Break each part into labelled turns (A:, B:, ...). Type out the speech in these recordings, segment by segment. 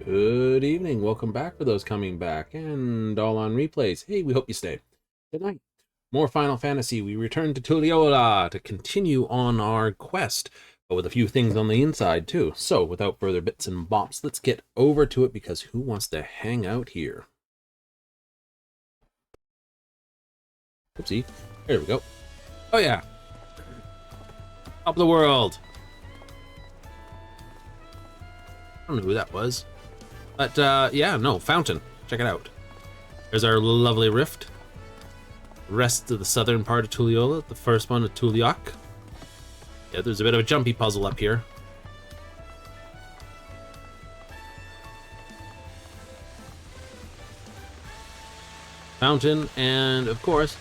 A: Good evening. Welcome back for those coming back and all on replays. Hey, we hope you stay. Tonight, more Final Fantasy. We return to Tuliyola to continue on our quest, but with a few things on the inside too. So, without further bits and bops, let's get over to it because who wants to hang out here? Oopsie. There we go. Oh yeah. Top of the world. I don't know who that was. But, yeah, no, fountain. Check it out. There's our lovely rift. Rest of the southern part of Tuliyola, the first one of Tuliok. Yeah, there's a bit of a jumpy puzzle up here. Fountain, and of course,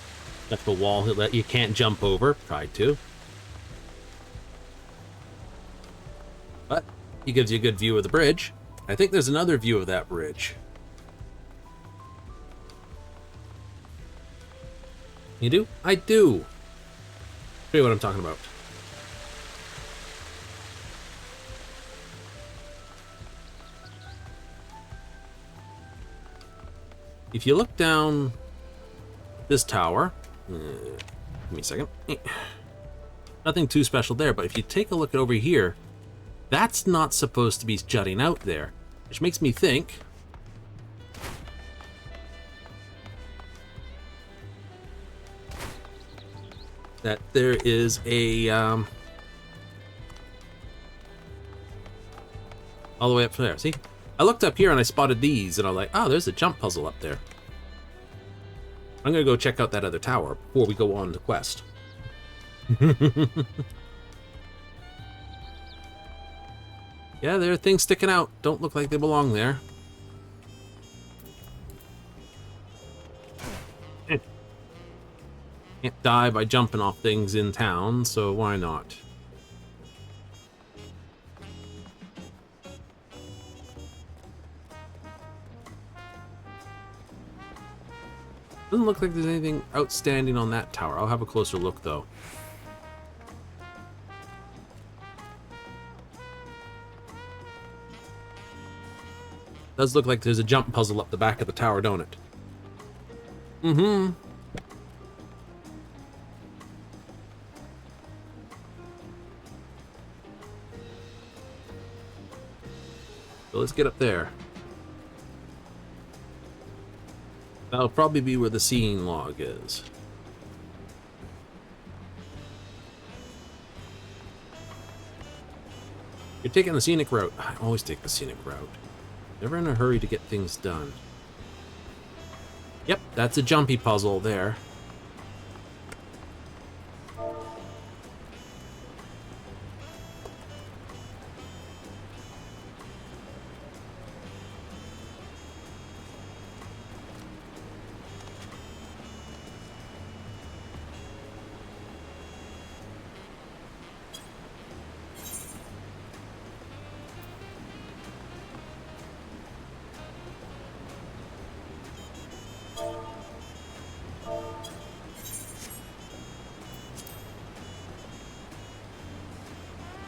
A: that's the wall that you can't jump over. Tried to. But he gives you a good view of the bridge. I think there's another view of that bridge. You do? I do. Show you what I'm talking about. If you look down this tower, give me a second. Nothing too special there, but if you take a look at over here, that's not supposed to be jutting out there, which makes me think that there is a all the way up from there. See, I looked up here and I spotted these, and I'm like, oh, there's a jump puzzle up there. I'm gonna go check out that other tower before we go on the quest. Yeah, there are things sticking out. Don't look like they belong there. Can't die by jumping off things in town, so why not? Doesn't look like there's anything outstanding on that tower. I'll have a closer look, though. Does look like there's a jump puzzle up the back of the tower, don't it? Mm-hmm. So let's get up there. That'll probably be where the seeing log is. You're taking the scenic route. I always take the scenic route. Never in a hurry to get things done. Yep, that's a jumpy puzzle there.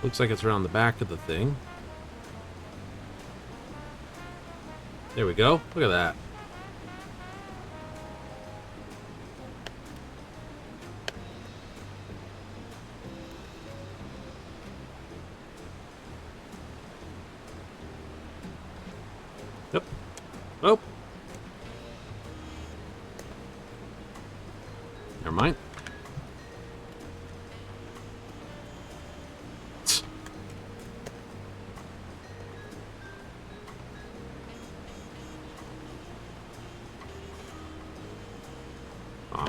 A: Looks like it's around the back of the thing. There we go. Look at that. Yep. Oh. Never mind.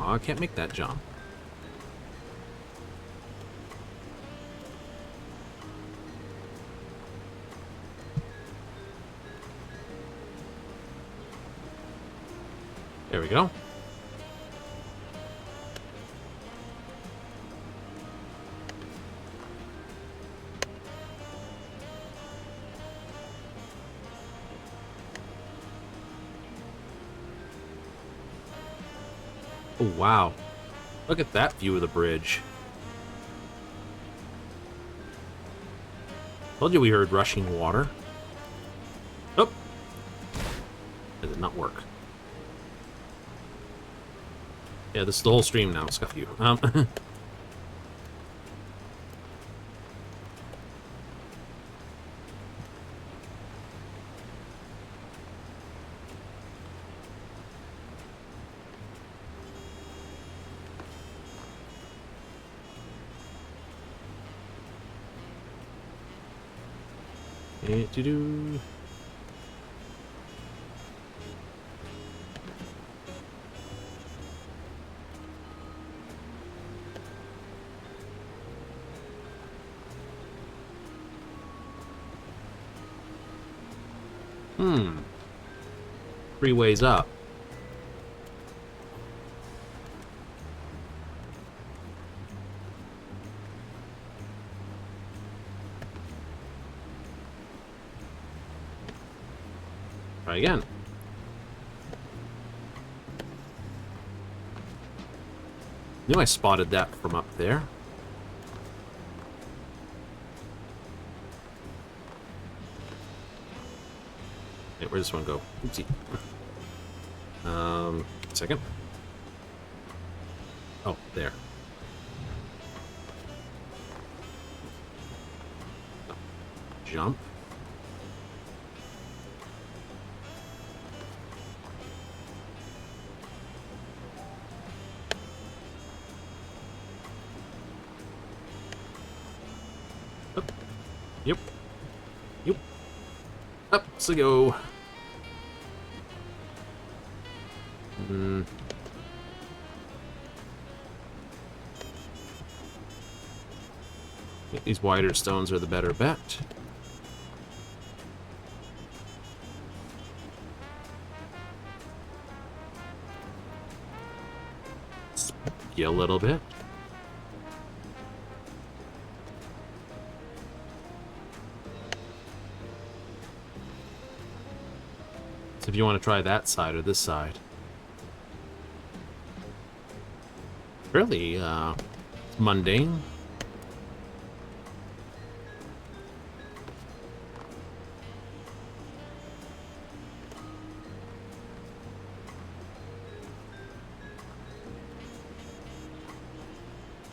A: I can't make that jump. There we go. Oh, wow. Look at that view of the bridge. Told you we heard rushing water. Oh, did not work. Yeah, this is the whole stream now. Scuff you. Do. Three ways up. Try again. Knew I spotted that from up there. Wait, where's this one go? Oopsie. Second. Oh, there. Jump. Up. Yep. Yep. Up, so go. I think these wider stones are the better bet. Spooky a little bit. So if you want to try that side or this side. Fairly mundane.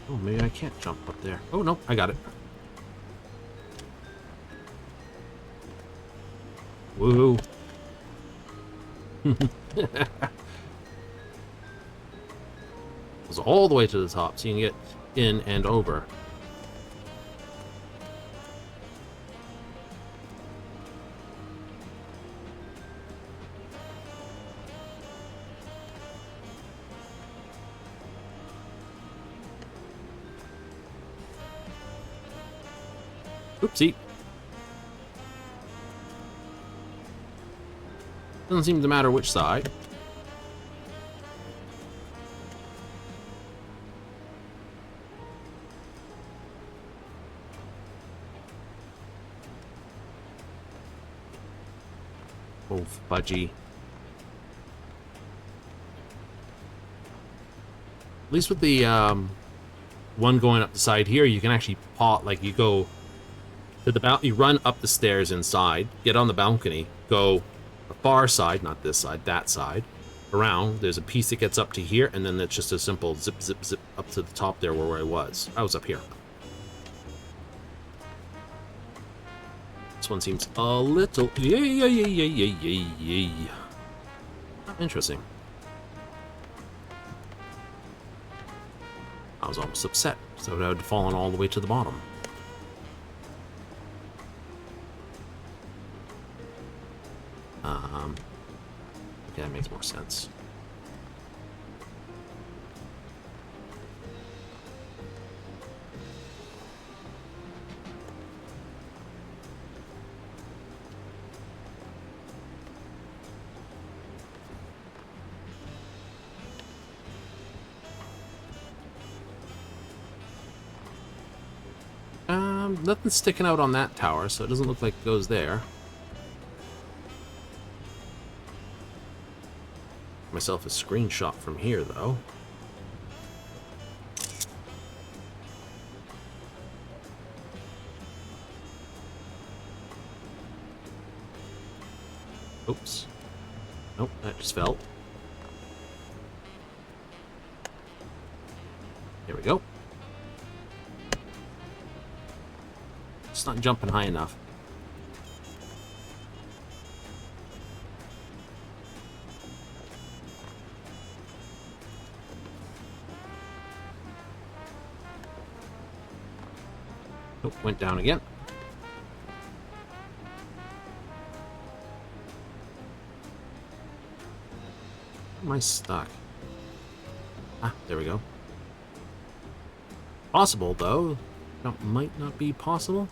A: Oh, maybe I can't jump up there. Oh, no, I got it. Woohoo. Goes all the way to the top, so you can get in and over. Oopsie. Doesn't seem to matter which side. Oh, fudgy. At least with the one going up the side here, you can actually pot, like you go to the you run up the stairs inside, get on the balcony, go the far side, not this side, that side, around. There's a piece that gets up to here, and then it's just a simple zip, zip, zip up to the top there where I was. I was up here. This one seems a little... Interesting. I was almost upset, so I had fallen all the way to the bottom. Okay, that makes more sense. Nothing's sticking out on that tower, so it doesn't look like it goes there. Myself a screenshot from here, though. Oops. Nope, that just fell. There we go. It's not jumping high enough. Nope, went down again. Am I stuck? Ah, there we go. Possible, though. That might not be possible.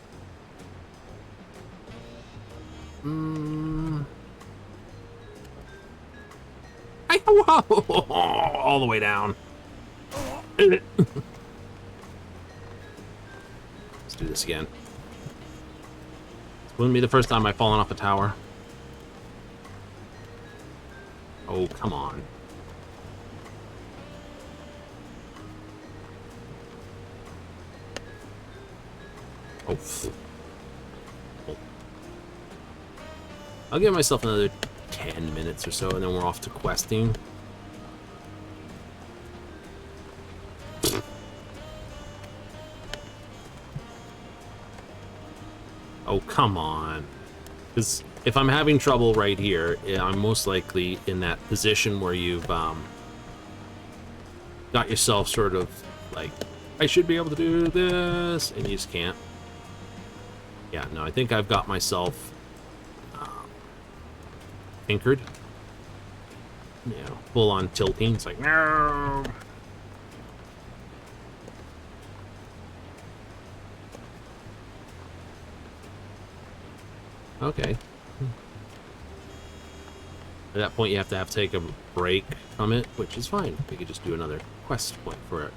A: All the way down. Let's do this again. This wouldn't be the first time I've fallen off a tower. Oh, come on. Oh. I'll give myself another 10 minutes or so, and then we're off to questing. Oh, come on. Because if I'm having trouble right here, I'm most likely in that position where you've got yourself sort of like, I should be able to do this, and you just can't. Yeah, no, I think I've got myself tinkered. You know, full on tilting. It's like, no. Okay. At that point, you have to take a break from it, which is fine. We could just do another quest point for it.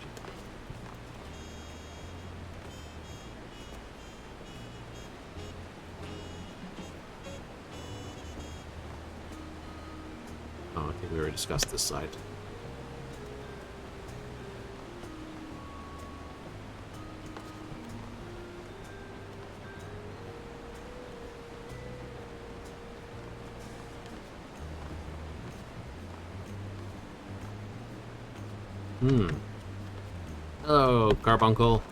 A: Oh, I think we already discussed this side. Hello, Carbuncle.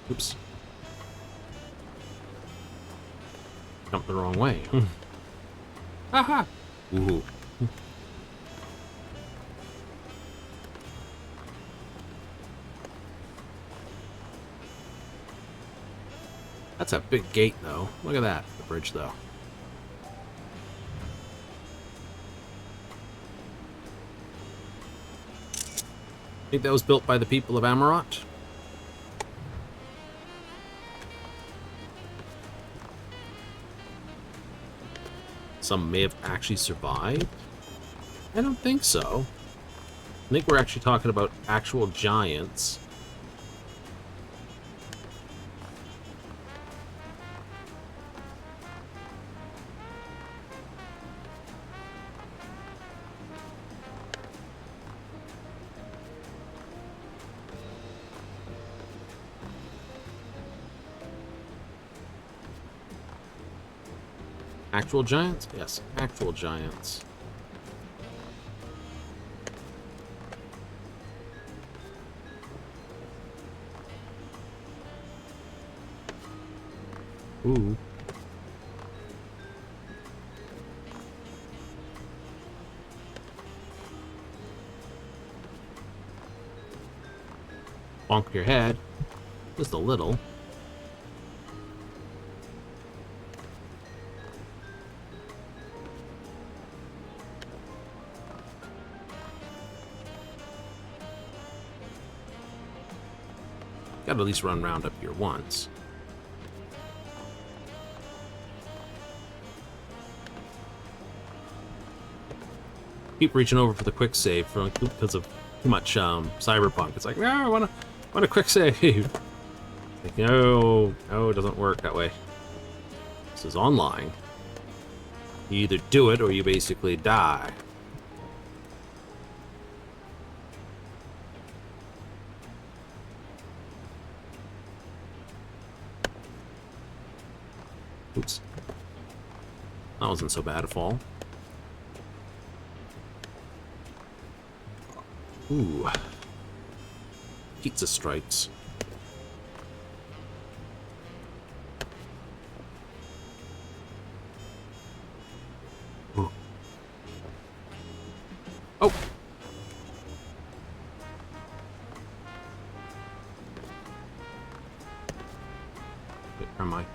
A: Oops. Jumped the wrong way. Haha! Ooh. That's a big gate, though. Look at that, the bridge, though. I think that was built by the people of Amarot. Some may have actually survived. I don't think so. I think we're actually talking about actual giants. Actual giants? Yes, actual giants. Ooh. Bonk your head. Just a little. Gotta at least run round up here once. Keep reaching over for the quick save because of too much cyberpunk. It's like, no, I want a quick save. Like, no, it doesn't work that way. This is online. You either do it or you basically die. Oops. That wasn't so bad a fall. Ooh. Pizza stripes. Ooh. Oh! Wait, where am I?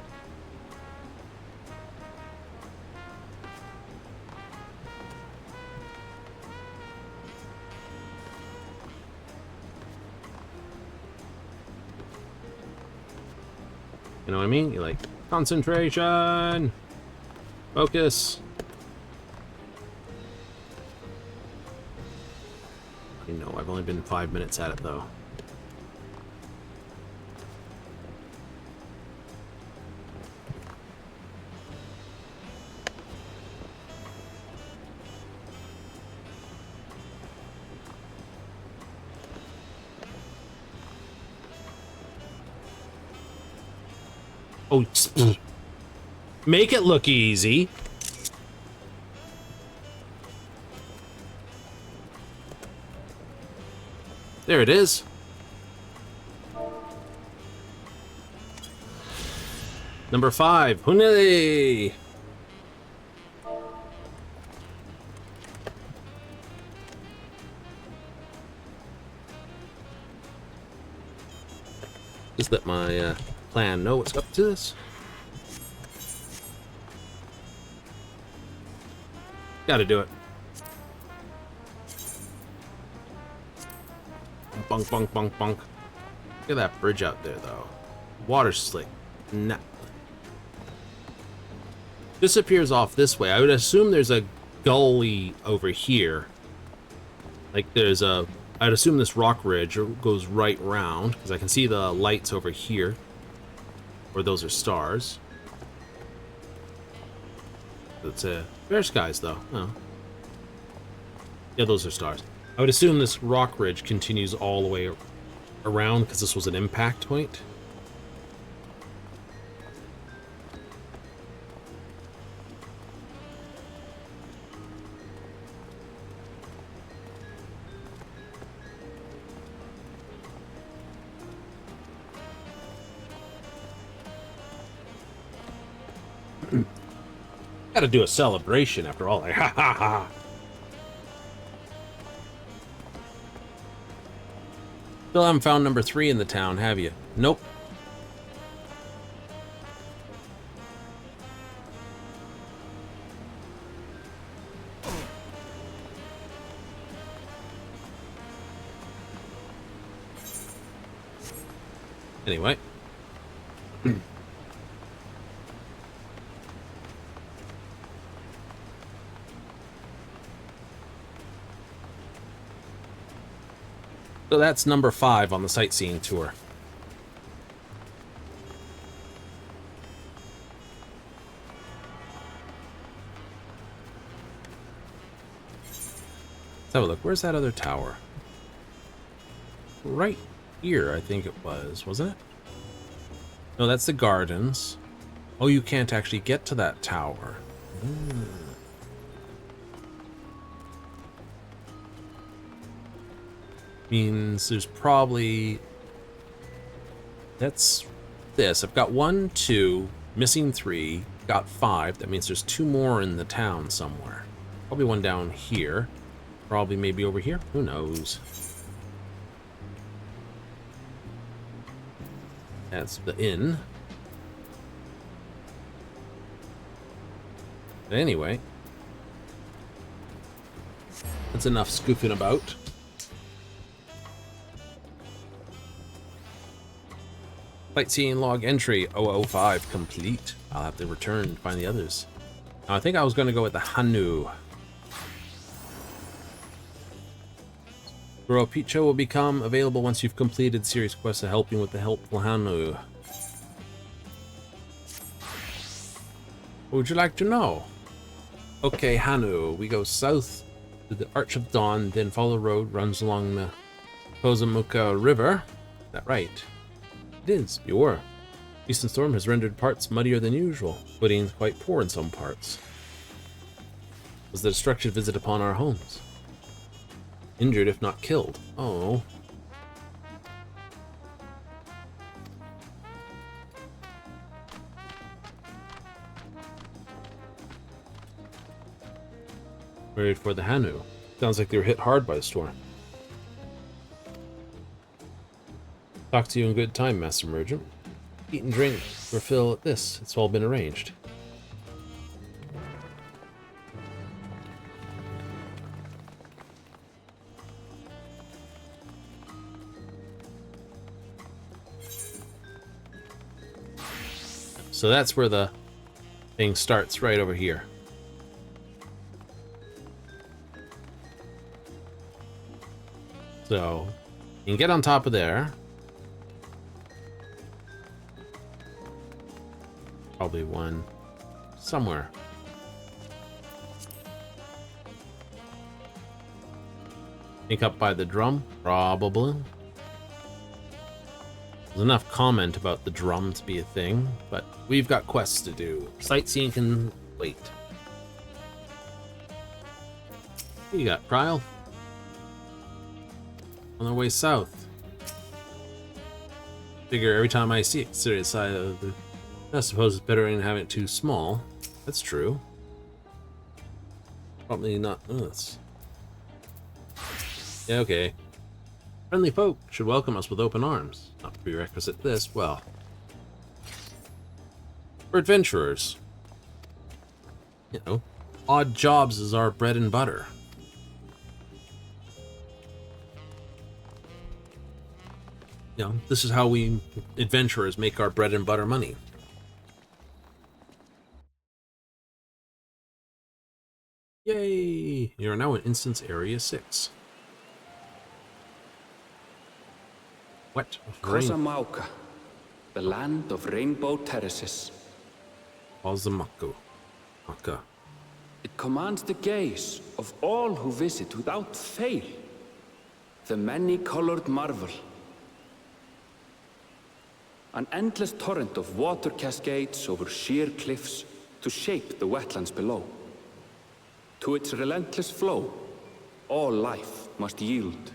A: You know what I mean? You're like, concentration! Focus! I know, I've only been 5 minutes at it though. Oh, make it look easy. There it is. Number 5, Hooray! Just let my plan know what's up to this. Gotta do it. Bunk, bunk, bunk, bunk. Look at that bridge out there, though. Water slick. Nah. Disappears off this way. I would assume there's a gully over here. Like there's a... I'd assume this rock ridge goes right round, because I can see the lights over here. Or those are stars. It's fair skies, though. Oh. Yeah, those are stars. I would assume this rock ridge continues all the way around, because this was an impact point. Gotta do a celebration after all. Like, ha ha ha. Still haven't found number 3 in the town, have you? Nope. Anyway. So that's number 5 on the sightseeing tour. Let's have a look. Where's that other tower? Right here, I think it was, wasn't it? No, that's the gardens. Oh, you can't actually get to that tower. Means there's probably... That's this. I've got 1, 2, missing 3, got 5. That means there's 2 more in the town somewhere. Probably one down here. Probably maybe over here. Who knows? That's the inn. But anyway. That's enough scoofing about. Sightseeing log entry 005 complete. I'll have to return and find the others. Now, I think I was going to go with the Hanu. Bro, Picho will become available once you've completed series quests of helping with the helpful Hanu. What would you like to know? Okay, Hanu. We go south to the Arch of Dawn, then follow the road runs along the Kozamuka River. Is that right? It is. You were. Recent storm has rendered parts muddier than usual. Footing quite poor in some parts. Was the destruction visit upon our homes? Injured if not killed. Oh. Worried for the Hanu. Sounds like they were hit hard by the storm. Talk to you in good time, Master Merchant. Eat and drink, refill at this. It's all been arranged. So that's where the thing starts, right over here. So you can get on top of there. Probably one somewhere. Think up by the drum, probably. There's enough comment about the drum to be a thing, but we've got quests to do. Sightseeing can wait. What you got, Prial? On our way south. Figure every time I see it, consider the side of the... I suppose it's better than having it too small. That's true. Probably not this. Yeah, okay. Friendly folk should welcome us with open arms. Not prerequisite this, well. We're adventurers. You know, odd jobs is our bread and butter. You know, this is how we adventurers make our bread and butter money. Yay! You are now in Instance Area 6. Wet rain.
B: Kosamauka, the land of rainbow terraces.
A: Ozamaku. Maka.
B: It commands the gaze of all who visit without fail. The many-colored marvel. An endless torrent of water cascades over sheer cliffs to shape the wetlands below. To its relentless flow, all life must yield.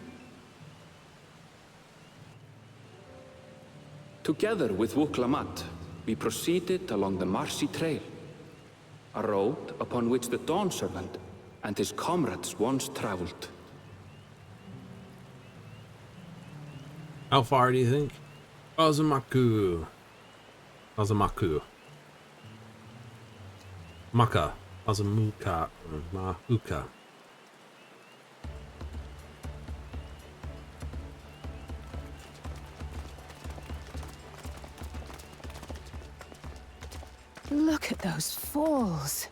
B: Together with Wuklamat, we proceeded along the Marcy Trail, a road upon which the Dawn Servant and his comrades once traveled.
A: How far do you think? Ozamaku. Ozamaku. Maka. Ozamuka. Mahuka.
C: Look at those falls.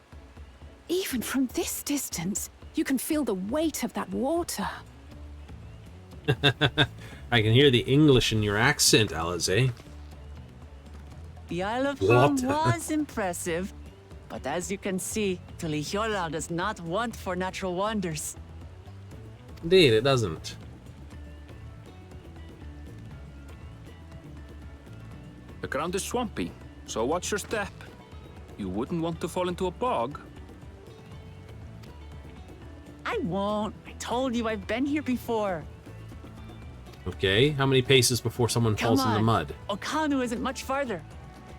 C: Even from this distance, you can feel the weight of that water.
A: I can hear the English in your accent, Alize.
D: The Isle of
A: What?
D: Palm was impressive, but as you can see, Tulihiola does not want for natural wonders.
A: Indeed, it doesn't.
B: The ground is swampy, so watch your step. You wouldn't want to fall into a bog.
D: I won't. I told you I've been here before.
A: Okay, how many paces before someone falls in the mud?
D: Okanu isn't much farther.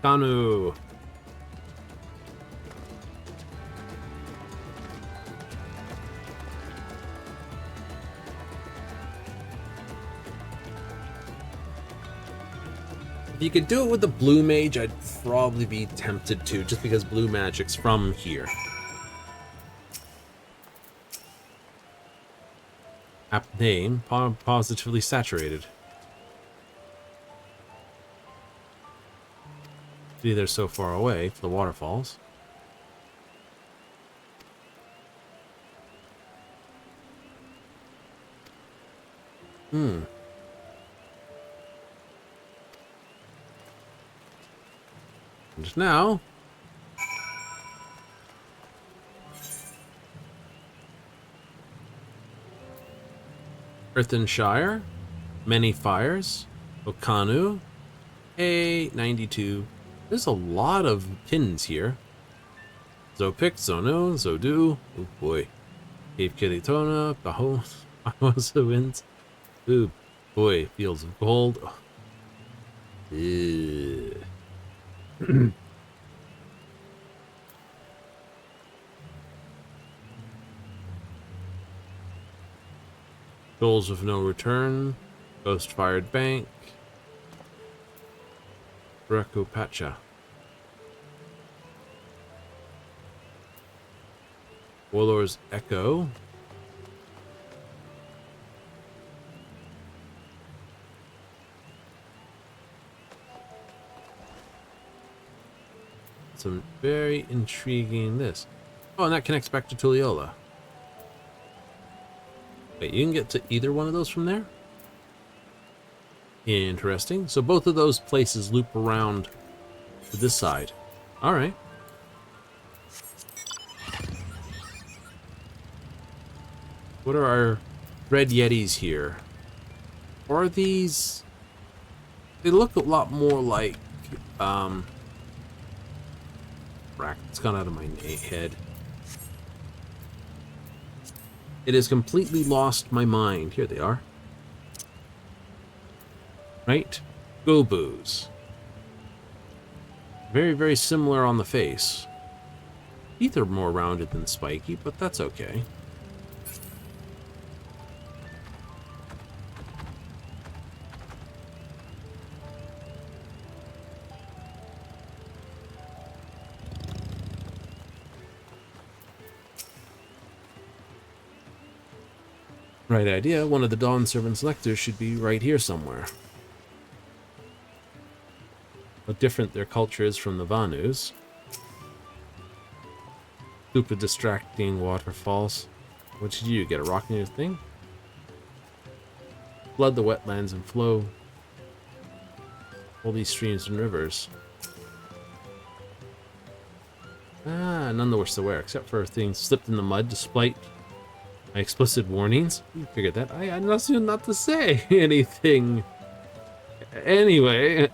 A: Hanu. If you could do it with the blue mage, I'd probably be tempted to, just because blue magic's from here. App name, positively saturated. See, they're so far away for the waterfalls. And Earthenshire, Many Fires, Okanu, A92. There's a lot of pins here. Zopik, Zono, Zodu. Oh boy. Cave Kilitona, Bahosa Winds. Oh boy, Fields of Gold. Oh. Ew. Souls of No Return, Ghost Fired Bank, Greco Pacha, Warlord's Echo, some very intriguing this. Oh, and that connects back to Tulliola. Wait, you can get to either one of those from there? Interesting. So both of those places loop around to this side. Alright. What are our red yetis here? Or are these... They look a lot more like... It's gone out of my head. It has completely lost my mind. Here they are. Right? Gobus. Very, very similar on the face. Teeth are more rounded than spiky, but that's okay. Right idea. One of the Dawn Servant's lectors should be right here somewhere. How different their culture is from the Vanus. Super distracting waterfalls. What should you get? A rock in your thing? Flood the wetlands and flow all these streams and rivers. Ah, none the worse to wear, except for things slipped in the mud despite my explicit warnings. You figured that. I asked you not to say anything. Anyway,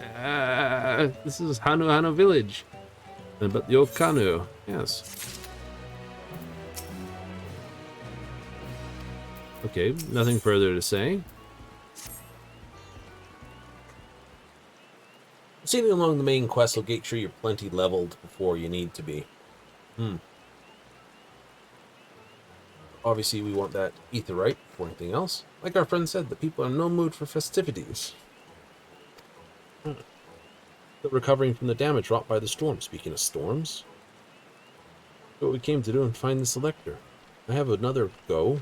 A: this is Hanu village. But the Okanu, yes. Okay, nothing further to say. Proceeding along the main quest will make sure you're plenty leveled before you need to be. Obviously, we want that etherite before anything else. Like our friend said, the people are in no mood for festivities. But recovering from the damage wrought by the storm. Speaking of storms, what we came to do and find the selector. I have another go.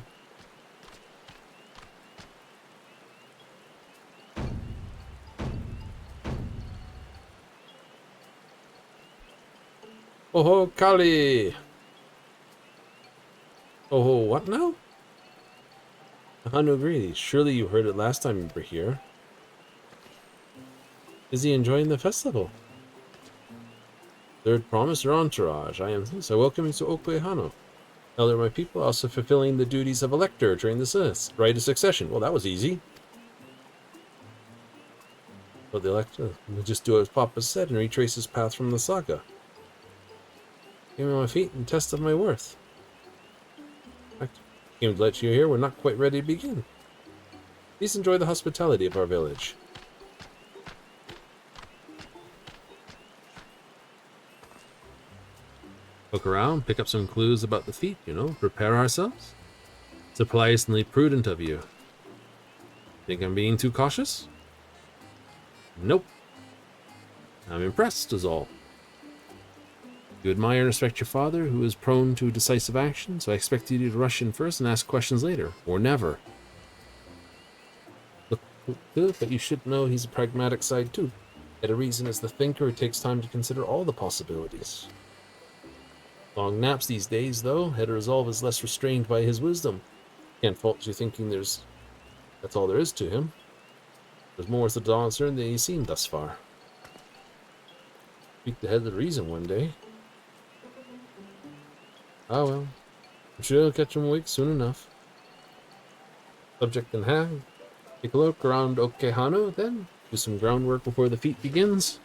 A: Oh, Kali! Oh, what now? Hanu agrees. Surely you heard it last time you were here. Is he enjoying the festival? Third promise or entourage. I am so welcome to Okwe Hanu. Elder, my people, also fulfilling the duties of elector during the rite of succession. Well, that was easy. But the elector will just do as Papa said and retrace his path from the saga. Came on my feet and tested my worth. I came to let you hear we're not quite ready to begin. Please enjoy the hospitality of our village. Look around, pick up some clues about the feat, prepare ourselves. Surprisingly prudent of you. Think I'm being too cautious? Nope. I'm impressed, is all. You admire and respect your father, who is prone to decisive action, so I expect you to rush in first and ask questions later, or never. Look good, but you should know he's a pragmatic side too. Yet a reason as the thinker, it takes time to consider all the possibilities. Long naps these days, though. Head of resolve is less restrained by his wisdom. Can't fault you thinking that's all there is to him. There's more to the dancer than he's seen thus far. Speak the head of the reason one day. Ah well, I'm sure I'll catch him awake soon enough. Subject in hand. Take a look around Hanu, then do some groundwork before the feat begins.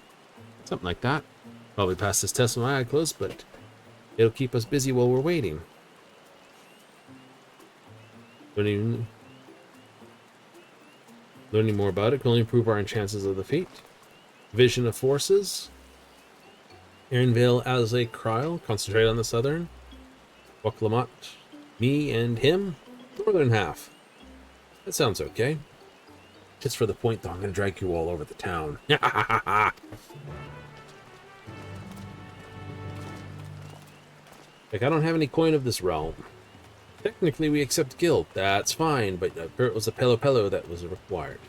A: Something like that. Probably pass this test with my eye closed, but it'll keep us busy while we're waiting. Learning more about it can only improve our chances of the feat. Vision of forces. Erinvale as a Kryl, concentrate on the southern. Waklamat, me and him, northern half. That sounds okay. Just for the point, though, I'm going to drag you all over the town. Like, I don't have any coin of this realm. Technically, we accept guild. That's fine, but it was a Pelo that was required.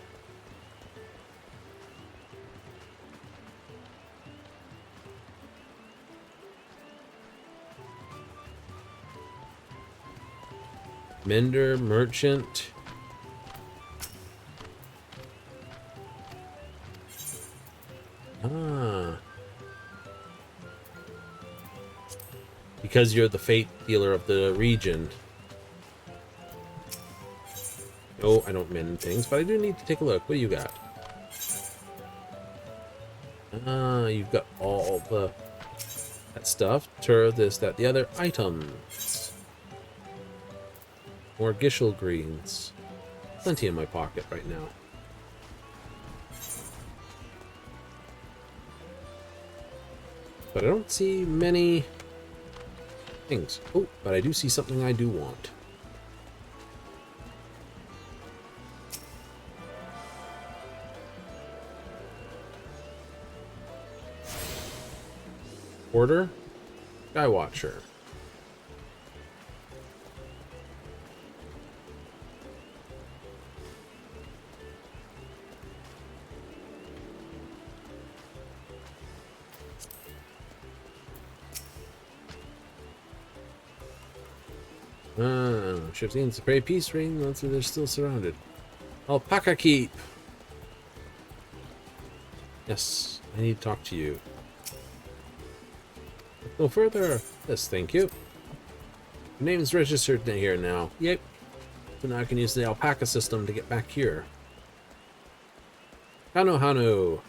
A: Mender, merchant. Ah. Because you're the fate dealer of the region. Oh, I don't mend things, but I do need to take a look. What do you got? Ah, you've got all that stuff. This, that, the other items. More Gishel greens. Plenty in my pocket right now. But I don't see many things. Oh, but I do see something I do want. Order? Skywatcher. Shifting to pray peace reign once they're still surrounded. Alpaca Keep. Yes, I need to talk to you. No further. Yes, thank you. Your name's registered here now. Yep. So now I can use the alpaca system to get back here. Hanu.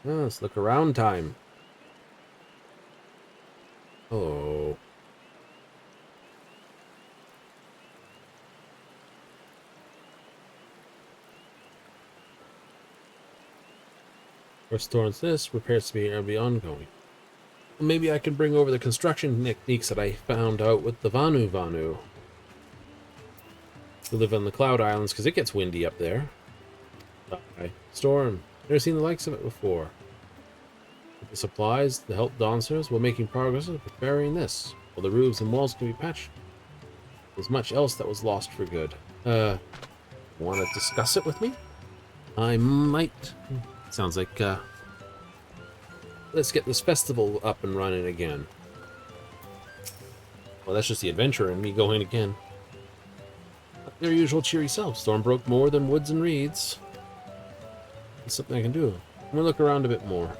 A: Oh, let's look around time. Oh. Restores this, repairs to be ongoing. Maybe I can bring over the construction techniques that I found out with the Vanu. We live on the Cloud Islands because it gets windy up there. Storm. Never seen the likes of it before. With the supplies to help Dawntrail, we're making progress with preparing this. While the roofs and walls can be patched, there's much else that was lost for good. Want to discuss it with me? I might. Sounds like, let's get this festival up and running again. Well, that's just the adventure and me going again. Their usual cheery self. Storm broke more than woods and reeds. It's something I can do. I'm gonna look around a bit more.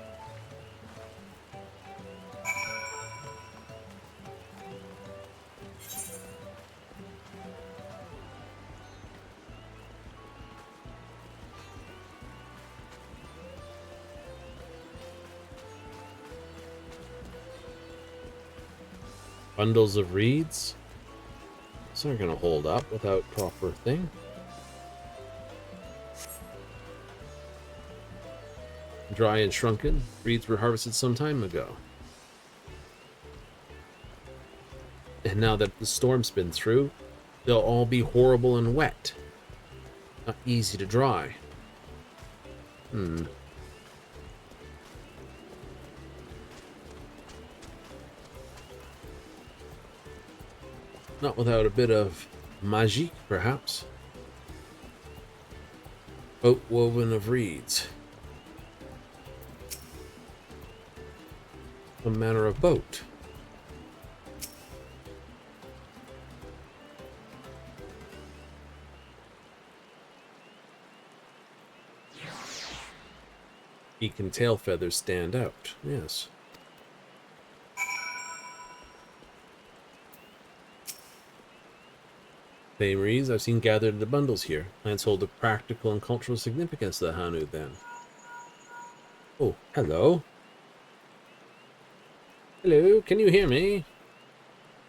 A: Bundles of reeds. These aren't gonna hold up without proper thing. Dry and shrunken. Reeds were harvested some time ago. And now that the storm's been through, they'll all be horrible and wet. Not easy to dry. Not without a bit of magique, perhaps. Boat woven of reeds. Some manner of boat. Beak and tail feathers stand out. Yes. Feymarys I've seen gathered into bundles here. Plants hold a practical and cultural significance to the Hanu then. Oh, hello. Hello, can you hear me?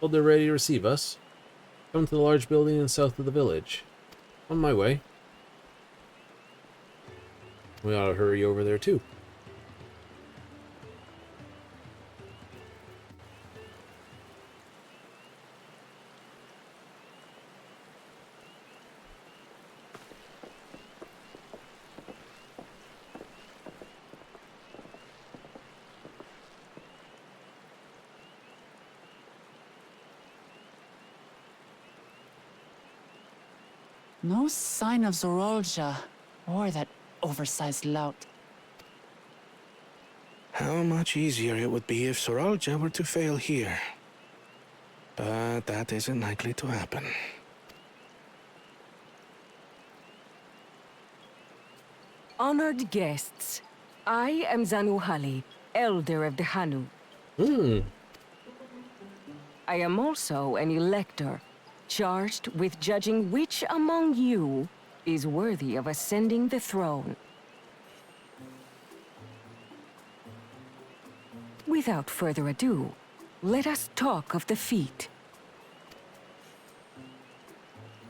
A: Told they're ready to receive us. Come to the large building in south of the village. On my way. We ought to hurry over there too.
D: No sign of Zorolja, or that oversized lout.
E: How much easier it would be if Soralja were to fail here. But that isn't likely to happen.
F: Honored guests, I am Zanuhali, Elder of the Hanu. I am also an elector, charged with judging which among you is worthy of ascending the throne. Without further ado, let us talk of the feat.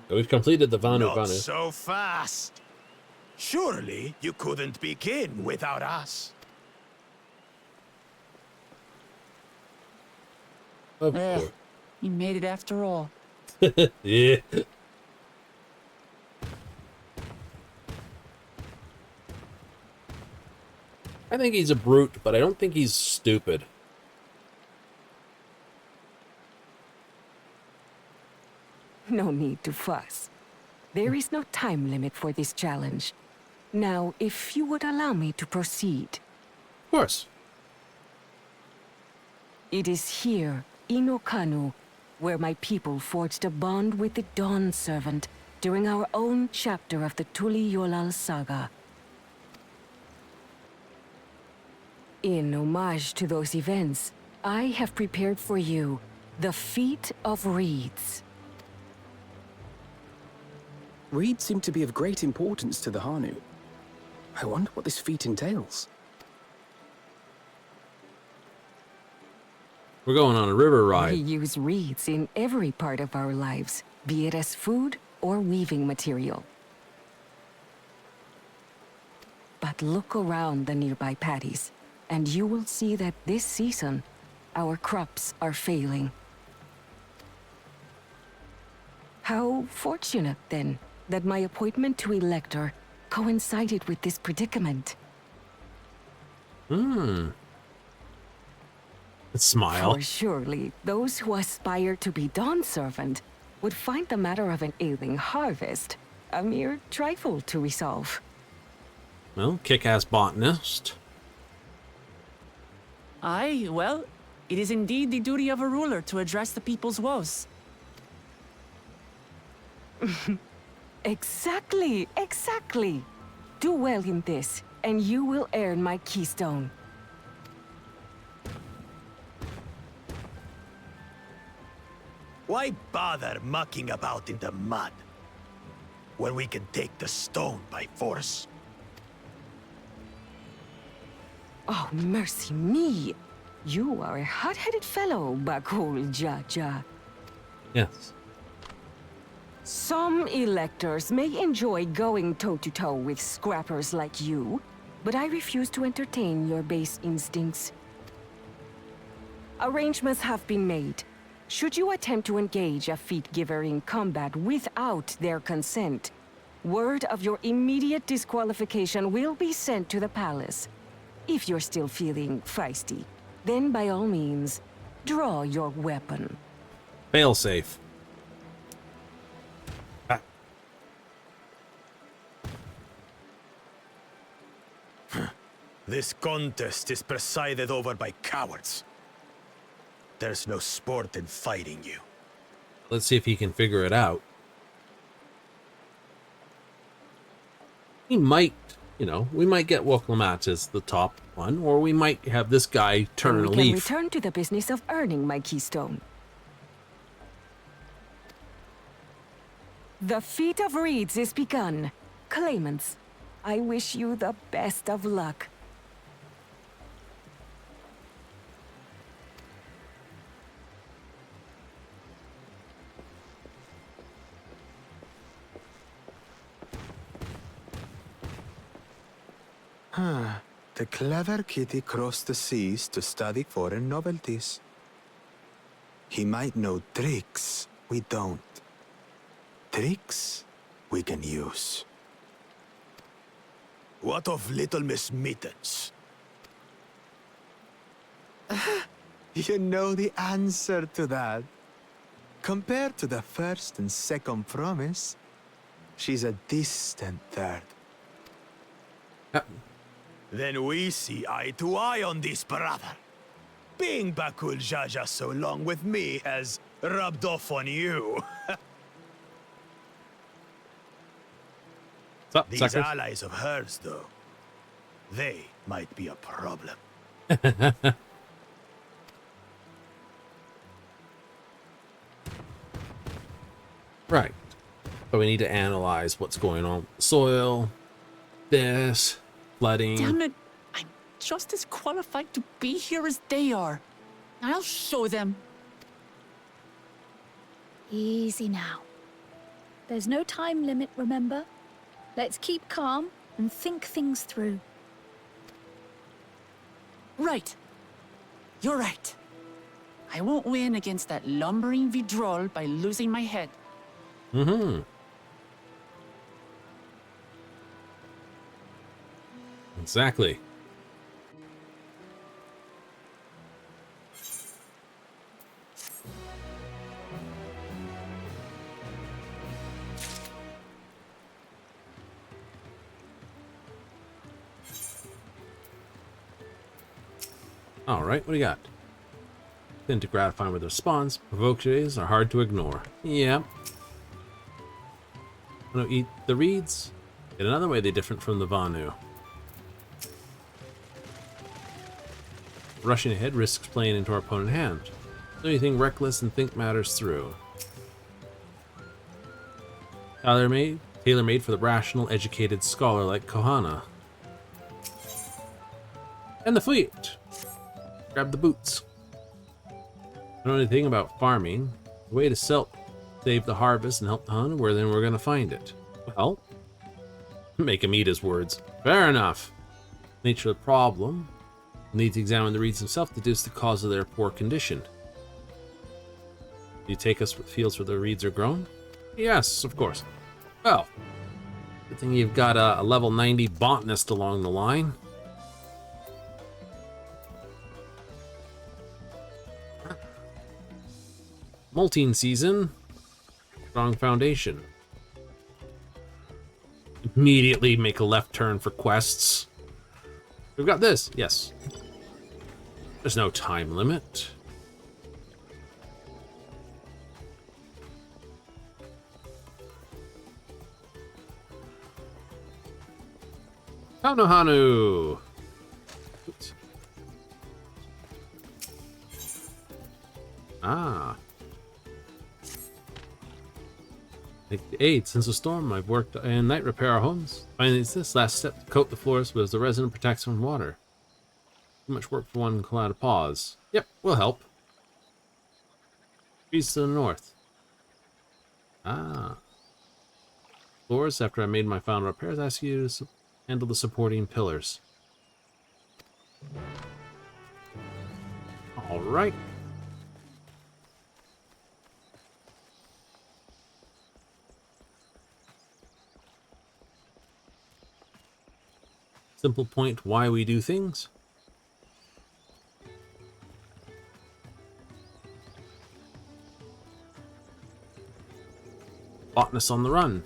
A: We've completed the Vanu.
G: Not so fast. Surely you couldn't begin without us.
A: Of course.
D: You made it after all.
A: Yeah. I think he's a brute, but I don't think he's stupid.
F: No need to fuss. There is no time limit for this challenge. Now, if you would allow me to proceed.
A: Of course.
F: It is here, in Okanu, where my people forged a bond with the Dawn Servant during our own chapter of the Tuli Yolal saga. In homage to those events, I have prepared for you the Feat of Reeds.
H: Reeds seem to be of great importance to the Hanu. I wonder what this feat entails.
A: We're going on a river
F: We
A: ride.
F: use reeds in every part of our lives, be it as food or weaving material. But look around the nearby paddies, and you will see that this season, our crops are failing. How fortunate, then, that my appointment to Elector coincided with this predicament.
A: Smile.
F: For surely, those who aspire to be Dawn Servant would find the matter of an ailing harvest a mere trifle to resolve.
A: Well, kick-ass botanist.
D: Aye, well, it is indeed the duty of a ruler to address the people's woes.
F: Exactly, exactly. Do well in this, and you will earn my keystone.
G: Why bother mucking about in the mud when we can take the stone by force?
F: Oh, mercy me. You are a hot-headed fellow, Bakul Jaja.
A: Yes.
F: Some electors may enjoy going toe-to-toe with scrappers like you, but I refuse to entertain your base instincts. Arrangements have been made. Should you attempt to engage a feat giver in combat without their consent, word of your immediate disqualification will be sent to the palace. If you're still feeling feisty, then by all means, draw your weapon.
A: Failsafe.
G: This contest is presided over by cowards. There's no sport in fighting you.
A: Let's see if he can figure it out. He might you know, we might get Woklamat as the top one, or we might have this guy turn
F: Then
A: a
F: we can
A: leaf.
F: return to the business of earning my keystone. The feat of reeds is begun. Claimants, I wish you the best of luck.
I: The clever kitty crossed the seas to study foreign novelties. He might know tricks we don't. Tricks we can use.
G: What of Little Miss Mittens?
I: You know the answer to that. Compared to the first and second promise, she's a distant third.
G: Then we see eye to eye on this, brother. Being Bakul Jaja so long with me has rubbed off on you.
A: What's up,
G: These
A: suckers?
G: allies of hers, though, they might be a problem.
A: Right. So we need to analyze what's going on with the soil, this, flooding.
D: Damn it! I'm just as qualified to be here as they are. I'll show them.
J: Easy now. There's no time limit, remember? Let's keep calm and think things through.
D: Right. You're right. I won't win against that lumbering Vidrol by losing my head.
A: Mm-hmm. Exactly. All right, what do you got? Tend to gratify with a response. Provocations are hard to ignore. Yeah. Want to eat the reeds? In another way, they're different from the Vanu. Rushing ahead risks playing into our opponent's hand. Do anything reckless and think matters through. Tailor-made for the rational, educated scholar like Kohana. And the fleet. Grab the boots. I don't know anything about farming. The way to save the harvest and help the Hanu, where then we're going to find it. Well, make him eat his words. Fair enough. Nature of the problem. We'll need to examine the reeds himself to deduce the cause of their poor condition. Do you take us to the fields where the reeds are grown? Yes, of course. Well, good thing you've got a level 90 botanist along the line. Molting season. Strong foundation. Immediately make a left turn for quests. We've got this. Yes. There's no time limit. Hanu. Oops. Ah. Since the storm, I've worked in night repair our homes. Finally, it's this last step to coat the floors with the resin protects from water. Too much work for one cloud to pause. Yep, we'll help. Trees to the north. Ah. Floors, after I made my final repairs, I ask you to handle the supporting pillars. All right. Simple point why we do things. Botanist on the run.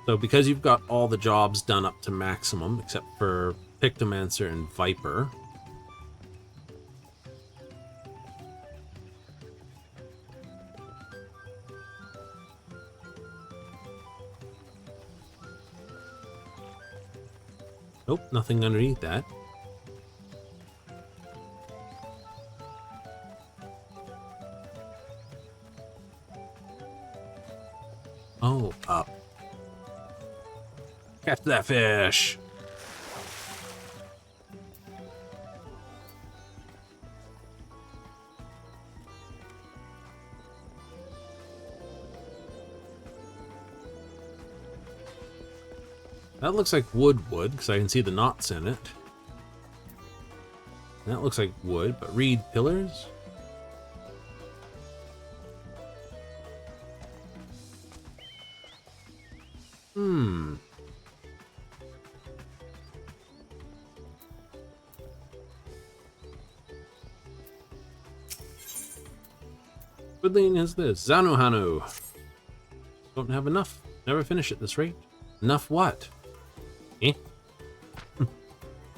A: So because you've got all the jobs done up to maximum, except for Pictomancer and Viper, Nope, nothing underneath that. Oh, up. Catch that fish! That looks like wood, because I can see the knots in it. That looks like wood, but reed pillars? What thing is this? Zanu Hanu. Don't have enough. Never finish at this rate. Enough what? Eh?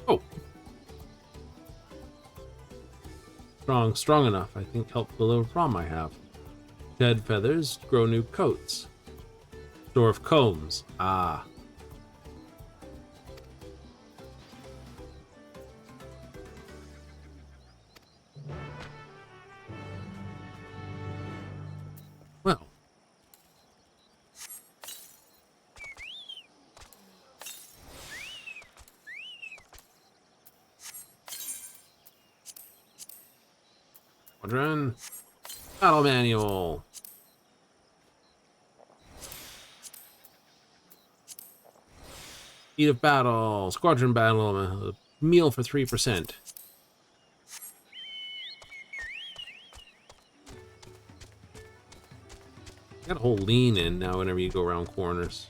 A: Oh. Strong enough. I think help the little problem I have. Dead feathers grow new coats. Store of combs. Ah. Well. Quadrant. Battle manual. Heat of battle. Squadron battle. Meal for 3%. Got a whole lean in now whenever you go around corners.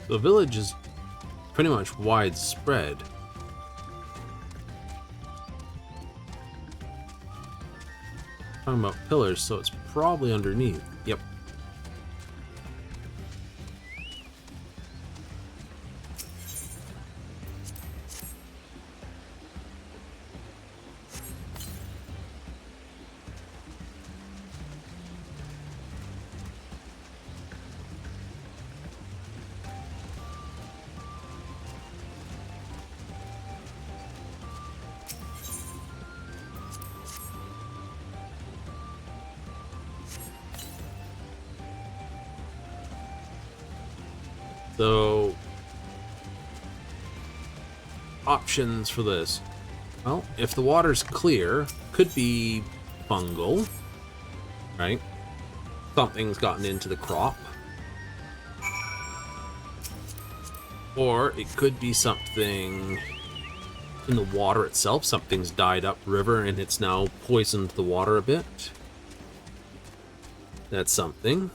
A: The village is pretty much widespread. Talking about pillars, so it's probably underneath. Yep. So, options for this. Well, if the water's clear, could be fungal, right? Something's gotten into the crop. Or it could be something in the water itself. Something's died up river and it's now poisoned the water a bit. That's something.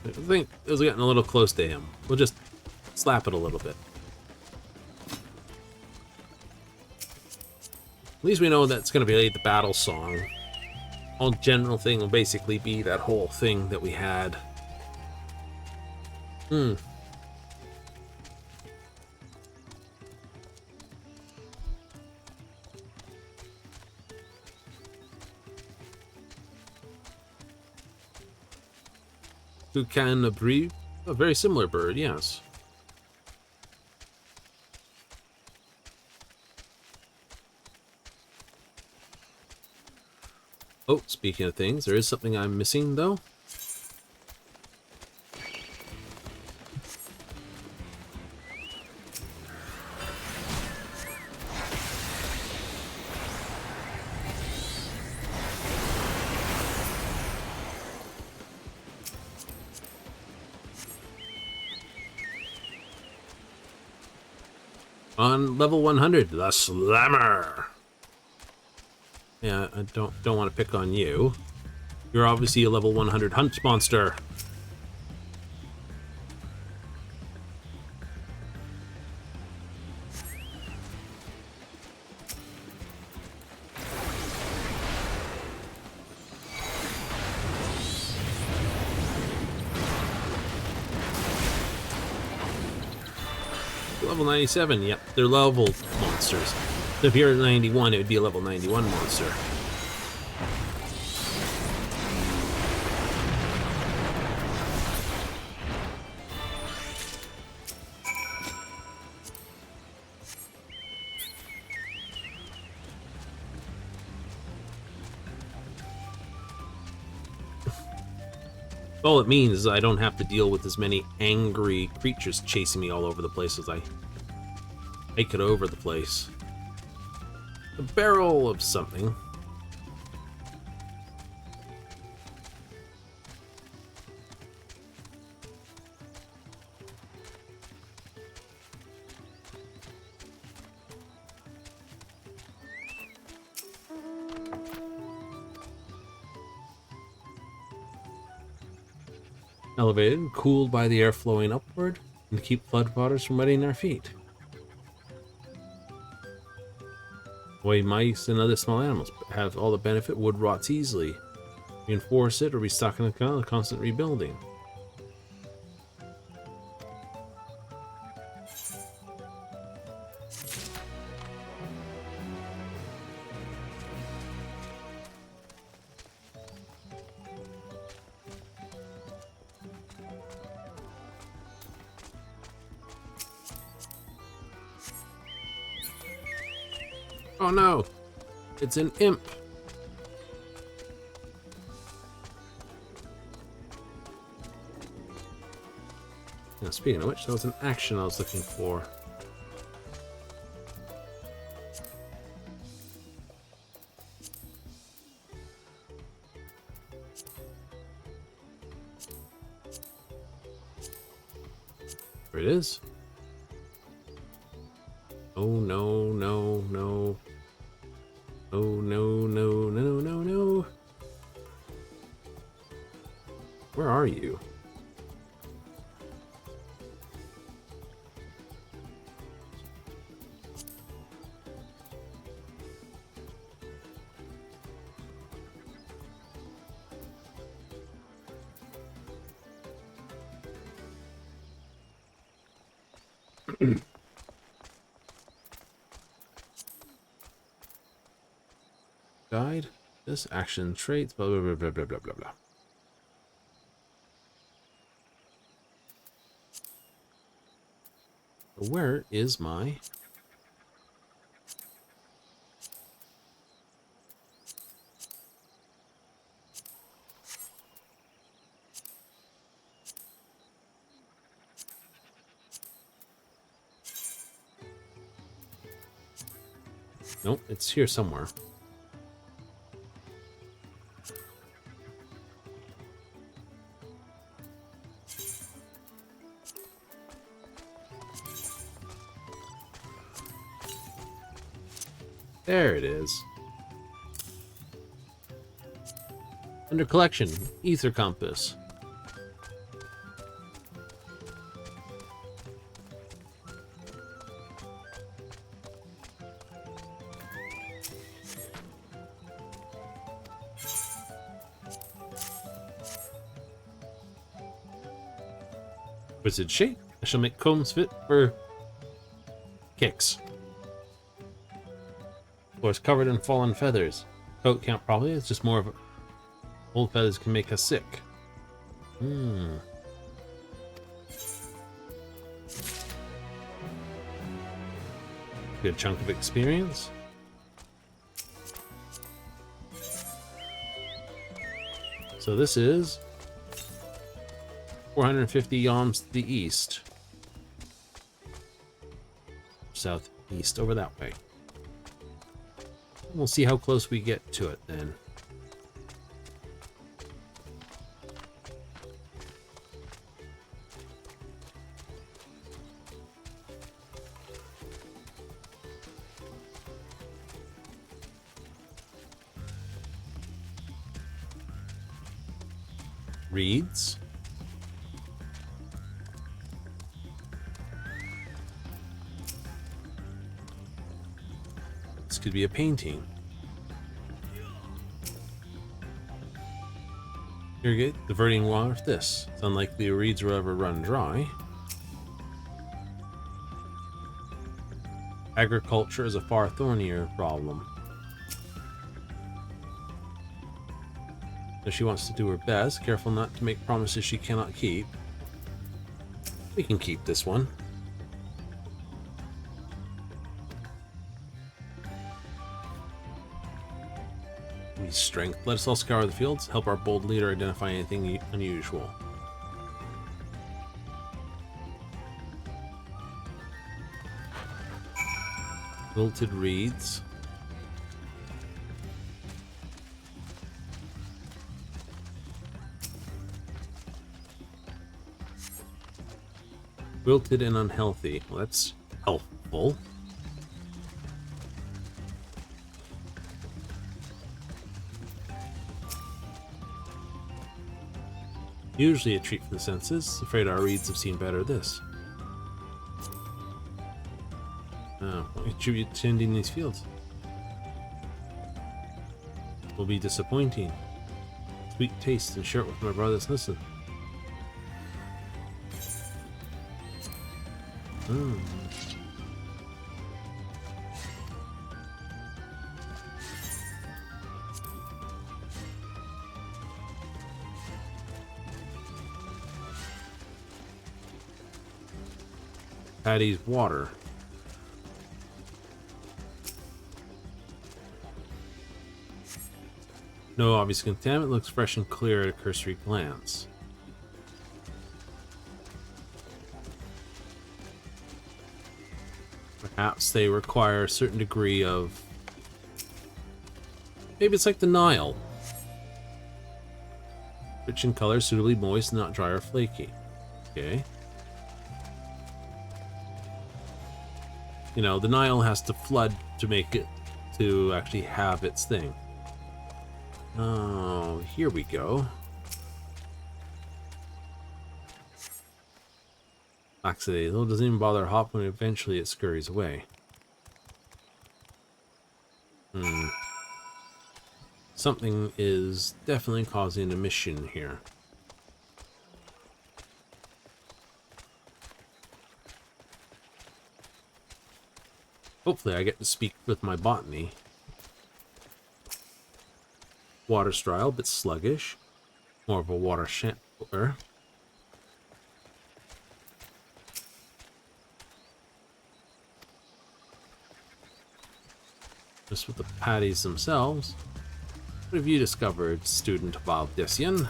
A: I think it was getting a little close to him. We'll just slap it a little bit. At least we know that's going to be the battle song. All general thing will basically be that whole thing that we had. Toucan abri, a very similar bird, yes. Oh, speaking of things, there is something I'm missing, though. On level 100, the Slammer. Yeah, I don't want to pick on you. You're obviously a level 100 hunt monster. Level 97, yep, they're level monsters. So if you're at 91, it would be a level 91 monster. All it means is I don't have to deal with as many angry creatures chasing me all over the place as I make it over the place. A barrel of something. Elevated, cooled by the air flowing upward, and to keep floodwaters from wetting our feet. Way mice and other small animals have all the benefit. Wood rots easily. Reinforce it or be stuck in a constant rebuilding. Oh no! It's an imp! Now, speaking of which, that was an action I was looking for. There it is. Oh no, no, no. Oh no, no, no, no, no. Where are you? Guide, this action traits, blah blah blah blah blah blah blah blah. Where is my Nope, it's here somewhere. There it is. Under collection, ether compass. Wizard shape. I shall make combs fit for kicks. Floor is covered in fallen feathers. Coat count probably. It's just more of a... Old feathers can make us sick. Good chunk of experience. So this is 450 yalms to the east. Southeast, over that way. We'll see how close we get to it then. Reeds. This could be a painting. Irrigate, diverting water with this. It's unlikely the reeds will ever run dry. Agriculture is a far thornier problem. So she wants to do her best, careful not to make promises she cannot keep. We can keep this one. Strength. Let us all scour the fields. Help our bold leader identify anything unusual. Wilted reeds. Wilted and unhealthy. Well, that's helpful. Usually a treat for the senses. Afraid our reeds have seen better this. What attribute to tending these fields? Will be disappointing. Sweet taste and share it with my brothers. Listen. Patty's water. No obvious contaminant, looks fresh and clear at a cursory glance. Perhaps they require a certain degree of... Maybe it's like the Nile. Rich in color, suitably moist, not dry or flaky. Okay. You know, the Nile has to flood to make it, to actually have its thing. Oh, here we go. Laxity. Though it doesn't even bother hop when eventually it scurries away. Something is definitely causing emission here. Hopefully I get to speak with my botany. Water style, bit sluggish. More of a water shambler. Just with the patties themselves. What have you discovered, student Valdesian?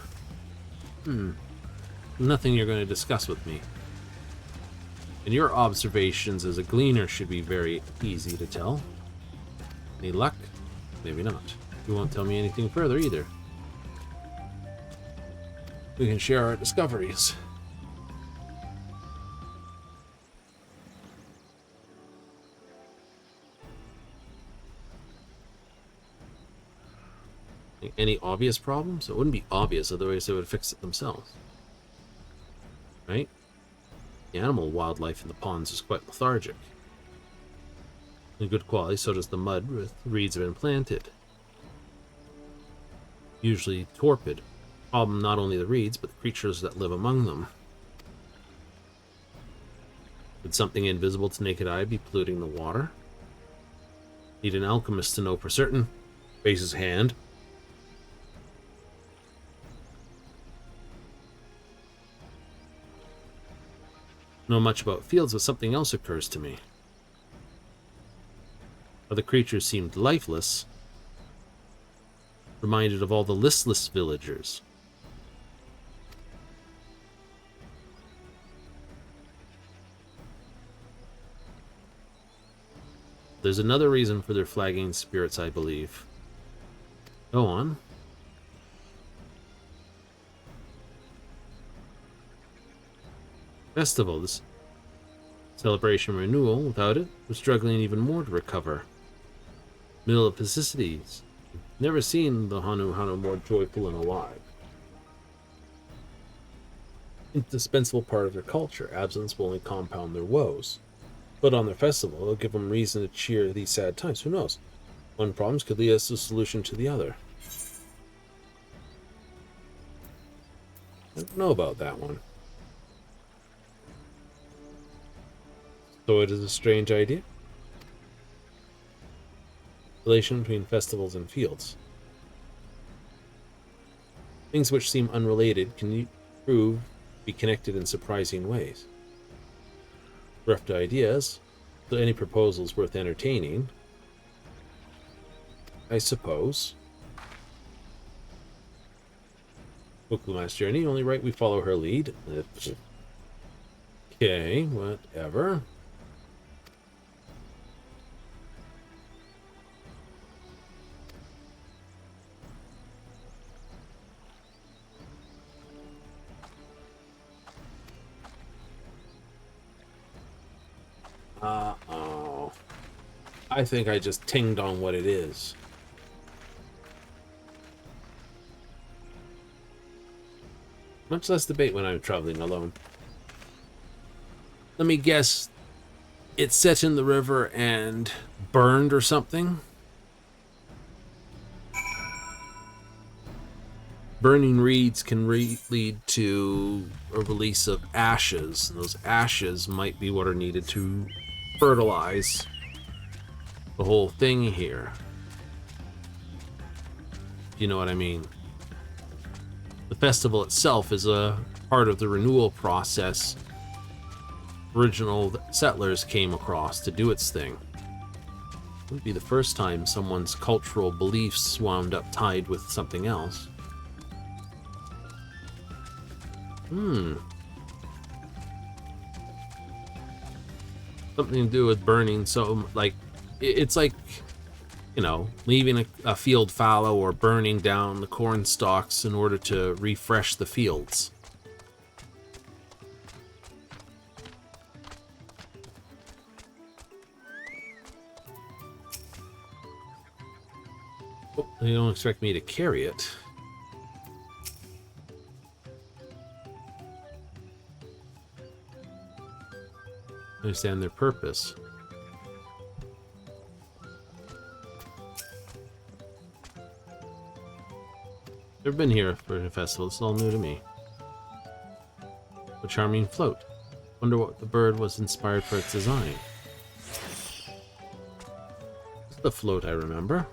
A: Nothing you're going to discuss with me. And your observations as a gleaner should be very easy to tell. Any luck? Maybe not. You won't tell me anything further either. We can share our discoveries. Any obvious problems? It wouldn't be obvious, otherwise they would fix it themselves. Right? The animal wildlife in the ponds is quite lethargic. In good quality, so does the mud with reeds have been planted. Usually torpid. Problem not only the reeds, but the creatures that live among them. Could something invisible to naked eye be polluting the water? Need an alchemist to know for certain. Raise his hand. know much about fields, but something else occurs to me. Other creatures seemed lifeless, reminded of all the listless villagers. There's another reason for their flagging spirits, I believe. Go on. Festival. This celebration renewal. Without it, we're struggling even more to recover. Middle of vicissitudes. Never seen the Hanu more joyful and alive. Indispensable part of their culture. Absence will only compound their woes. But on their festival, it'll give them reason to cheer these sad times. Who knows? One problem could lead us to a solution to the other. I don't know about that one. So it is a strange idea. Relation between festivals and fields. Things which seem unrelated can prove to be connected in surprising ways. Rough ideas, so any proposals worth entertaining, I suppose. Bookluma's journey, only right we follow her lead. Okay, whatever. Uh-oh. I think I just tinged on what it is. Much less debate when I'm traveling alone. Let me guess. It's set in the river and burned or something? Burning reeds can lead to a release of ashes. And those ashes might be what are needed to fertilize the whole thing here. You know what I mean? The festival itself is a part of the renewal process original settlers came across to do its thing. It would be the first time someone's cultural beliefs wound up tied with something else. Something to do with burning, so like it's like, you know, leaving a field fallow or burning down the corn stalks in order to refresh the fields. Oh, they don't expect me to carry it. Understand their purpose. Never been here for a festival. It's all new to me. A charming float. Wonder what the bird was inspired for its design. This is the float I remember.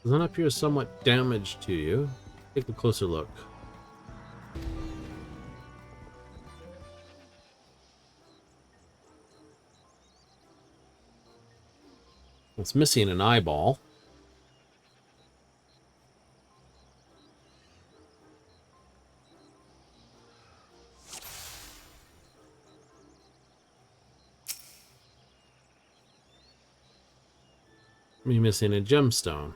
A: The one up here is somewhat damaged to you. Take a closer look. It's missing an eyeball. We're missing a gemstone.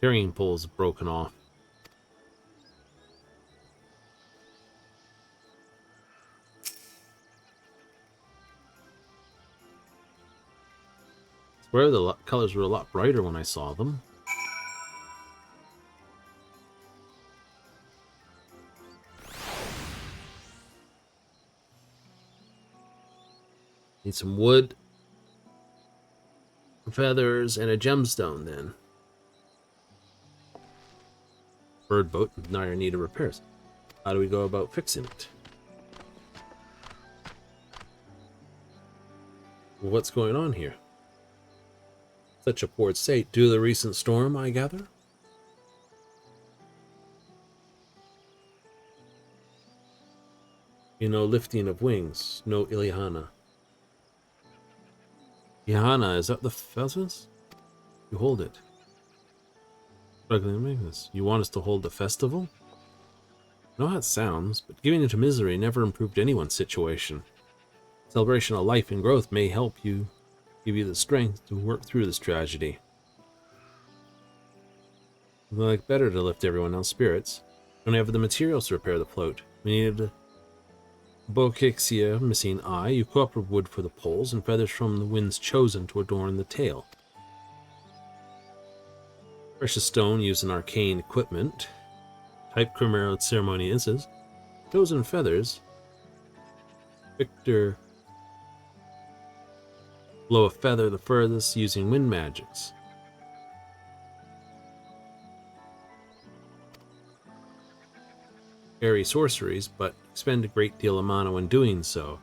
A: Carrying pole is broken off. I swear the colors were a lot brighter when I saw them. Need some wood, feathers, and a gemstone then. Bird boat now in need of repairs. How do we go about fixing it? What's going on here? Such a poor state due to the recent storm, I gather? You know, lifting of wings, no Ilihana. Ilihana, is that the pheasants? You hold it. Struggling to make this. You want us to hold a festival? I know how it sounds, but giving into misery never improved anyone's situation. Celebration of life and growth may help you, give you the strength to work through this tragedy. It would like better to lift everyone else's spirits. We don't have the materials to repair the float. We needed Bokixia, missing eye, eucalyptus wood for the poles, and feathers from the winds chosen to adorn the tail. Precious stone used in arcane equipment. Type chimera ceremony incense. Chosen feathers. Victor. Blow a feather the furthest using wind magics. Airy sorceries, but expend a great deal of mana when doing so.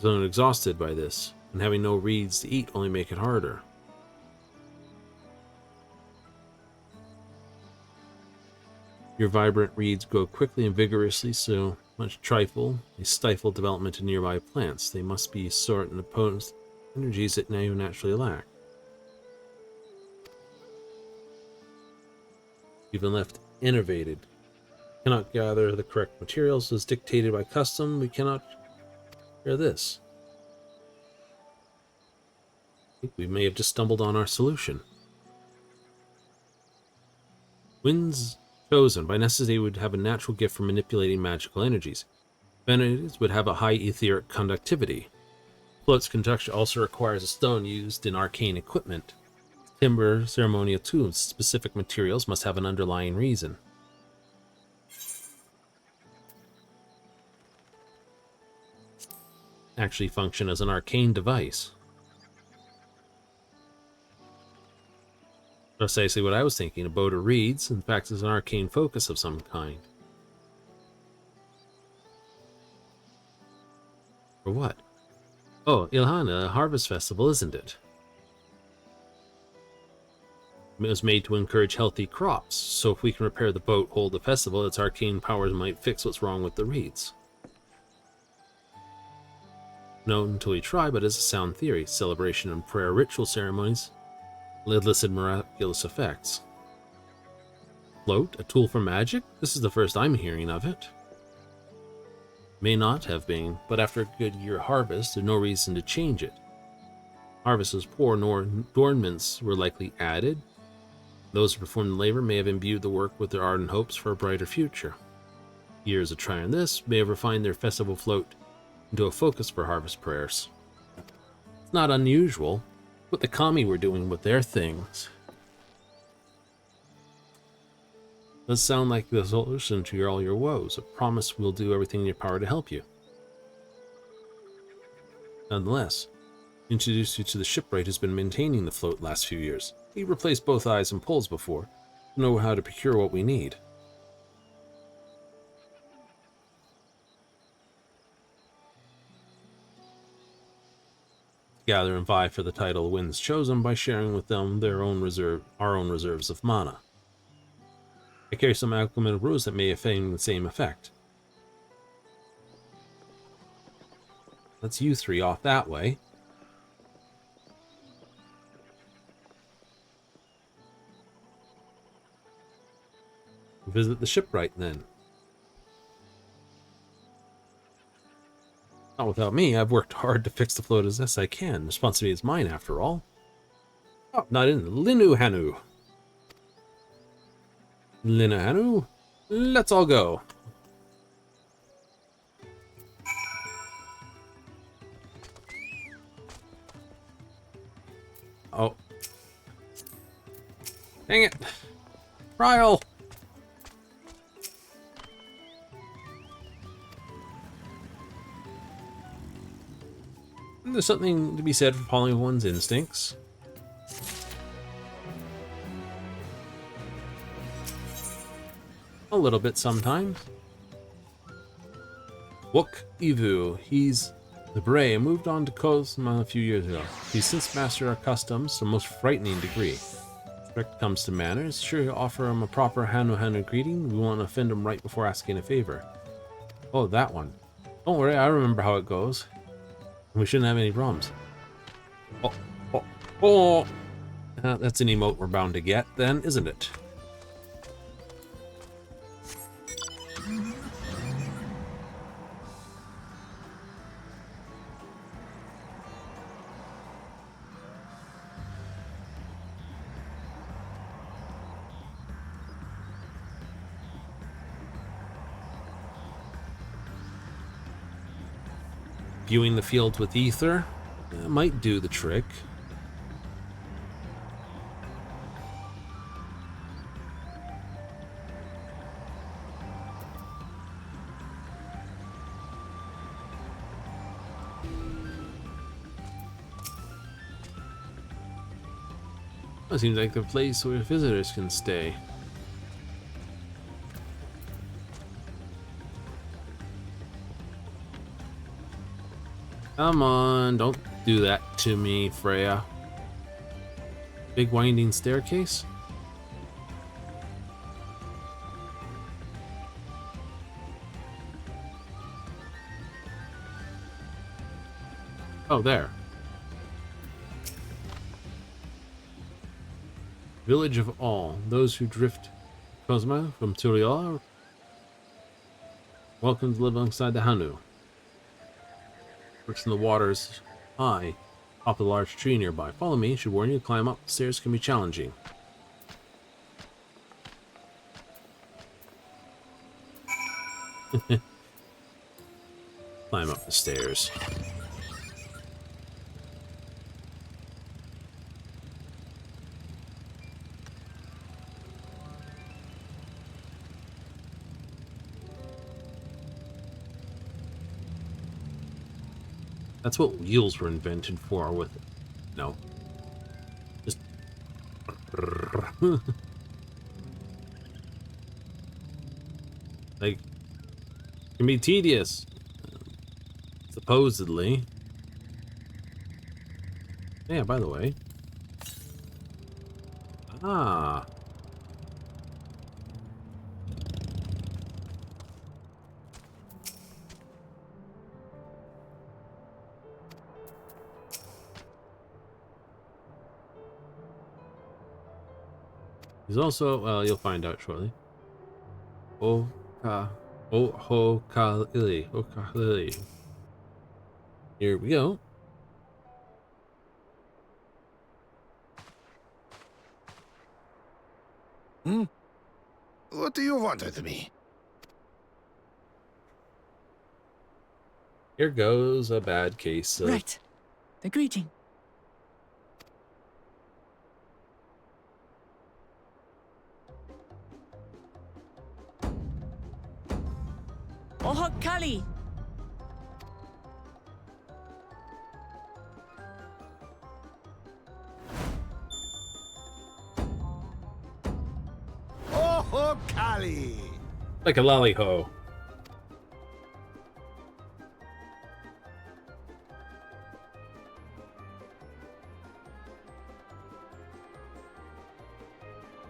A: Zone exhausted by this, and having no reeds to eat only make it harder. Your vibrant reeds grow quickly and vigorously, so much trifle. They stifle development in nearby plants. They must be sought and opposed energies that now you naturally lack. Even left innervated. Cannot gather the correct materials as dictated by custom. We cannot hear this. I think we may have just stumbled on our solution. Winds chosen by necessity would have a natural gift for manipulating magical energies. Venerated would have a high etheric conductivity. Float's conduction also requires a stone used in arcane equipment. Timber, ceremonial tools, specific materials must have an underlying reason. Actually function as an arcane device. Precisely what I was thinking. A boat of reeds, in fact, is an arcane focus of some kind. For what? Oh, Ilhana, a harvest festival, isn't it? It was made to encourage healthy crops, so if we can repair the boat, hold the festival, its arcane powers might fix what's wrong with the reeds. Known until we try, but as a sound theory, celebration and prayer ritual ceremonies elicit miraculous effects. Float, a tool for magic? This is the first I'm hearing of it. May not have been, but after a good year harvest, there's no reason to change it. Harvest was poor, nor adornments were likely added. Those who performed the labor may have imbued the work with their ardent hopes for a brighter future. Years of trying this may have refined their festival float into a focus for harvest prayers. It's not unusual. What the kami were doing with their things. Does sound like the solution to all your woes. A promise we'll do everything in your power to help you. Nonetheless, introduce you to the shipwright who's been maintaining the float last few years. He replaced both eyes and poles before, to know how to procure what we need. Gather and vie for the title of Winds Chosen by sharing with them our own reserves of mana. I carry some alchemical brews that may attain the same effect. Let's you three off that way. Visit the shipwright then. Not without me. I've worked hard to fix the float as best I can. Responsibility is mine after all. Oh, not in Hanu. Hanu? Let's all go. Oh. Dang it. Trial. There's something to be said for following one's instincts. A little bit sometimes. Wok Ivu, he's The Beret moved on to Cosma a few years ago. He's since mastered our customs to a most frightening degree. When it comes to manners, sure he'll offer him a proper Hanu greeting. We won't offend him right before asking a favor. Oh, that one. Don't worry, I remember how it goes. We shouldn't have any problems. Oh! That's an emote we're bound to get, then, isn't it? Viewing the fields with ether might do the trick. It seems like the place where visitors can stay. Come on, don't do that to me, Freya. Big winding staircase? Oh, there. Village of all. Those who drift Cosma from Turiola, welcome to live alongside the Hanu. Works in the waters high, up a large tree nearby. Follow me, should warn you, climb up the stairs can be challenging. Climb up the stairs. That's what wheels were invented for with it. No. Just... like, it can be tedious. Supposedly. Yeah, by the way. Ah. He's also, well, you'll find out shortly. Okahili. Here we go.
K: What do you want with me?
A: Here goes a bad case of...
D: Right. The greeting. Ohokali!
K: Ohokali!
A: like a lollyho.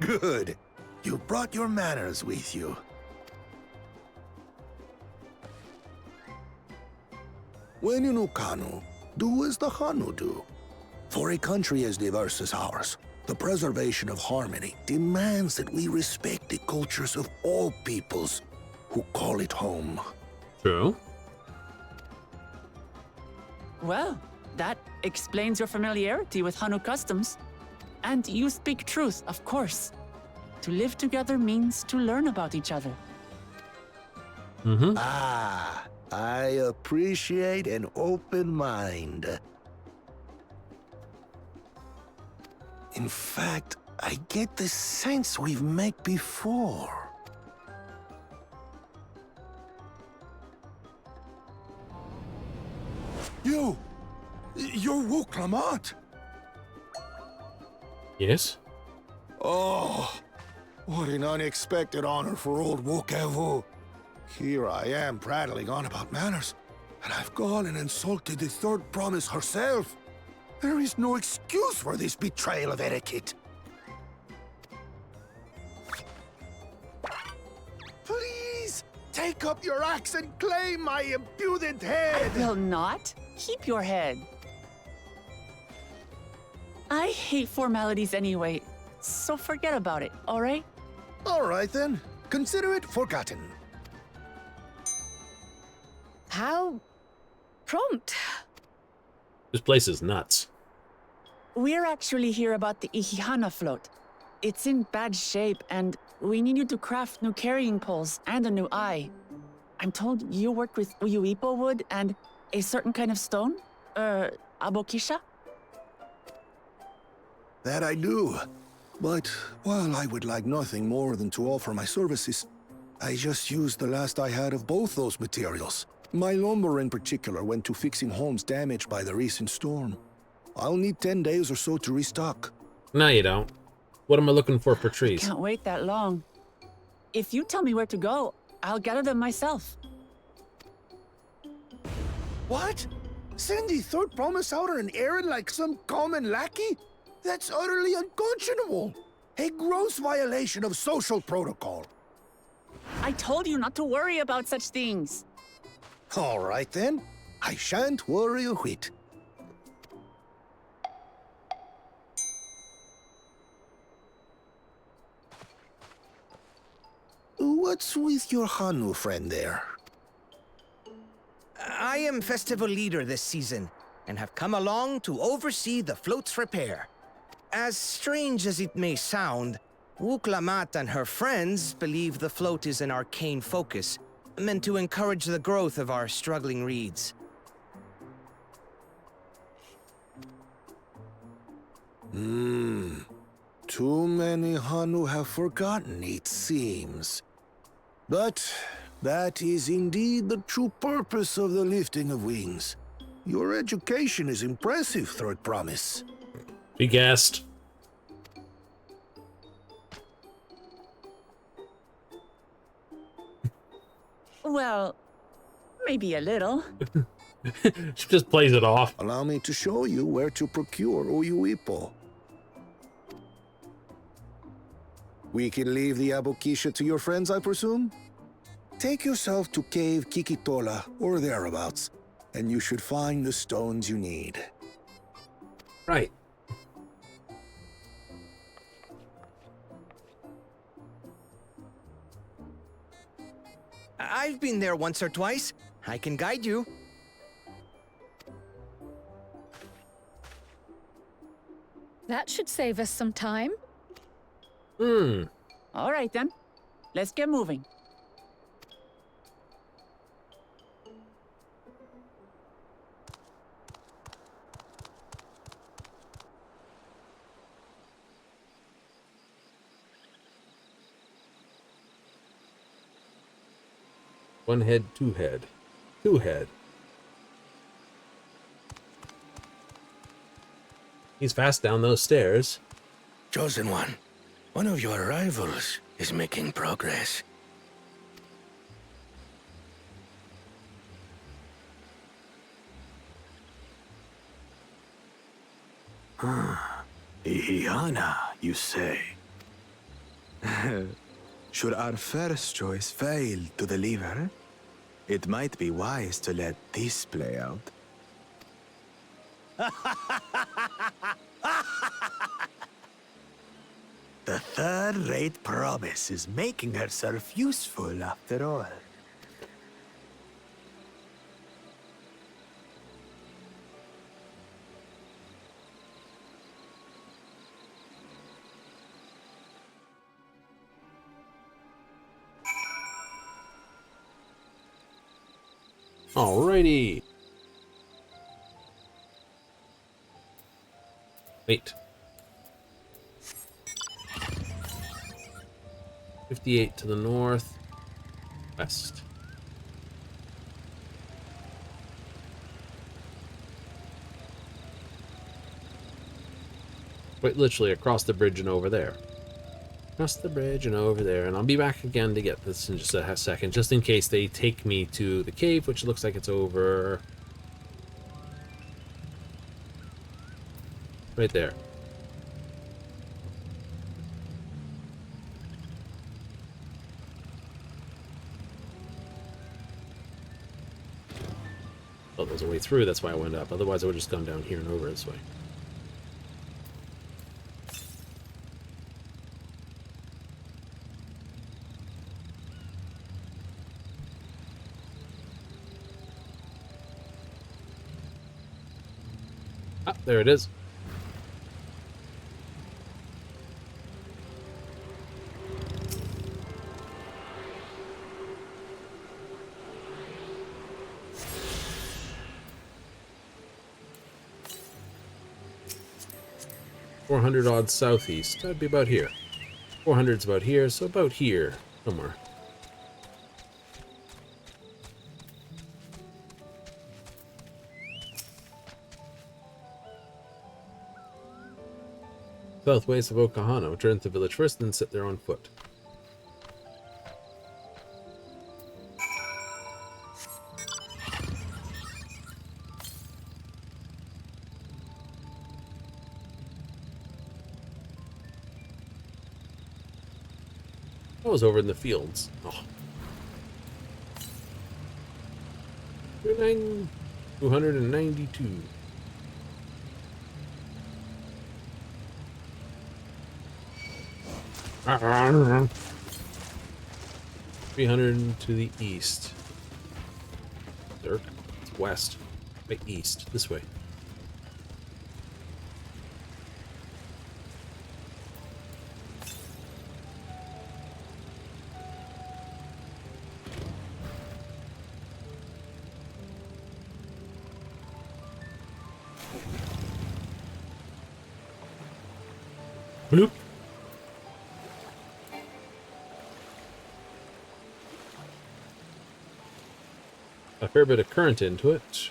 K: Good. You brought your manners with you. When you know Kanu, do as the Hanu do. For a country as diverse as ours, the preservation of harmony demands that we respect the cultures of all peoples who call it home.
A: True.
D: Well, that explains your familiarity with Hanu customs. And you speak truth, of course. To live together means to learn about each other.
A: Mm-hmm.
K: Ah, I appreciate an open mind. In fact, I get the sense we've met before. You're Wu Clement?
A: Yes?
K: Oh, what an unexpected honor for old Wukevu. Here I am prattling on about manners, And I've gone and insulted the third promise herself. There is no excuse for this betrayal of etiquette.
I: Please, take up your axe and claim my impudent head!
D: I will not. Keep your head. I hate formalities anyway, so forget about it, all right?
K: All right then. Consider it forgotten.
J: How prompt.
A: This place is nuts.
D: We're actually here about the Ihihana float. It's in bad shape, and we need you to craft new carrying poles and a new eye. I'm told you worked with Uyuipo wood and a certain kind of stone? Abokisha?
K: That I do. But while I would like nothing more than to offer my services, I just used the last I had of both those materials. My lumber in particular went to fixing homes damaged by the recent storm. I'll need 10 days or so to restock.
A: No, you don't. What am I looking for trees?
D: Can't wait that long. If you tell me where to go, I'll gather them myself.
K: What? Send the third promise out on an errand like some common lackey? That's utterly unconscionable. A gross violation of social protocol.
D: I told you not to worry about such things.
K: All right then. I shan't worry a whit. What's with your Hanu friend there?
L: I am festival leader this season, and have come along to oversee the float's repair. As strange as it may sound, Wuklamat and her friends believe the float is an arcane focus, meant to encourage the growth of our struggling reeds.
K: Too many Hanu have forgotten, it seems. But that is indeed the true purpose of the lifting of wings. Your education is impressive, Third Promise.
A: Be gassed.
D: Well, maybe a little.
A: She just plays it off.
K: Allow me to show you where to procure Uyuipo. We can leave the Abokisha to your friends, I presume? Take yourself to Cave Kikitola or thereabouts, and you should find the stones you need.
A: Right.
L: I've been there once or twice. I can guide you.
J: That should save us some time.
D: All right then. Let's get moving.
A: One head, two head. Two head. He's fast down those stairs.
K: Chosen one of your rivals is making progress.
I: Ihihana, you say? Should our first choice fail to deliver, it might be wise to let this play out. The third-rate promise is making herself useful after all.
A: Alrighty. Wait. 58 to the north, west. Quite literally across the bridge and over there. across the bridge and over there, and I'll be back again to get this in just a second, just in case they take me to the cave, which looks like it's over right there. Well, there's a way through, that's why I went up. Otherwise, I would have just gone down here and over this way. Ah, there it is. $400 odd southeast. That'd be about here. 400's about here, so about here somewhere. Southwest of Okahano. Turn to the village first, then sit there on foot. I was over in the fields. Oh. 292. $300 to the east. There, it's west. By east. This way. Bloop. A fair bit of current into it.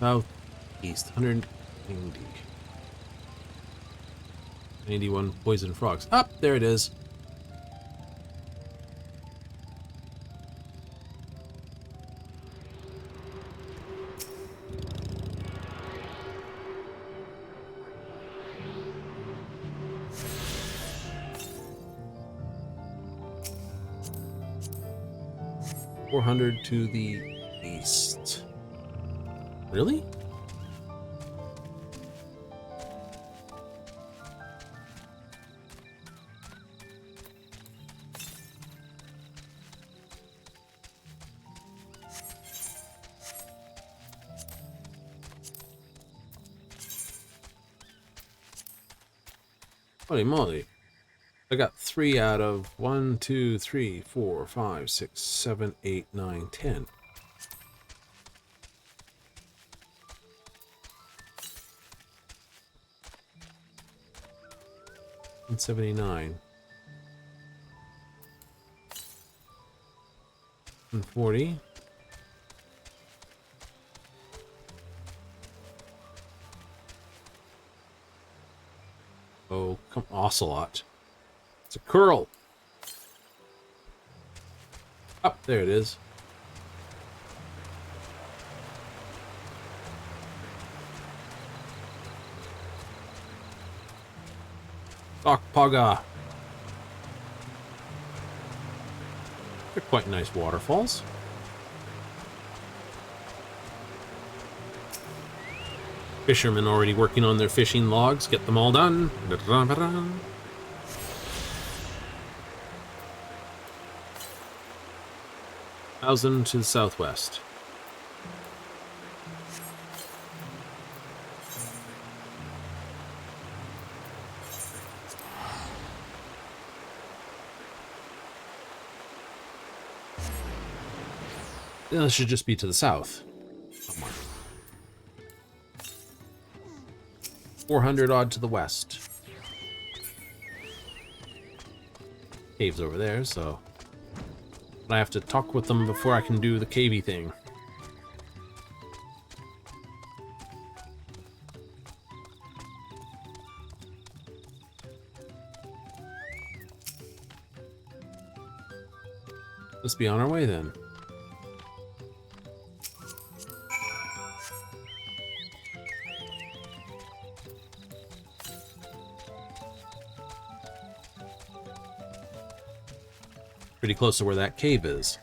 A: Southeast, 190. 91 poison frogs. Up, there it is. $400 to the east. Really? Holy moly. I got 3 out of 1, 2, 3, 4, 5, 6, 7, 8, 9, 10. And 79. And 40. Oh, come Ocelot. It's a curl. Up there it is. Paga. They're quite nice waterfalls. Fishermen already working on their fishing logs. Get them all done. 1,000 to the southwest. This should just be to the south. Somewhere. 400 odd to the west. Caves over there, so I have to talk with them before I can do the cavey thing. Let's be on our way then. Pretty close to where that cave is.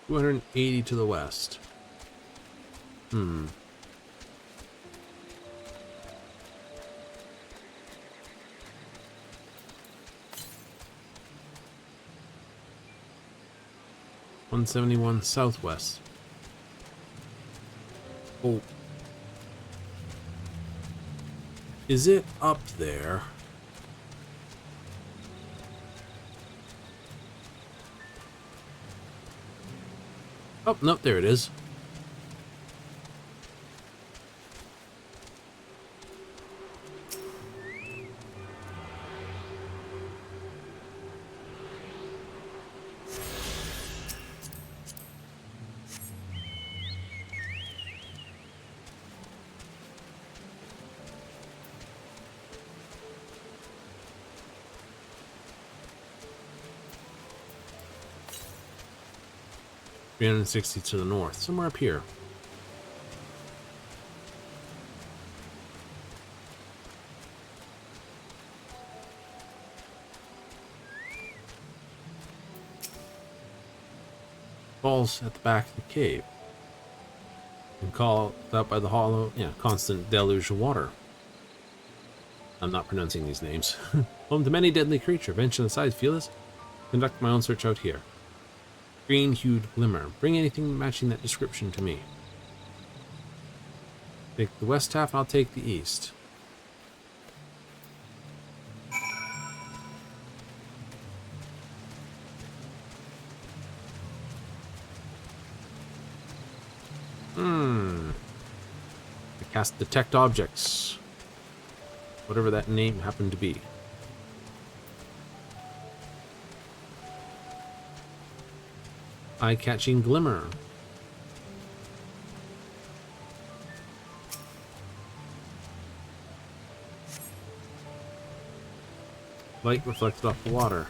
A: $280 to the west. Hmm. $171 southwest. Oh. Is it up there? Oh, no, there it is. $360 to the north, somewhere up here. Falls at the back of the cave. And called out by the hollow, constant deluge of water. I'm not pronouncing these names. Home to many deadly creature. Venture inside, feel this? Conduct my own search out here. Green-hued glimmer. Bring anything matching that description to me. Take the west half, I'll take the east. I cast detect objects. Whatever that name happened to be. Eye-catching glimmer. Light reflected off the water.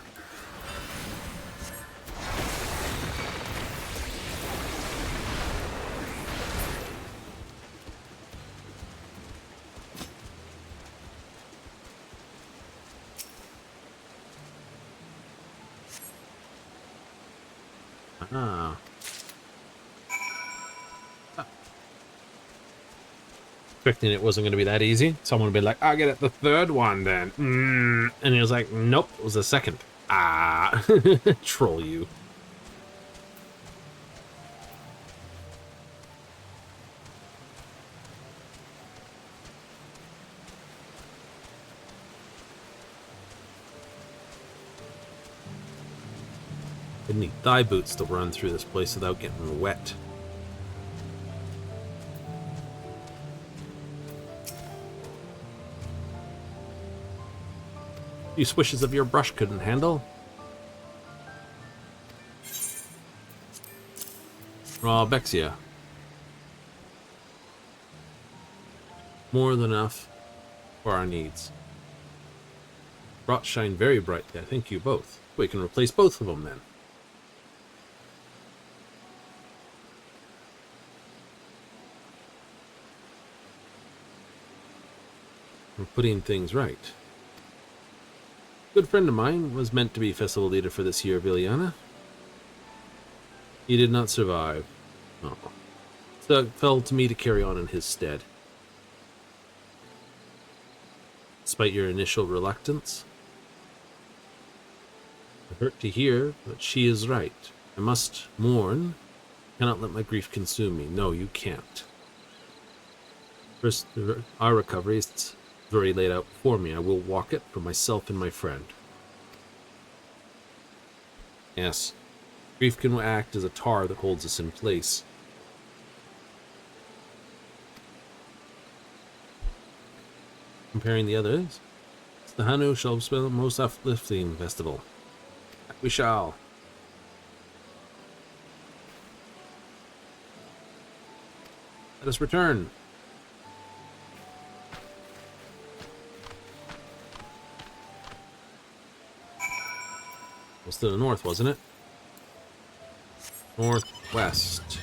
A: Ah. Expecting it wasn't going to be that easy. Someone would be like, I'll get it the third one then. And he was like, nope, it was the second. Ah. Troll you. I'd need thigh boots to run through this place without getting wet. Few swishes of your brush couldn't handle. Raw Bexia. More than enough for our needs. Brought shine very brightly. I thank you both. We can replace both of them then. We're putting things right. Good friend of mine was meant to be festival leader for this year of Iliana. He did not survive. Oh. So it fell to me to carry on in his stead. Despite your initial reluctance. I hurt to hear, but she is right. I must mourn. I cannot let my grief consume me. No, you can't. First, our recovery is already laid out for me. I will walk it for myself and my friend. Yes, grief can act as a tar that holds us in place. Comparing the others, the Hanu shall spell the most uplifting festival. We shall. Let us return. It was to the north, wasn't it? Northwest.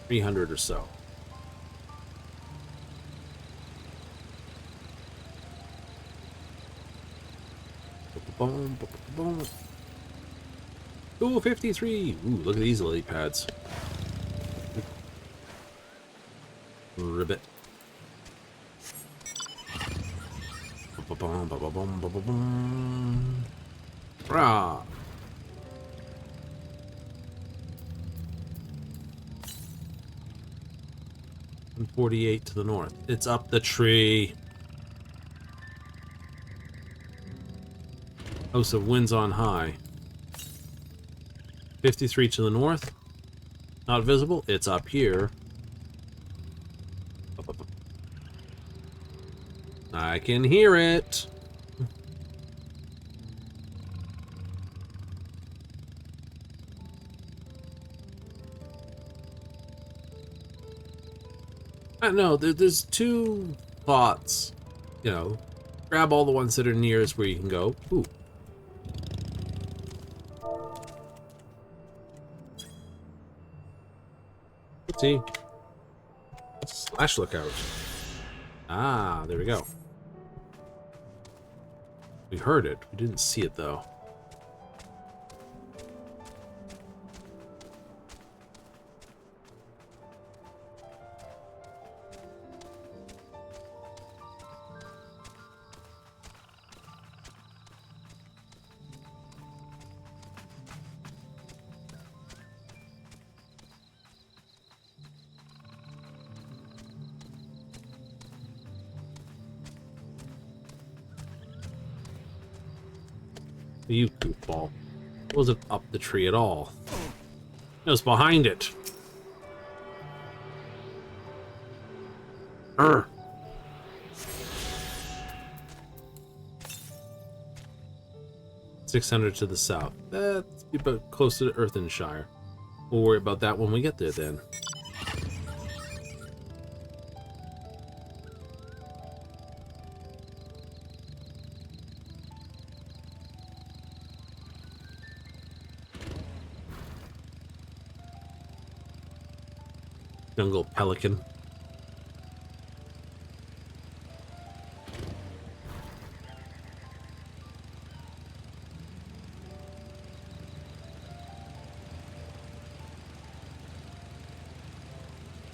A: 300 or so. Boom, boom, boom. Ooh, 53. Ooh, look at these lily pads. Ribbit. Boom, boom, boom, boom, boom, boom. Rah. And 48 to the north. It's up the tree. House of Winds on High. 53 to the north. Not visible. It's up here. I can hear it. I know there's two thoughts. You know, grab all the ones that are nearest where you can go. Ooh. See? Slash lookout. Ah, there we go. We heard it. We didn't see it, though. You goofball. It wasn't up the tree at all. It was behind it. Urgh. $600 to the south. That's about close to Earthenshire. We'll worry about that when we get there then. Jungle pelican.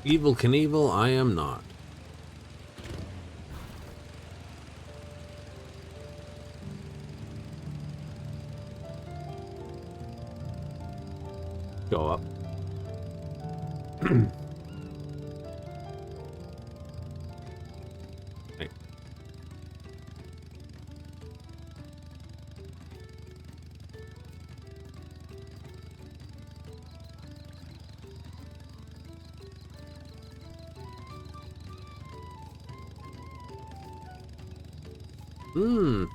A: Evil Knievel, I am not. Go up. Hey. Hmm.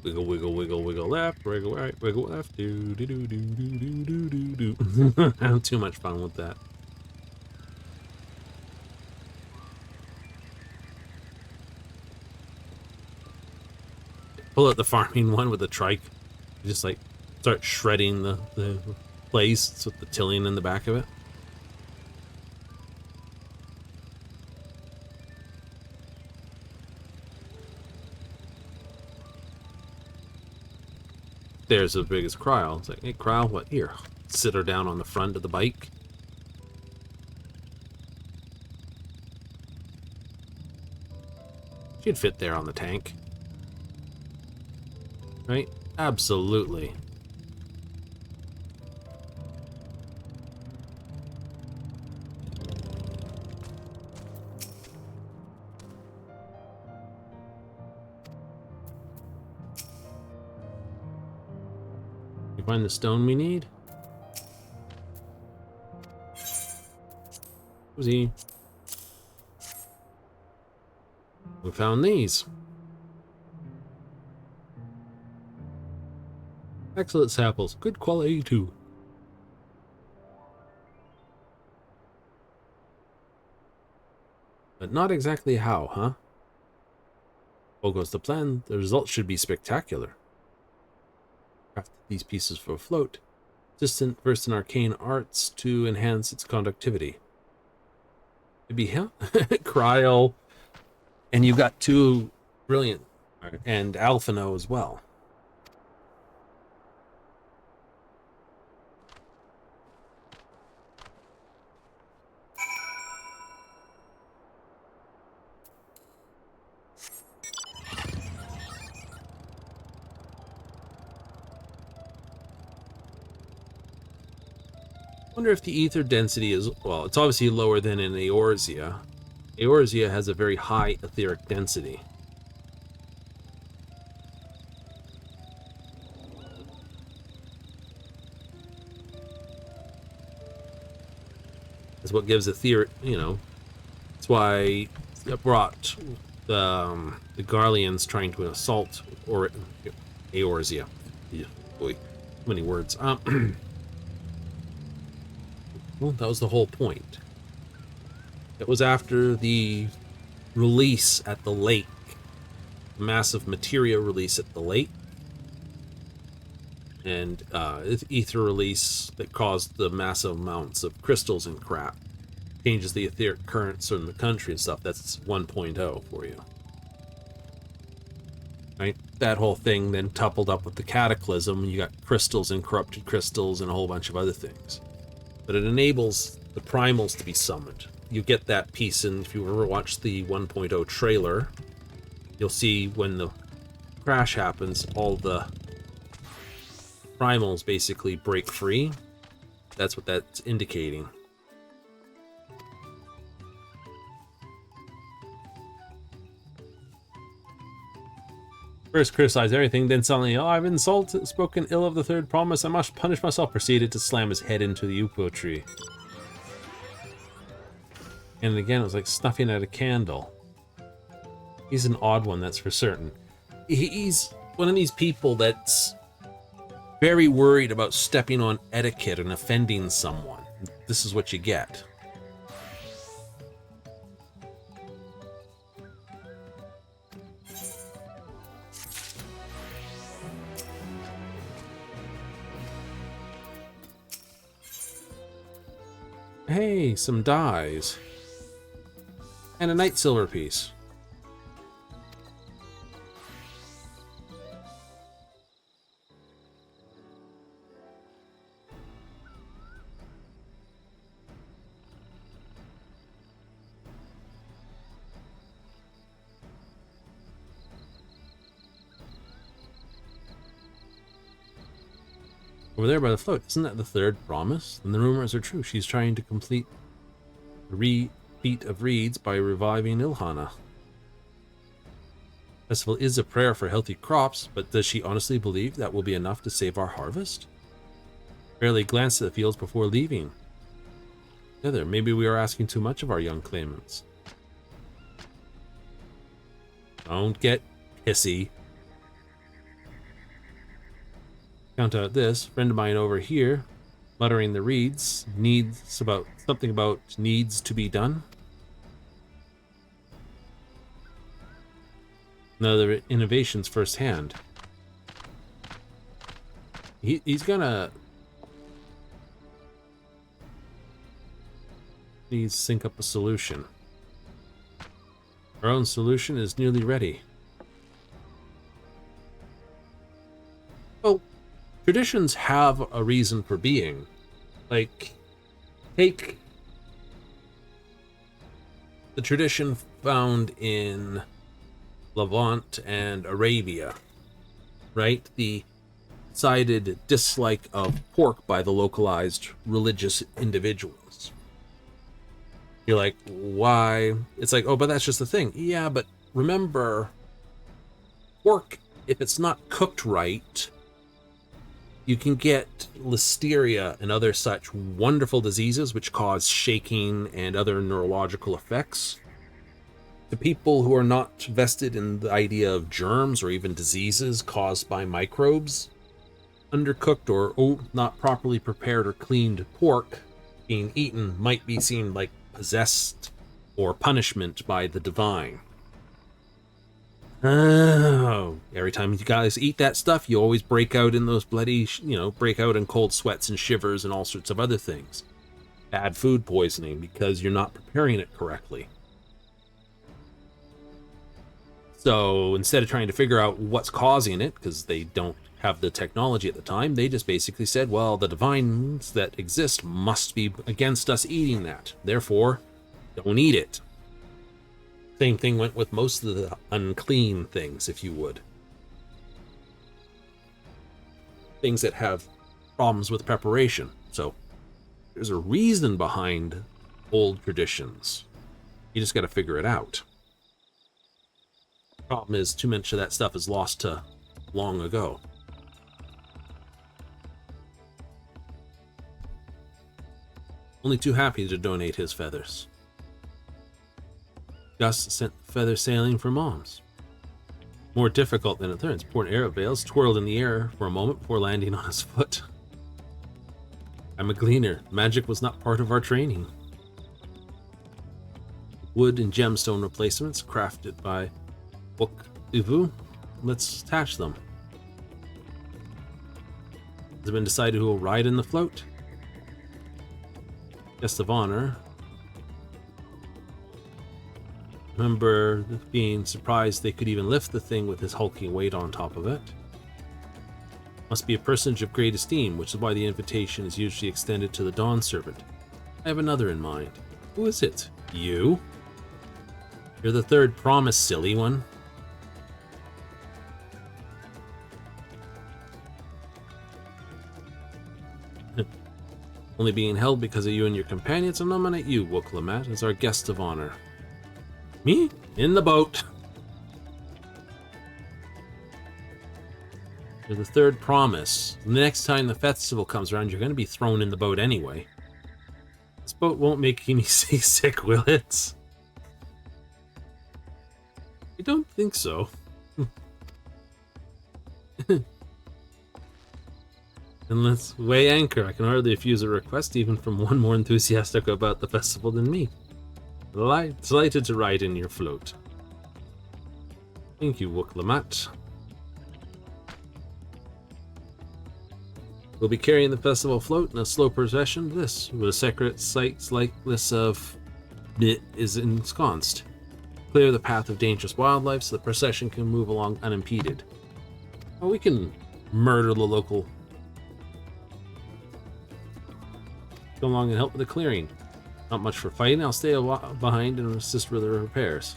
A: Wiggle, wiggle, wiggle, wiggle left, wiggle right, wiggle left. Do do do do do do do do do. I have too much fun with that. Pull out the farming one with the trike. You just like start shredding the place with the tilling in the back of it. There's the biggest Kryl. It's like, hey, Kryl, what? Here, sit her down on the front of the bike. She'd fit there on the tank. Right? Absolutely. Find the stone we need. Who's we found these. Excellent samples. Good quality too. But not exactly how, huh? All goes to plan. The results should be spectacular. Crafted these pieces for a float. Assistant versed in arcane arts to enhance its conductivity. Maybe, huh? Cryo. And you've got two brilliant, and Alphino as well. I wonder if the ether density is, well, it's obviously lower than in Eorzea. Eorzea has a very high etheric density. That's what gives etheric, you know, that's why it brought the Garleans trying to assault Eorzea. Yeah, boy, too many words. Well, that was the whole point. It was after the release at the lake, massive materia release at the lake, and ether release that caused the massive amounts of crystals and crap. Changes the etheric currents in the country and stuff. That's 1.0 for you. Right? That whole thing then coupled up with the cataclysm. You got crystals and corrupted crystals and a whole bunch of other things. But it enables the primals to be summoned. You get that piece, and if you ever watch the 1.0 trailer, you'll see when the crash happens, all the primals basically break free. That's what that's indicating. First criticized everything, then suddenly, oh, I've insulted, spoken ill of the third promise, I must punish myself, proceeded to slam his head into the Upo tree. And again, it was like snuffing at a candle. He's an odd one, that's for certain. He's one of these people that's very worried about stepping on etiquette and offending someone. This is what you get. Hey, some dies. And a night silver piece. Over there by the float, isn't that the third promise? And the rumors are true. She's trying to complete the repeat of reeds by reviving Ilhana. Festival is a prayer for healthy crops, but does she honestly believe that will be enough to save our harvest? Barely glanced at the fields before leaving. Together, maybe we are asking too much of our young claimants. Don't get pissy. Count out this friend of mine over here, muttering the reeds, needs about something about needs to be done. Another innovations firsthand. He's gonna needs to sync up a solution. Our own solution is nearly ready. Well, traditions have a reason for being. Like, take the tradition found in Levant and Arabia, right? The decided dislike of pork by the localized religious individuals. You're like, why? It's like, oh, but that's just the thing. Yeah, but remember, pork, if it's not cooked right, You can get listeria and other such wonderful diseases which cause shaking and other neurological effects. To people who are not vested in the idea of germs or even diseases caused by microbes, undercooked or not properly prepared or cleaned pork being eaten might be seen like possessed or punishment by the divine. Oh, every time you guys eat that stuff, you always break out in those bloody, break out in cold sweats and shivers and all sorts of other things. Bad food poisoning because you're not preparing it correctly. So instead of trying to figure out what's causing it, because they don't have the technology at the time, they just basically said, well, the divines that exist must be against us eating that. Therefore, don't eat it. Same thing went with most of the unclean things, if you would. Things that have problems with preparation. So there's a reason behind old traditions. You just got to figure it out. Problem is, too much of that stuff is lost to long ago. Only too happy to donate his feathers. Gus sent feather sailing for moms. More difficult than it turns. Poor arrow veils twirled in the air for a moment before landing on his foot. I'm a gleaner. Magic was not part of our training. Wood and gemstone replacements crafted by XIV. Let's attach them. Has it been decided who will ride in the float? Guest of honor. Remember being surprised they could even lift the thing with his hulking weight on top of it. Must be a personage of great esteem, which is why the invitation is usually extended to the Dawn Servant. I have another in mind. Who is it? You? You're the third promise, silly one. Only being held because of you and your companions, I'll nominate you, Woklamat, as our guest of honor. Me? In the boat. You're the third promise. The next time the festival comes around, you're going to be thrown in the boat anyway. This boat won't make me seasick, will it? I don't think so. And let's weigh anchor. I can hardly refuse a request even from one more enthusiastic about the festival than me. Delighted to ride in your float. Thank you, Woklamat. We'll be carrying the festival float in a slow procession. This, with a sacred sites like this of it is ensconced. Clear the path of dangerous wildlife so the procession can move along unimpeded. Well, we can murder the local. Come along and help with the clearing. Not much for fighting. I'll stay behind and assist with the repairs.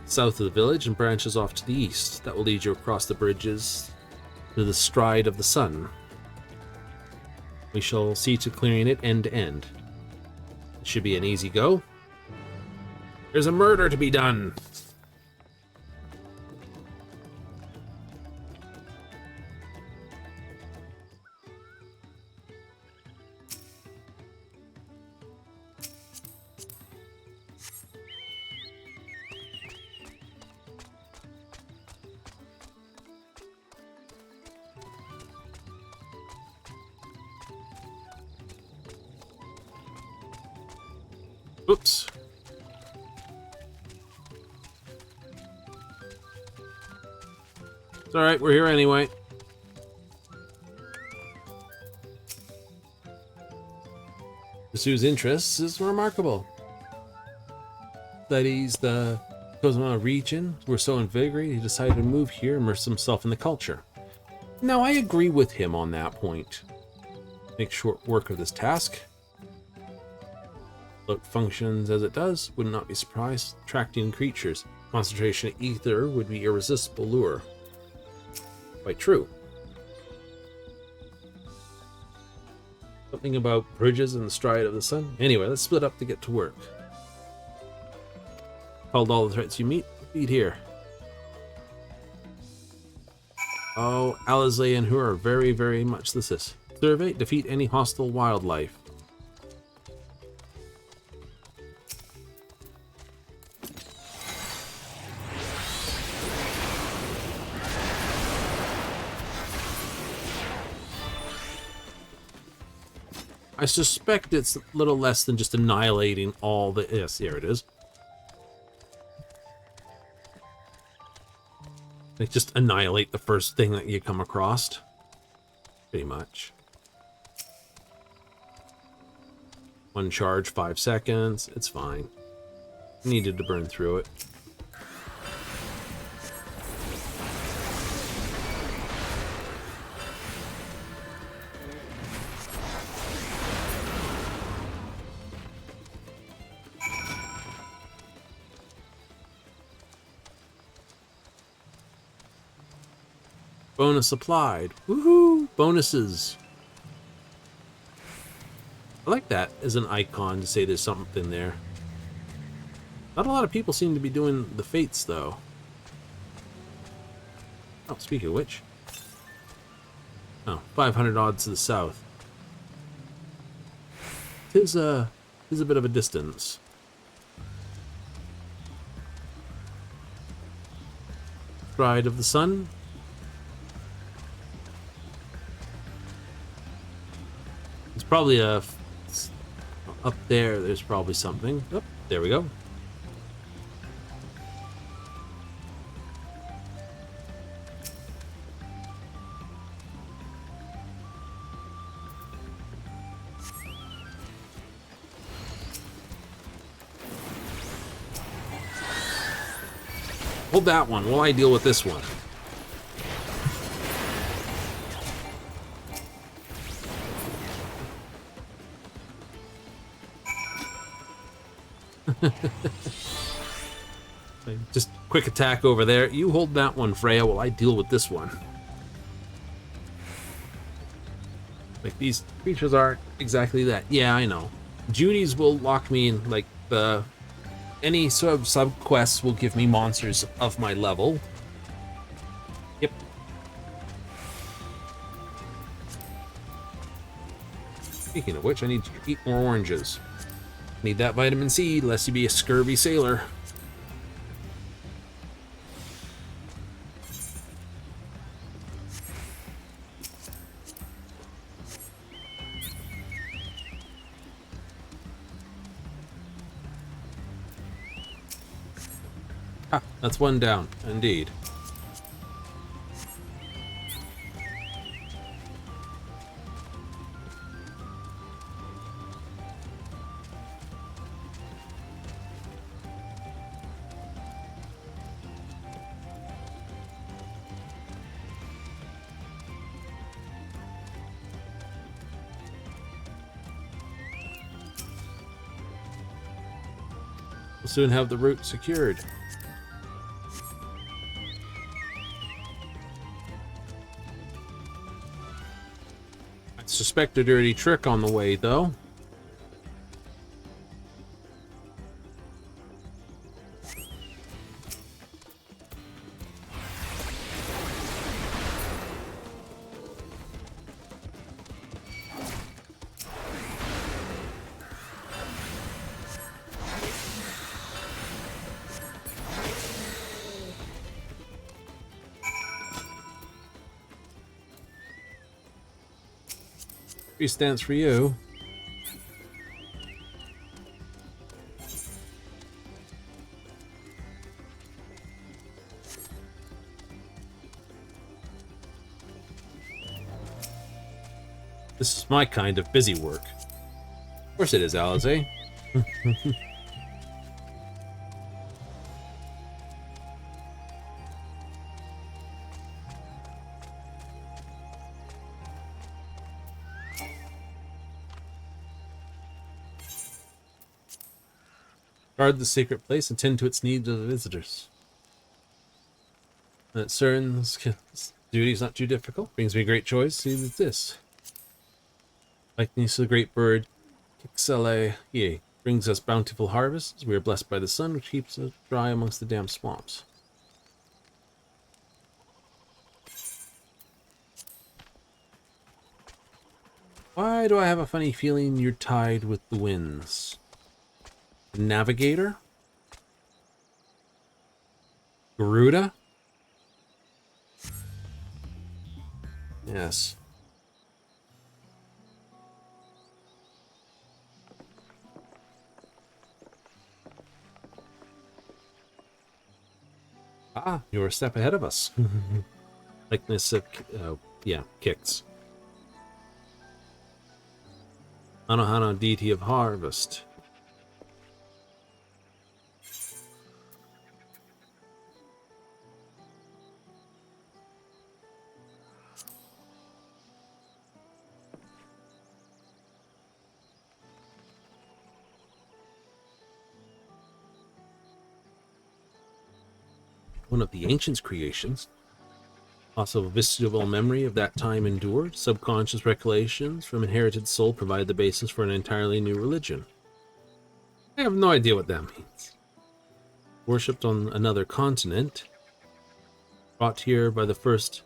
A: South of the village and branches off to the east. That will lead you across the bridges to the stride of the sun. We shall see to clearing it end to end. It should be an easy go. There's a murder to be done. Oops. It's alright, we're here anyway. Pursues interests is remarkable. Studies the Kozama region were so invigorated he decided to move here and immerse himself in the culture. Now I agree with him on that point. Make short work of this task. Float functions as it does, would not be surprised. Attracting creatures. Concentration of ether would be irresistible lure. Quite true. Something about bridges and the stride of the sun. Anyway, let's split up to get to work. Called all the threats you meet. Feed here. Oh, Alizé and who are very, very much this. Survey, defeat any hostile wildlife. I suspect it's a little less than just annihilating all the... Yes, here it is. Like, just annihilate the first thing that you come across. Pretty much. One charge, 5 seconds. It's fine. Needed to burn through it. Bonus applied. Woohoo! Bonuses. I like that as an icon to say there's something there. Not a lot of people seem to be doing the fates, though. Oh, speaking of which. Oh, 500 odds to the south. Tis a bit of a distance. Bride of the Sun. It's probably a... Up there, there's probably something. Oh, there we go. Hold that one while I deal with this one. Just quick attack over there. You hold that one, Freya, while I deal with this one. Like, these creatures aren't exactly that. Yeah, I know. Judy's will lock me in, like, the... Any sort of sub-quests will give me monsters of my level. Yep. Speaking of which, I need to eat more oranges. Need that vitamin C, lest you be a scurvy sailor. Ah, that's one down, indeed. We'll soon have the route secured. Suspect a dirty trick on the way, though. Free stance for you. This is my kind of busy work. Of course it is, Alizé. Guard the secret place and tend to its needs of the visitors. That CERN's duty's not too difficult. Brings me a great choice. See this. Likeness to the great bird, XIV, brings us bountiful harvests. We are blessed by the sun, which keeps us dry amongst the damp swamps. Why do I have a funny feeling you're tied with the winds? Navigator? Garuda? Yes. Ah, you're a step ahead of us. Likeness of, yeah, kicks. Hanu, deity of harvest. One of the ancients' creations. Also, a vestigial memory of that time endured. Subconscious recollections from inherited soul provide the basis for an entirely new religion. I have no idea what that means. Worshipped on another continent. Brought here by the first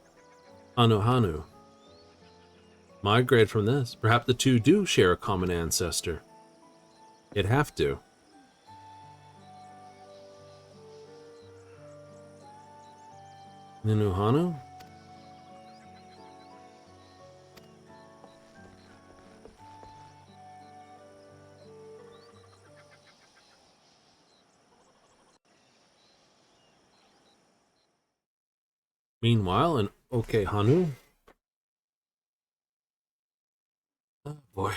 A: Hanu. Migrated from this. Perhaps the two do share a common ancestor. It'd have to. Hanu? Meanwhile, in OK Hanu. Oh boy.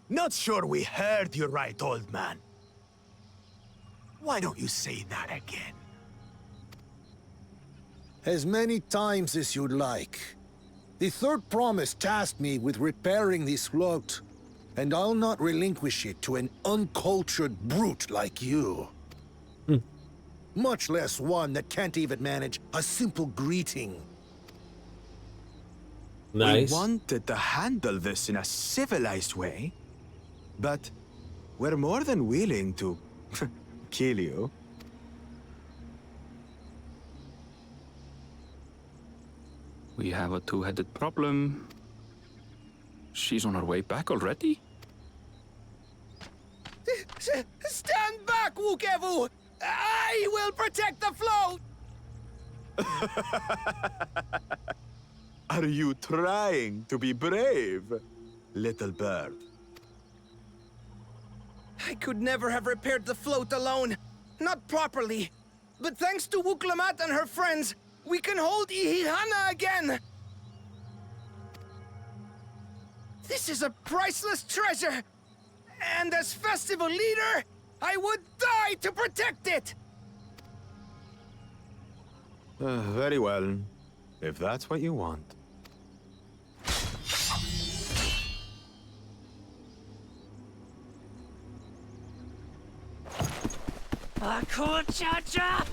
G: Not sure we heard you right, old man. Why don't you say that again?
K: As many times as you'd like. The third promise tasked me with repairing this float, and I'll not relinquish it to an uncultured brute like you. Much less one that can't even manage a simple greeting.
A: Nice.
I: We wanted to handle this in a civilized way, but we're more than willing to kill you.
B: We have a two-headed problem. She's on her way back already?
L: Stand back, Wukevu! I will protect the float!
I: Are you trying to be brave, little bird?
L: I could never have repaired the float alone. Not properly. But thanks to Wuklamat and her friends, we can hold Ihihana again! This is a priceless treasure! And as festival leader, I would die to protect it!
I: Very well, if that's what you want.
L: Cha-cha!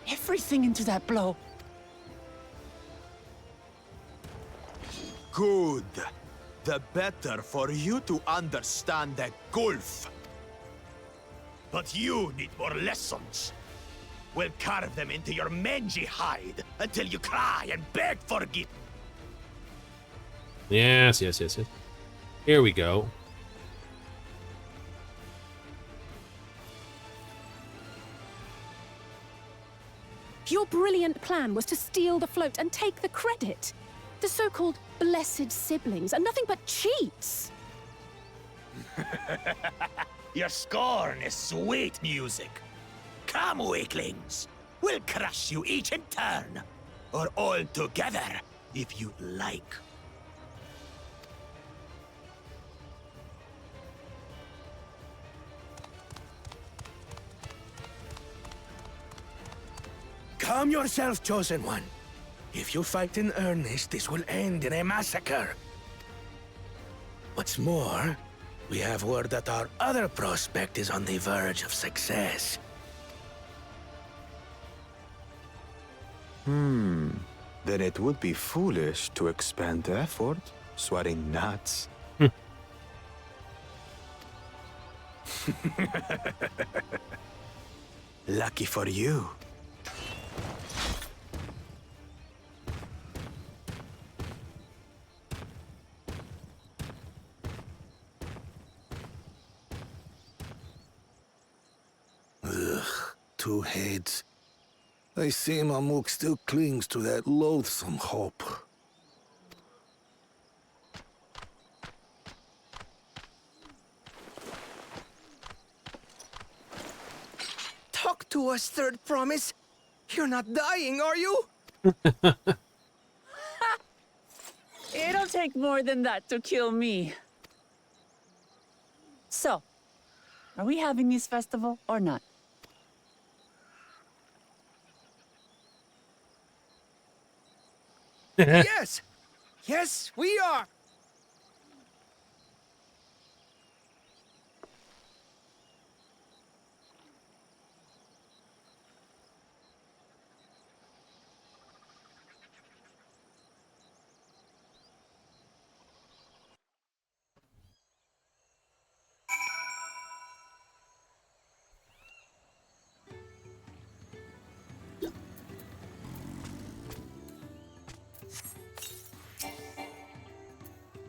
D: Everything into that blow.
G: Good. The better for you to understand the gulf. But you need more lessons. We'll carve them into your mangy hide until you cry and beg for forgiveness.
A: Yes. Here we go.
C: Your brilliant plan was to steal the float and take the credit. The so-called blessed siblings are nothing but cheats.
G: Your scorn is sweet music. Come, weaklings. We'll crush you each in turn. Or all together, if you like.
E: Calm yourself, Chosen One. If you fight in earnest, this will end in a massacre. What's more, we have word that our other prospect is on the verge of success.
I: Then it would be foolish to expend effort, sweating nuts. Lucky for you.
K: Ugh, two heads. I see Mamuk still clings to that loathsome hope.
L: Talk to us, Third Promise. You're not dying, are you?
D: It'll take more than that to kill me. So, are we having this festival or not?
L: Yes! Yes, we are!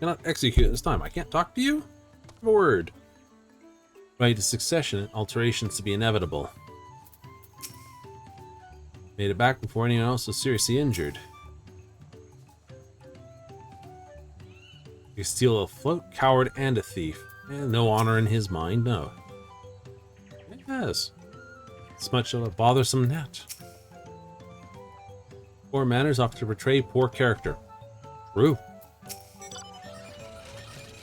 A: Cannot execute this time. I can't talk to you? A word. Right to succession and alterations to be inevitable. Made it back before anyone else was seriously injured. You steal a float, coward, and a thief. And no honor in his mind, no. Yes. It's much of a bothersome net. Poor manners often betray poor character. True.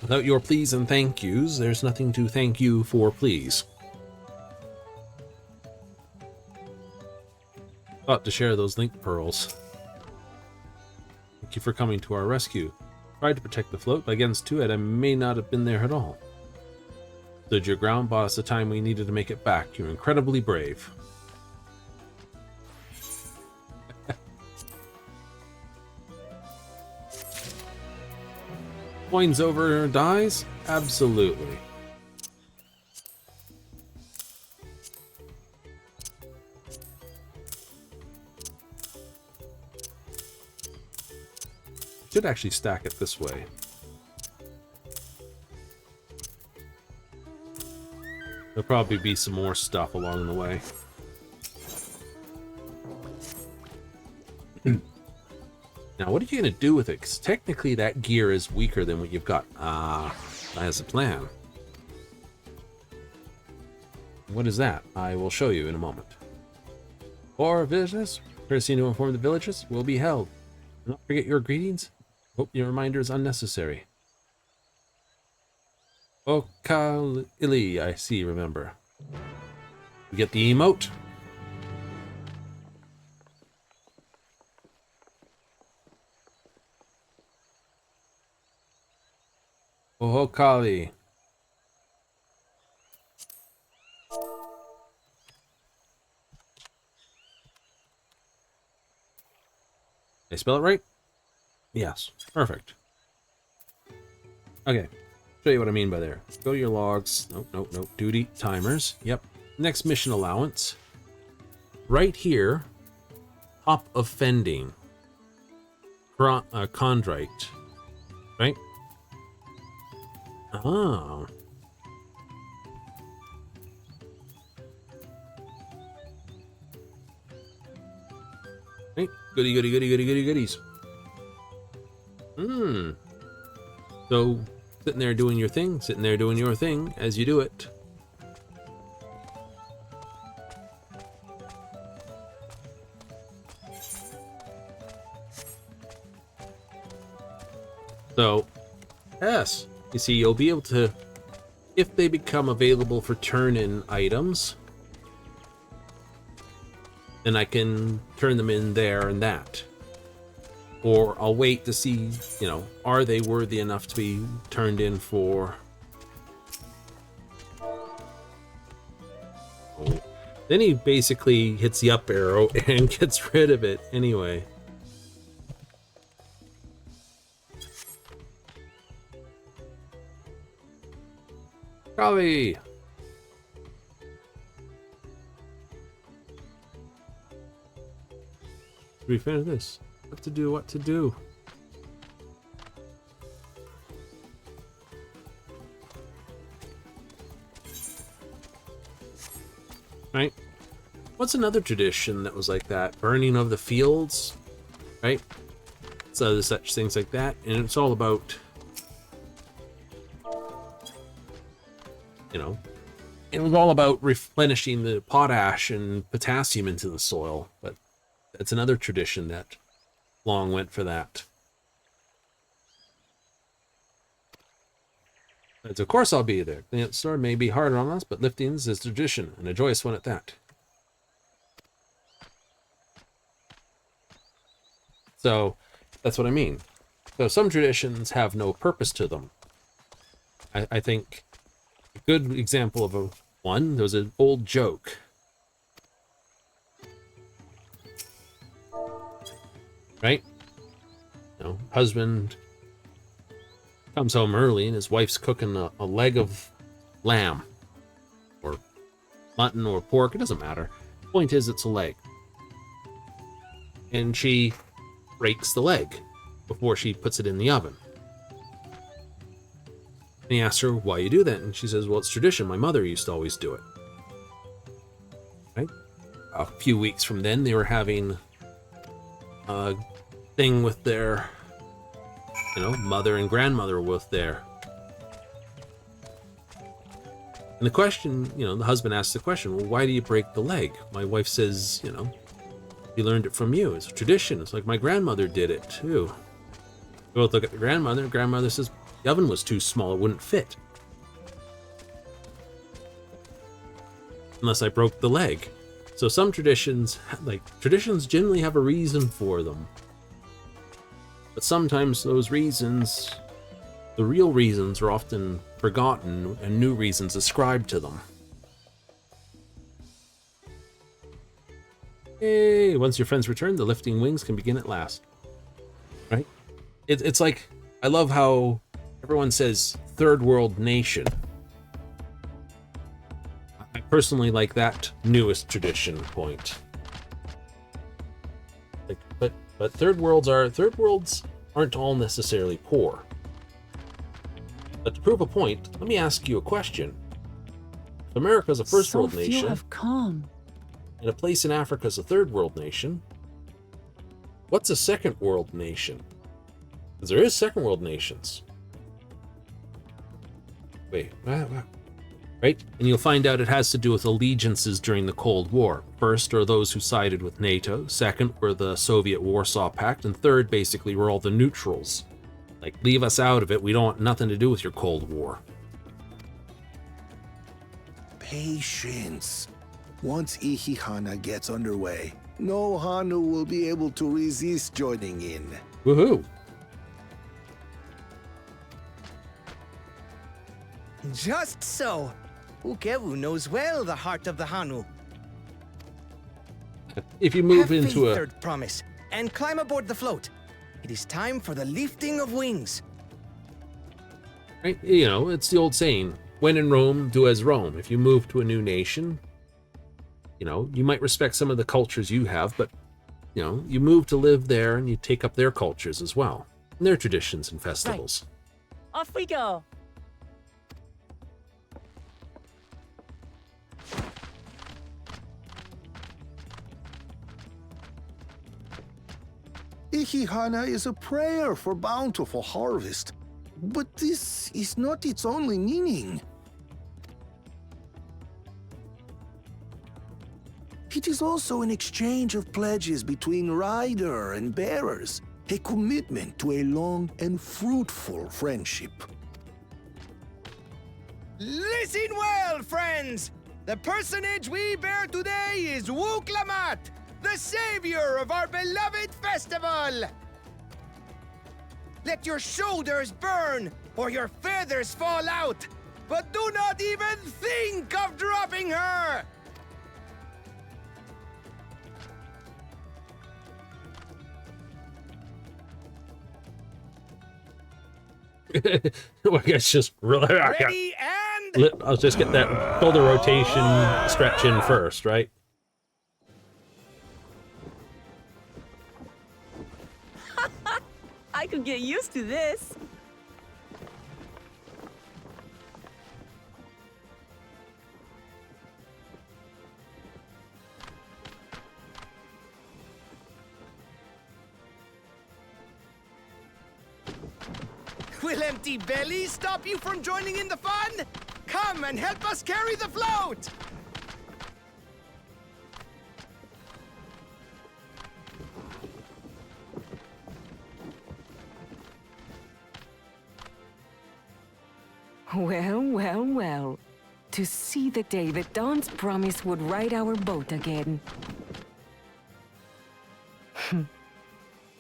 A: Without your please and thank yous, there's nothing to thank you for, please. Thought to share those link pearls. Thank you for coming to our rescue. Tried to protect the float, but against two it, I may not have been there at all. Stood your ground, bought us the time we needed to make it back. You're incredibly brave. Coins over dies? Absolutely. Should actually stack it this way. There'll probably be some more stuff along the way. Now, what are you going to do with it? Because technically that gear is weaker than what you've got. As a plan. What is that? I will show you in a moment. For visitors, courtesy to inform the villagers, will be held. Do not forget your greetings. Hope your reminder is unnecessary. Okali, I see, remember. We get the emote. Okali. Did I spell it right? Yes. Perfect. Okay. Show you what I mean by there. Go to your logs. Nope. Duty timers. Yep. Next mission allowance. Right here. Hop of Fending. Chondrite. Right? Oh. Right. Goodies. So, sitting there doing your thing as you do it. So, yes, you see, you'll be able to, if they become available for turn-in items, then I can turn them in there and that. or I'll wait to see, you know, are they worthy enough to be turned in for... Oh. Then he basically hits the up arrow and gets rid of it anyway. Golly! We finish this. What to do, what to do. Right? What's another tradition that was like that? Burning of the fields? Right? So there's such things like that, and it's all about, you know, it was all about replenishing the potash and potassium into the soil, but that's another tradition that long went for that. But of course I'll be there. The store may be hard on us, but liftings is tradition, and a joyous one at that. So that's what I mean. So some traditions have no purpose to them. I think a good example of one, there was an old joke. Right? You know, husband comes home early and his wife's cooking a leg of lamb or mutton or pork, it doesn't matter. Point is, it's a leg. And she breaks the leg before she puts it in the oven. And he asks her, why you do that? And she says, well, it's tradition. My mother used to always do it. Right? A few weeks from then, they were having a thing with their, you know, mother and grandmother were there. And the question, you know, the husband asks the question, well, why do you break the leg? My wife says, you know, he learned it from you. It's a tradition. It's like my grandmother did it too. We both look at the grandmother. Grandmother says the oven was too small. It wouldn't fit. Unless I broke the leg. So some traditions, like traditions generally have a reason for them. But sometimes those reasons, the real reasons, are often forgotten and new reasons ascribed to them. Hey, once your friends return, the lifting wings can begin at last. Right? It's like, I love how everyone says third world nation. I personally like that newest tradition point. Like, but third worlds aren't all necessarily poor. But to prove a point, let me ask you a question. If America is a first world nation,
D: of calm.
A: and a place in Africa is a third world nation, what's a second world nation? Because there is second world nations. Wait, right? And you'll find out it has to do with allegiances during the Cold War. First are those who sided with NATO, second were the Soviet Warsaw Pact, and third basically were all the neutrals. Like, leave us out of it, we don't want nothing to do with your Cold War.
K: Patience. Once Ihihana gets underway, no Hanu will be able to resist joining in.
A: Woohoo!
L: Just so. Ukewu knows well the heart of the Hanu.
A: If you move
L: Have
A: into
L: faith,
A: a...
L: third promise, and climb aboard the float. It is time for the lifting of wings.
A: Right? You know, it's the old saying, when in Rome, do as Rome. If you move to a new nation, you know, you might respect some of the cultures you have, but, you know, you move to live there and you take up their cultures as well, and their traditions and festivals.
D: Right. Off we go.
K: Ihihana is a prayer for bountiful harvest, but this is not its only meaning. It is also an exchange of pledges between rider and bearers, a commitment to a long and fruitful friendship.
L: Listen well, friends! The personage we bear today is Wuklamat, the savior of our beloved festival! Let your shoulders burn, or your feathers fall out. But do not even think of dropping her!
A: I guess just really.
L: Ready and...
A: I'll just get that shoulder rotation stretch in first, right?
D: I could get used to this.
L: Will empty bellies stop you from joining in the fun? Come and help us carry the float!
F: Well, well, well. To see the day that Dawn's promise would ride our boat again.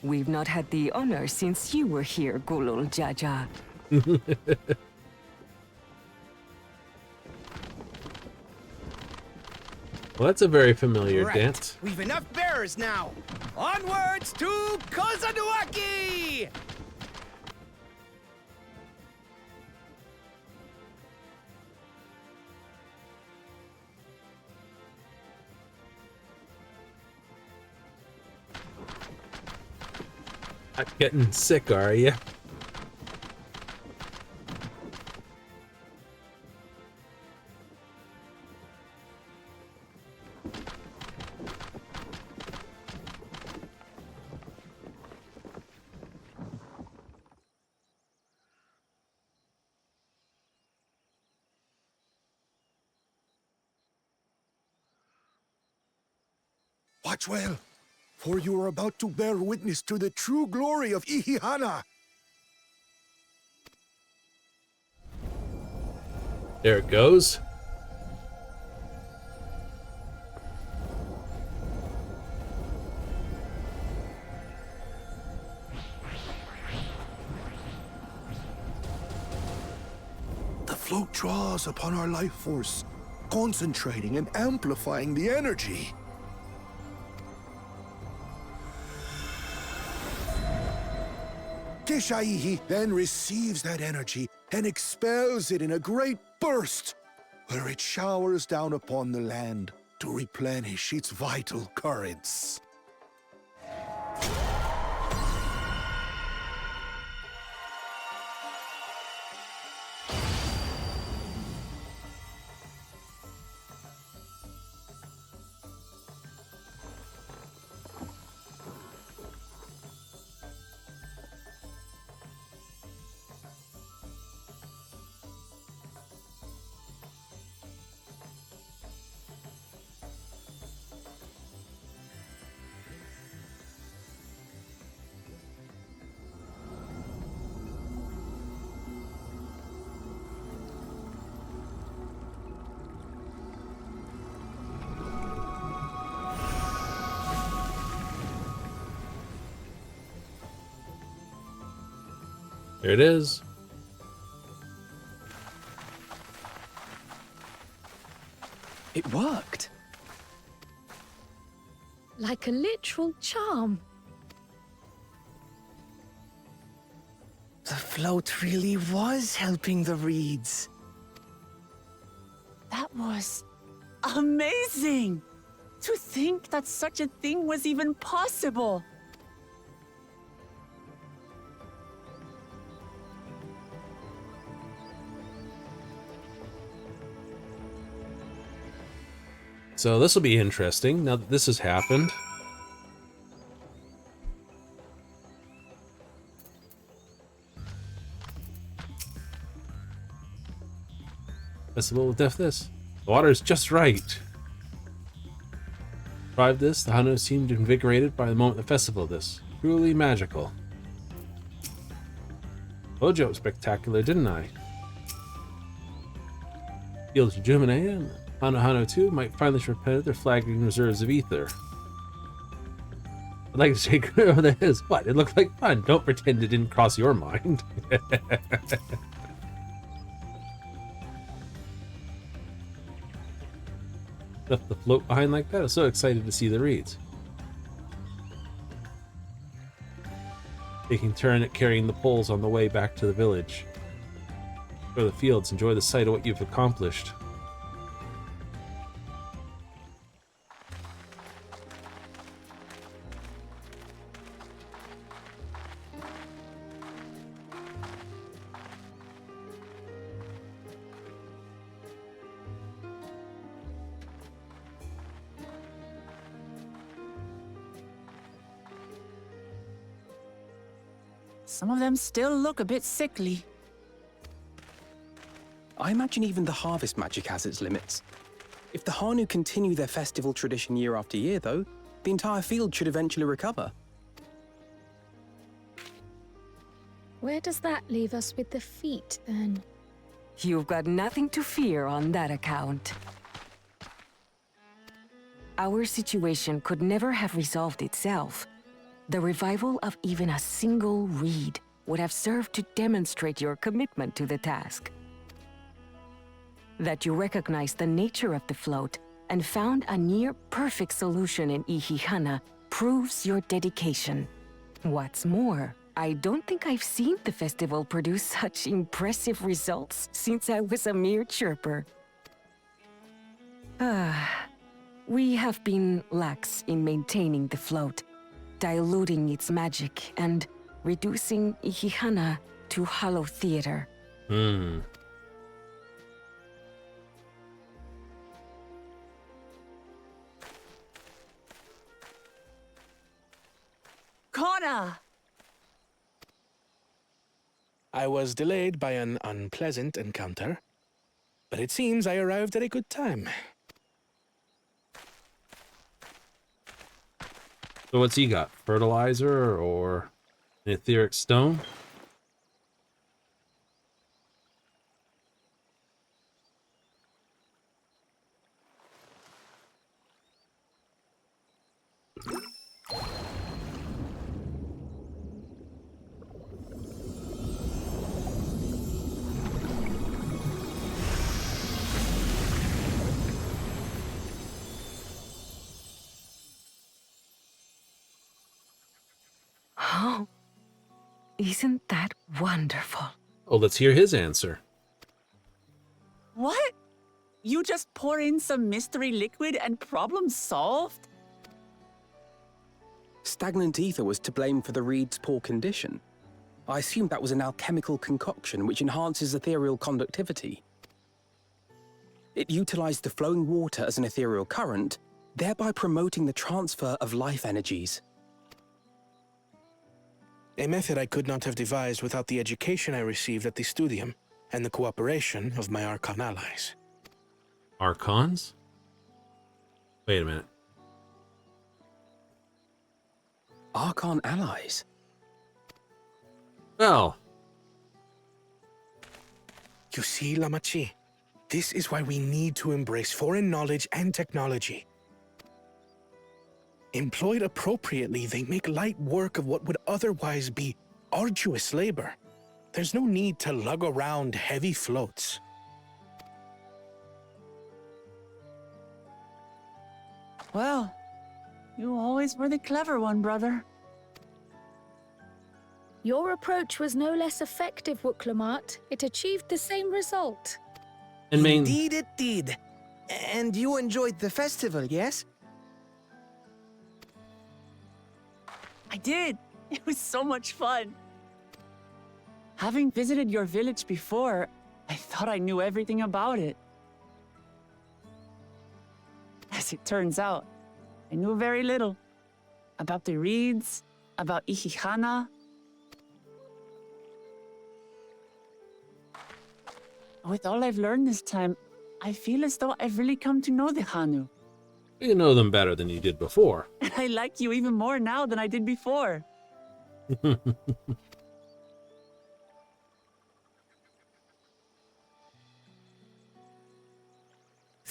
F: We've not had the honor since you were here, Gulul Jaja.
A: Well, that's a very familiar
L: Right.
A: dance.
L: We've enough bearers now. Onwards to Kozanuaki!
A: Not getting sick, are you?
K: Watch well, for you are about to bear witness to the true glory of Ihihana.
A: There it goes.
K: The float draws upon our life force, concentrating and amplifying the energy. Keshaihi then receives that energy and expels it in a great burst, where it showers down upon the land to replenish its vital currents.
A: There it is.
H: It worked.
J: Like a literal charm.
L: The float really was helping the reeds.
D: That was amazing! To think that such a thing was even possible.
A: So this will be interesting now that this has happened. Festival with Death this. The water is just right. Tried this, the Hanu seemed invigorated by the moment the festival of this. Truly magical. Told you it was spectacular, didn't I? Fields of Jumine and Hanu 2 might finally replenish their flagging reserves of ether. like to take this. What? It looked like fun. Don't pretend it didn't cross your mind. Left the float behind like that. I was so excited to see the reeds. Taking turn at carrying the poles on the way back to the village. Go to the fields, enjoy the sight of what you've accomplished.
D: Some of them still look a bit sickly.
H: I imagine even the harvest magic has its limits. If the Hanu continue their festival tradition year after year, though, the entire field should eventually recover.
J: Where does that leave us with the feet, then?
F: You've got nothing to fear on that account. Our situation could never have resolved itself. The revival of even a single reed would have served to demonstrate your commitment to the task. That you recognize the nature of the float and found a near-perfect solution in Ihihana proves your dedication. What's more, I don't think I've seen the festival produce such impressive results since I was a mere chirper. We have been lax in maintaining the float, diluting its magic and reducing Ihihana to hollow theater.
D: Kona!
E: I was delayed by an unpleasant encounter, but it seems I arrived at a good time.
A: So what's he got? Fertilizer or an etheric stone?
F: Oh, isn't that wonderful?
A: Oh, let's hear his answer.
D: What? You just pour in some mystery liquid and problem solved?
H: Stagnant ether was to blame for the reed's poor condition. I assumed that was an alchemical concoction which enhances ethereal conductivity. It utilized the flowing water as an ethereal current, thereby promoting the transfer of life energies.
E: A method I could not have devised without the education I received at the studium and the cooperation of my Archon allies.
A: Archons? Wait a minute.
H: Archon allies?
A: Well.
E: You see, Lamachi, this is why we need to embrace foreign knowledge and technology. Employed appropriately, they make light work of what would otherwise be arduous labor. There's no need to lug around heavy floats.
D: Well, you always were the clever one, brother.
J: Your approach was no less effective, Wuklamat. It achieved the same result.
A: And main...
L: Indeed it did. And you enjoyed the festival, yes?
D: I did. It was so much fun. Having visited your village before, I thought I knew everything about it. As it turns out, I knew very little. About the reeds, about Ihihana. With all I've learned this time, I feel as though I've really come to know the Hanu.
A: You know them better than you did before.
D: And I like you even more now than I did before.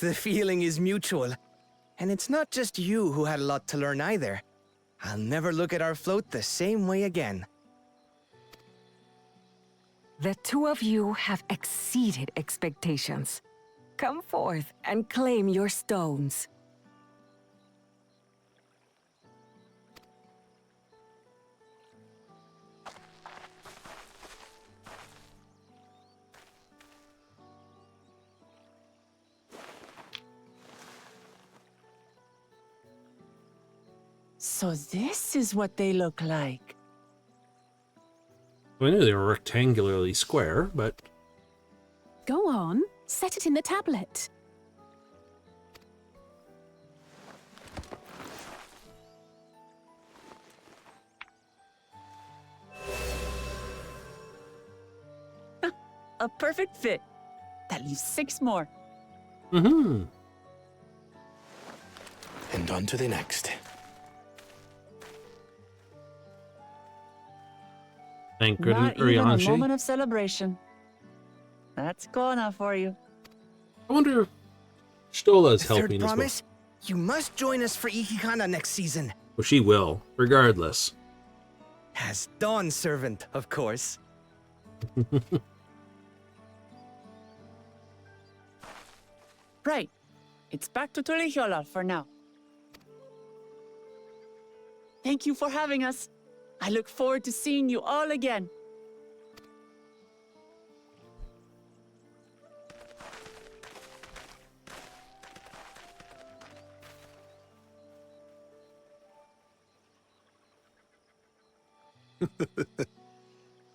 L: The feeling is mutual. And it's not just you who had a lot to learn either. I'll never look at our float the same way again.
F: The two of you have exceeded expectations. Come forth and claim your stones.
D: So this is what they look like.
A: I knew they were rectangularly square, but
C: Go on, set it in the tablet.
D: A perfect fit. That leaves 6 more.
A: mm-hmm.
E: And on to the next.
A: Thank
D: Not
A: goodness,
D: even a
A: Urianshi.
D: moment of celebration. That's Kona for you.
A: I wonder if Stola's
L: Third
A: helping as well.
L: promise? You must join us for Ikihana next season.
A: Well, she will, regardless.
L: As Dawn servant, of course.
D: Right. It's back to Tulihiola for now. Thank you for having us. I look forward to seeing you all again.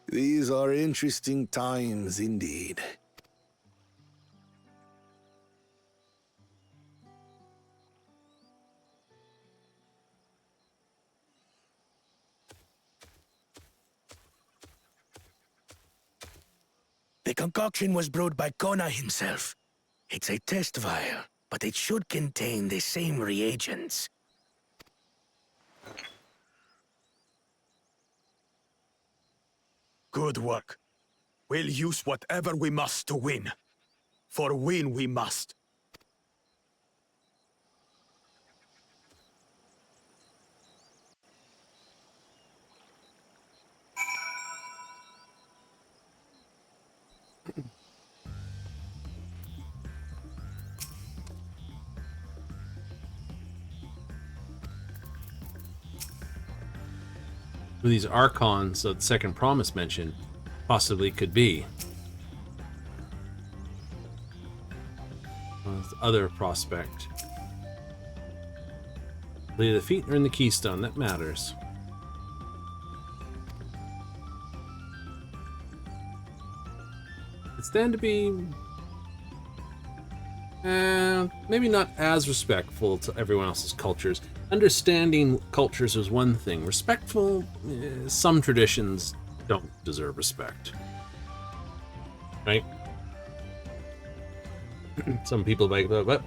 K: These are interesting times indeed.
E: The concoction was brewed by Kona himself. It's a test vial, but it should contain the same reagents.
G: Good work. We'll use whatever we must to win. For win we must.
A: Who these archons that the second promise mentioned possibly could be. The other prospect. The feet are in the keystone, that matters. It's stand to be maybe not as respectful to everyone else's cultures. Understanding cultures is one thing. Respectful, some traditions don't deserve respect. Right? Some people like, you know.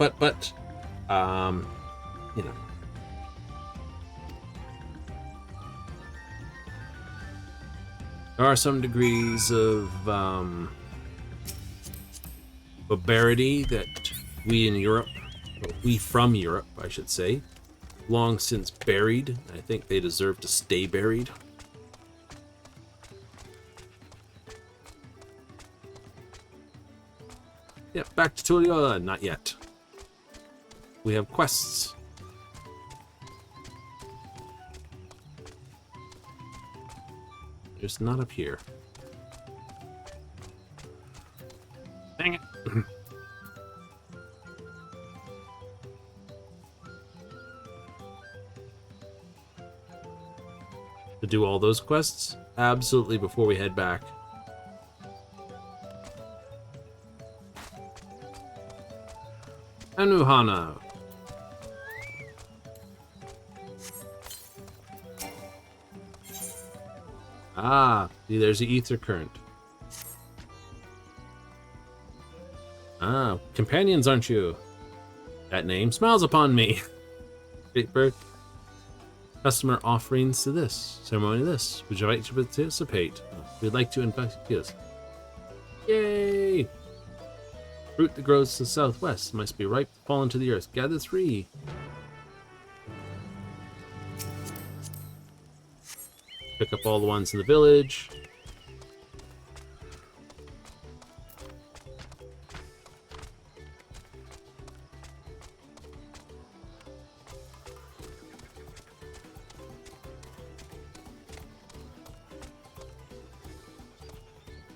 A: There are some degrees of barbarity that we in Europe, well, we from Europe, I should say, long since buried. I think they deserve to stay buried. Yeah, back to Tuliola. Not yet. We have quests. Just not up here. Dang it. To do all those quests? Absolutely, before we head back. Hanu. Ah, see, there's the ether current. Ah, companions, aren't you? That name smiles upon me. Great bird. Customer offerings to this ceremony. This. Would you like to participate? We'd like to invite you. Yay! Fruit that grows to the southwest must be ripe to fall into the earth. Gather 3. Pick up all the ones in the village.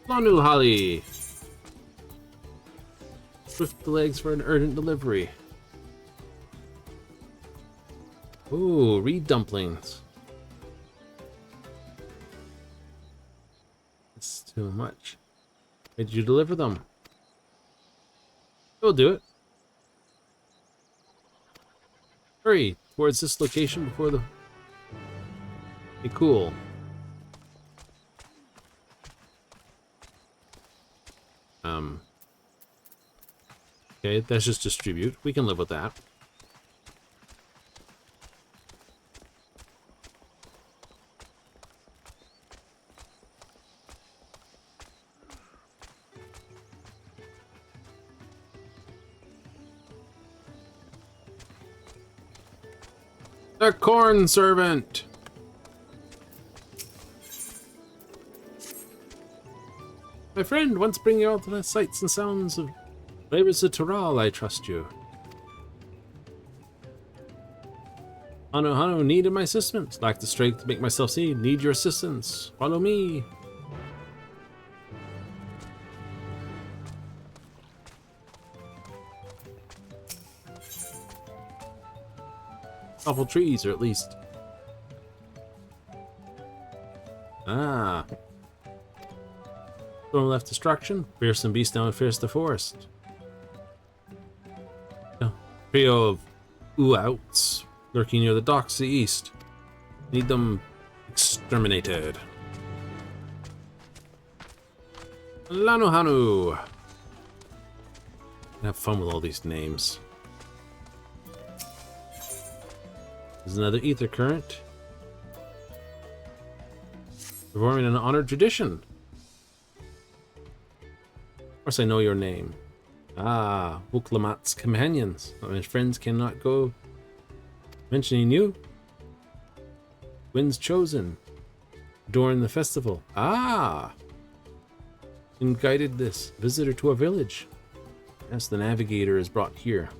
A: Vanu Holly. Swift legs for an urgent delivery. Ooh, reed dumplings. It's too much. Did you deliver them? We'll do it. Hurry towards this location before the... Be cool. Okay, that's just distribute. We can live with that. The corn servant! My friend, once bring you all to the sights and sounds of flavors of Toral, I trust you. Hanu needed my assistance. Lack the strength to make myself see. Need your assistance. Follow me. Awful trees, or at least... Ah. Storm left destruction. Fearsome beast now fears the forest. Trio of ooh-outs lurking near the docks to the east. Need them exterminated. Hanu. Have fun with all these names. There's another ether current. Performing an honored tradition. Of course I know your name. Ah, Wuklamat's companions. My friends cannot go. Mentioning you. Winds chosen. During the festival. Ah! And guided this visitor to a village. Yes, the navigator is brought here.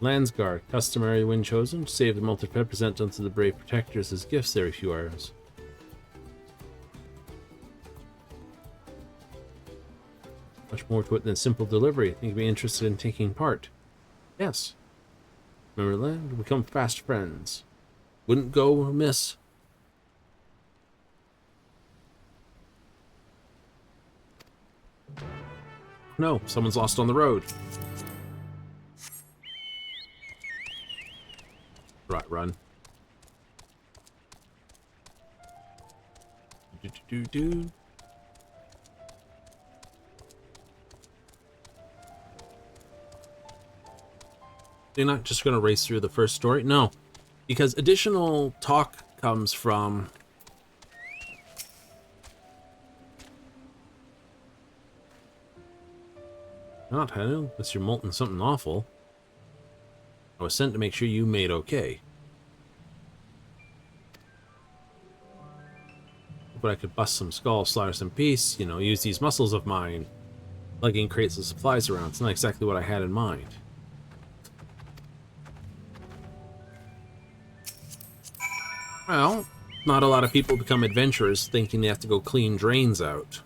A: Landsguard. Customary wind chosen. Save the multi-fed. Present unto the brave protectors as gifts every few hours. Much more to it than simple delivery. I think you'd be interested in taking part. Yes. Remember land? Become fast friends. Wouldn't go amiss. No, someone's lost on the road. Right, run. Do. They're not just going to race through the first story. No, because additional talk comes from not Hanu, unless you're molten something awful. I was sent to make sure you made okay. But I could bust some skulls, slaughter some peace, you know, use these muscles of mine, lugging crates of supplies around. It's not exactly what I had in mind. Well, not a lot of people become adventurers thinking they have to go clean drains out.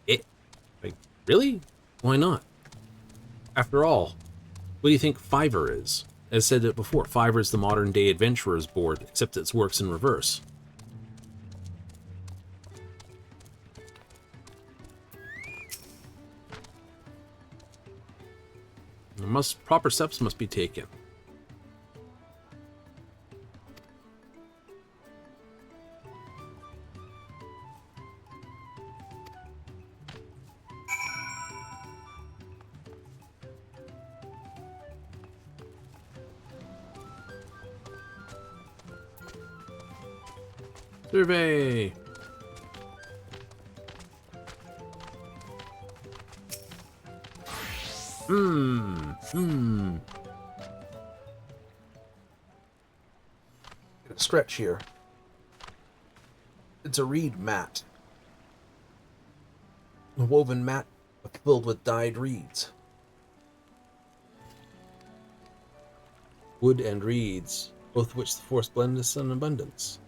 A: Like, really? Why not? After all, what do you think Fiverr is? As said it before, Fiverr is the modern day adventurer's board, except it works in reverse. Proper steps must be taken. Survey. stretch here. It's a reed mat. A woven mat filled with dyed reeds. Wood and reeds, both which the force blends in abundance.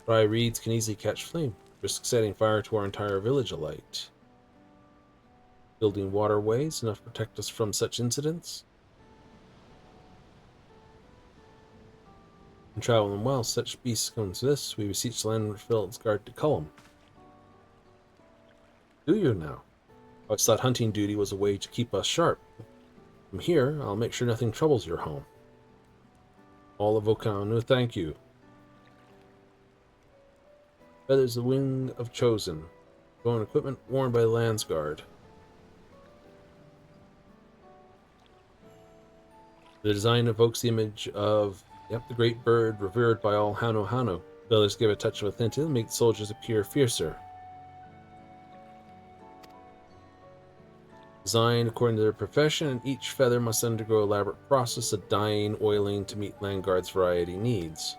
A: Dry reeds can easily catch flame, risk setting fire to our entire village alight. Building waterways enough to protect us from such incidents. And traveling well, such beasts come to this, we beseech the landfield's guard to cull 'em. Do you now? I always thought hunting duty was a way to keep us sharp. From here, I'll make sure nothing troubles your home. All of Okanu, thank you. Feathers the wing of chosen. Going equipment worn by the Landsguard. The design evokes the image of, the great bird revered by all Hanu. Feathers give a touch of authenticity and make the soldiers appear fiercer. Designed according to their profession, and each feather must undergo an elaborate process of dyeing, oiling to meet Landguard's variety needs.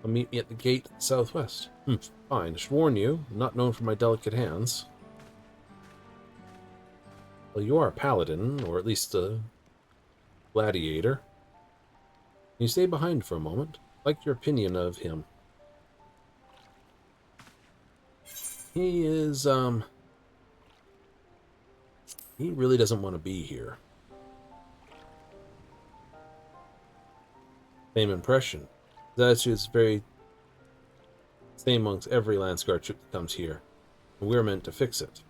A: Meet me at the gate at the southwest. Fine. I should warn you, I'm not known for my delicate hands. Well, you are a paladin, or at least a gladiator. Can you stay behind for a moment? I'd like your opinion of him. He is, he really doesn't want to be here. Same impression. His attitude is very same amongst every Landsguard troop that comes here, and we're meant to fix it.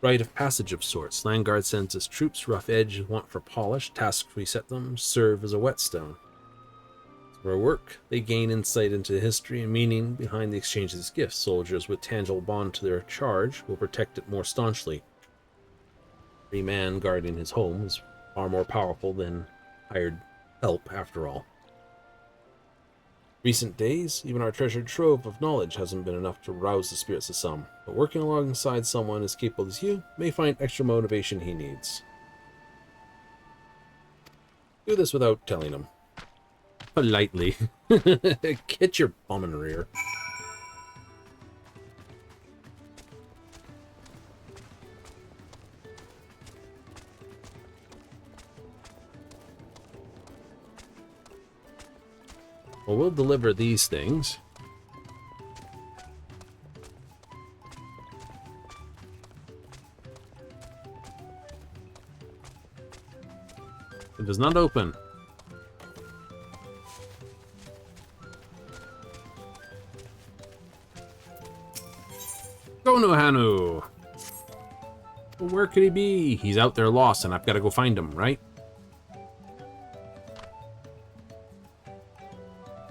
A: Rite of passage of sorts. Landguard sends his troops, rough edge, want for polish, tasks we set them, serve as a whetstone. For our work, they gain insight into the history and meaning behind the exchange of these gifts. Soldiers with tangible bond to their charge will protect it more staunchly. Every man guarding his home is far more powerful than hired help, after all. Recent days, even our treasured trove of knowledge hasn't been enough to rouse the spirits of some, but working alongside someone as capable as you may find extra motivation he needs. Do this without telling him. Politely. Get your bum in the rear. Well, we'll deliver these things. It does not open. Go no Hanu! Well, where could he be? He's out there lost and I've got to go find him, right?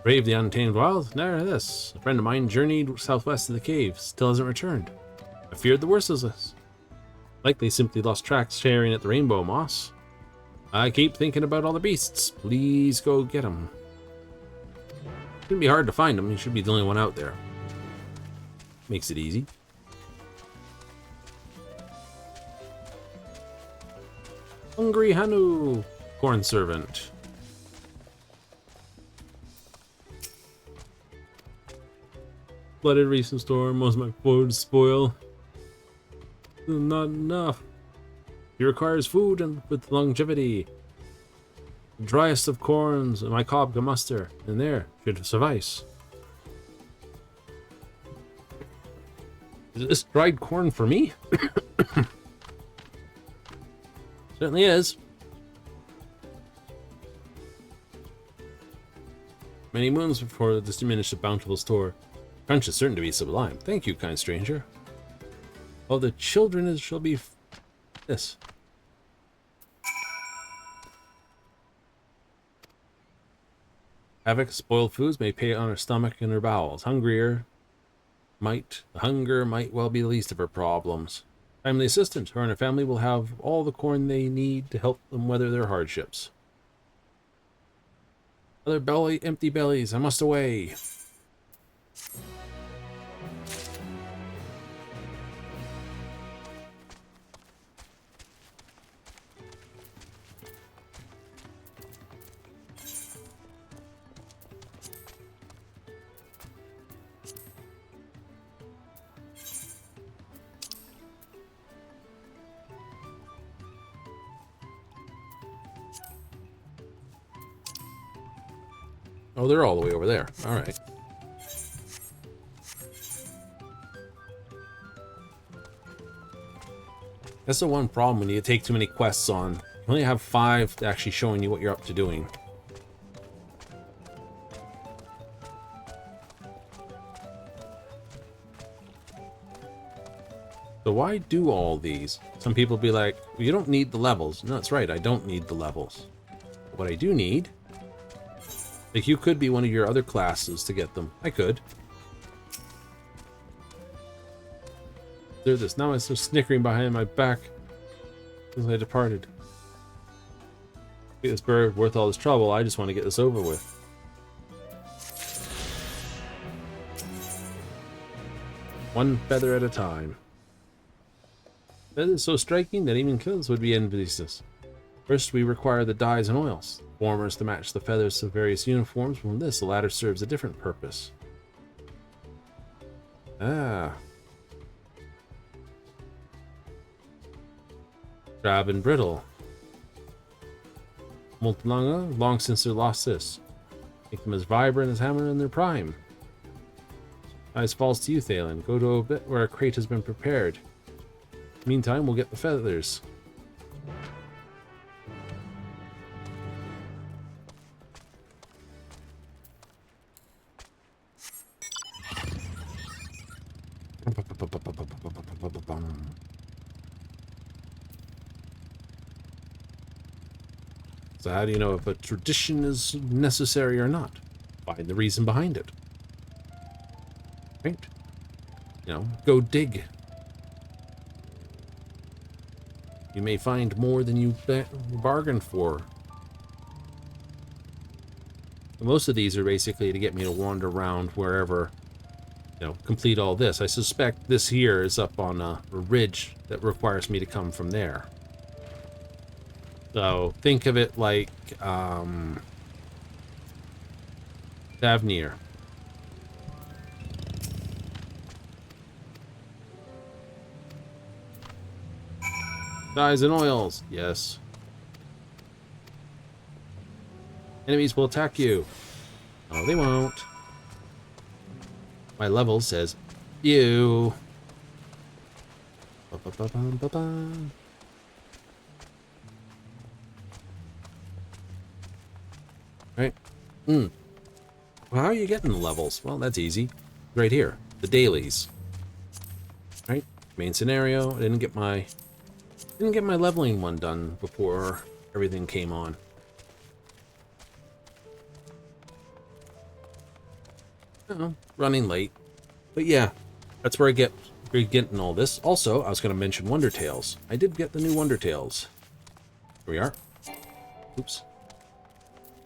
A: Brave the untamed wild? There, this. A friend of mine journeyed southwest of the cave, still hasn't returned. I feared the worst of this. Likely simply lost track staring at the rainbow moss. I keep thinking about all the beasts. Please go get him. Shouldn't be hard to find him. He should be the only one out there. Makes it easy. Hungry Hanu, corn servant. Flooded recent storm, most of my food spoil. Not enough. He requires food and with longevity. The driest of corns my cob can muster, and there should suffice. Is this dried corn for me? Certainly is. Many moons before this diminished a bountiful store. Crunch is certain to be sublime. Thank you, kind stranger. Oh, the children shall be this. Havoc, spoiled foods may pay on her stomach and her bowels. Hunger might well be the least of her problems. Timely assistant, her and her family will have all the corn they need to help them weather their hardships. Other empty bellies, I must away. Oh, they're all the way over there. All right. That's the one problem when you take too many quests on. You only have 5 actually showing you what you're up to doing. So why do all these? Some people be like, well, you don't need the levels. No, that's right, I don't need the levels. What I do need, like, you could be one of your other classes to get them. I could. Do this. Now I'm so snickering behind my back as I departed. Get this bird worth all this trouble. I just want to get this over with. One feather at a time. That is so striking that even kills would be envious. First, we require the dyes and oils. Formers to match the feathers of various uniforms. From this, the latter serves a different purpose. Ah. Drab and brittle. Moltlanga, long since they lost this. Make them as vibrant as hammer in their prime. Eyes falls to you, Thalen. Go to a bit where a crate has been prepared. Meantime, we'll get the feathers. So how do you know if a tradition is necessary or not? Find the reason behind it. Right? You know, go dig. You may find more than you bargained for. Most of these are basically to get me to wander around wherever, you know, complete all this. I suspect this here is up on a ridge that requires me to come from there. So think of it like Davnir. Dyes and oils, yes. Enemies will attack you. No, they won't. My level says you. Right. Well, how are you getting the levels? Well, that's easy. Right here, the dailies. Right. Main scenario. I didn't get my leveling one done before everything came on. Oh, running late. But yeah, that's where we're getting all this. Also, I was going to mention Wonder Tales. I did get the new Wonder Tales. Here we are. Oops.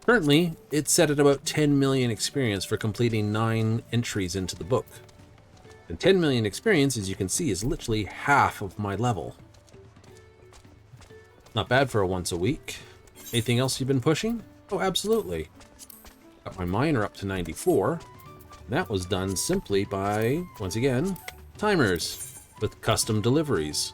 A: Currently, it's set at about 10 million experience for completing 9 entries into the book. And 10 million experience, as you can see, is literally half of my level. Not bad for a once a week. Anything else you've been pushing? Oh, absolutely. Got my miner up to 94. That was done simply by, once again, timers with custom deliveries.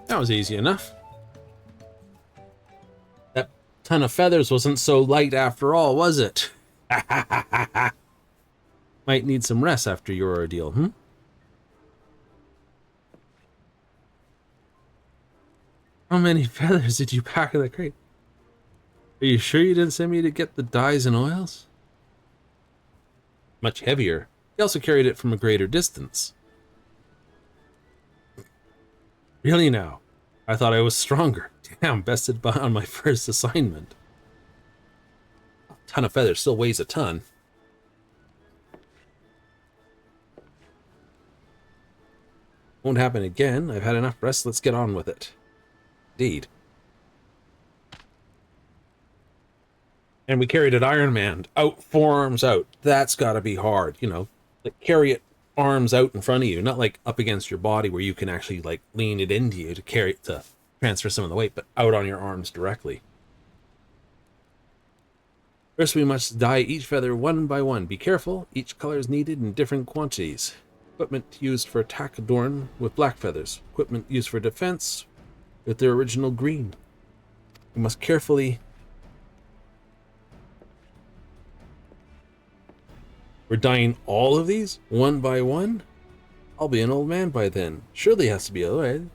A: That was easy enough. That ton of feathers wasn't so light after all, was it? Might need some rest after your ordeal, hmm? How many feathers did you pack in the crate? Are you sure you didn't send me to get the dyes and oils? Much heavier. He also carried it from a greater distance. Really now? I thought I was stronger. Damn, bested on my first assignment. A ton of feathers still weighs a ton. Won't happen again. I've had enough rest. Let's get on with it. Indeed. And we carried it Iron Man. Out, forearms out. That's gotta be hard, you know. Like, carry it arms out in front of you, not like up against your body where you can actually like lean it into you to carry it to transfer some of the weight, but out on your arms directly. First, we must dye each feather one by one. Be careful, each color is needed in different quantities. Equipment used for attack adorned with black feathers. Equipment used for defense with their original green. You must carefully... We're dyeing all of these, one by one? I'll be an old man by then. Surely has to be a way.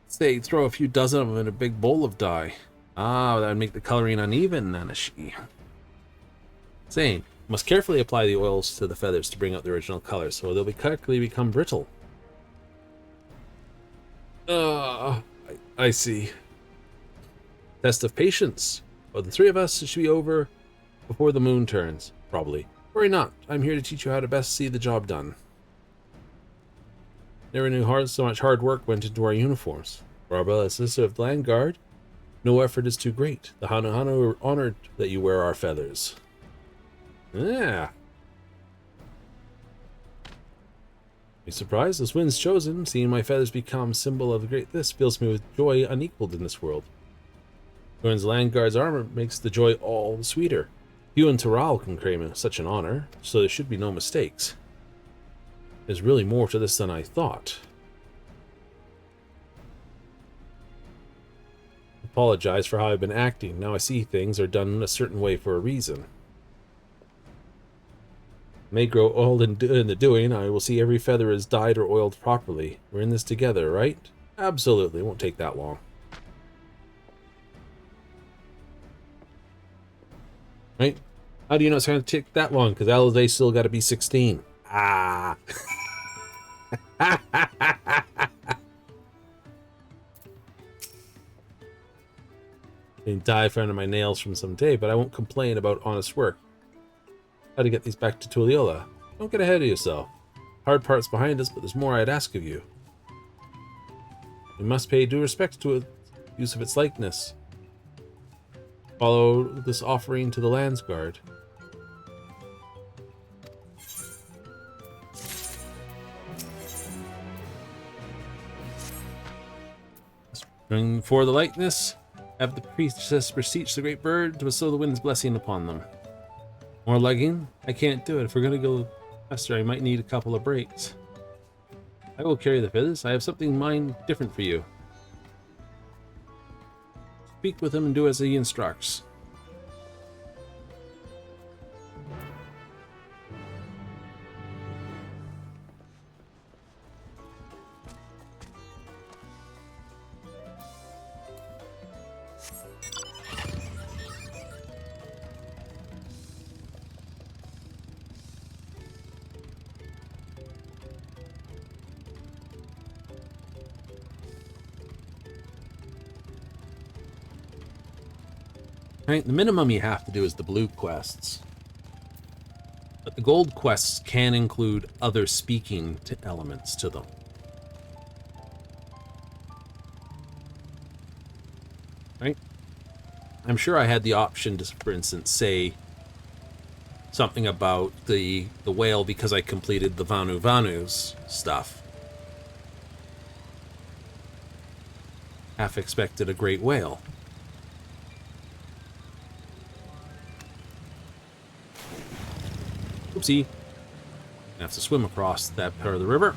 A: Say, throw a few dozen of them in a big bowl of dye. Ah, that would make the coloring uneven, Nanashi. Saying, must carefully apply the oils to the feathers to bring out the original color, so they'll quickly become brittle. I see. Test of patience. Well, the three of us should be over before the moon turns, probably. Worry not. I'm here to teach you how to best see the job done. Never knew so much hard work went into our uniforms. For our beloved sister of the Land Guard, no effort is too great. The Hanu are honored that you wear our feathers. Yeah. Be surprised this wind's chosen. Seeing my feathers become symbol of the great this fills me with joy unequaled in this world. Joins the Land Guard's armor makes the joy all the sweeter. You and Taral can claim such an honor, so there should be no mistakes. There's really more to this than I thought. Apologize for how I've been acting. Now I see things are done a certain way for a reason. May grow old in the doing. I will see every feather is dyed or oiled properly. We're in this together, right? Absolutely. It won't take that long. Right? How do you know it's going to take that long? Because Alizé still got to be 16. Ah. They die for under my nails from some day, but I won't complain about honest work. How to get these back to Tulliola. Don't get ahead of yourself. Hard part's behind us, but there's more I'd ask of you. We must pay due respect to its use of its likeness. Follow this offering to the Lands Guard. For the likeness, have the priestess beseech the great bird to bestow the wind's blessing upon them. More lugging? I can't do it. If we're going to go faster, I might need a couple of breaks. I will carry the feathers. I have something in mind different for you. Speak with him and do as he instructs. Right, the minimum you have to do is the blue quests. But the gold quests can include other speaking elements to them. Right? I'm sure I had the option to, for instance, say something about the whale because I completed the Vanu's stuff. Half expected a great whale. Oopsie. I have to swim across that part of the river.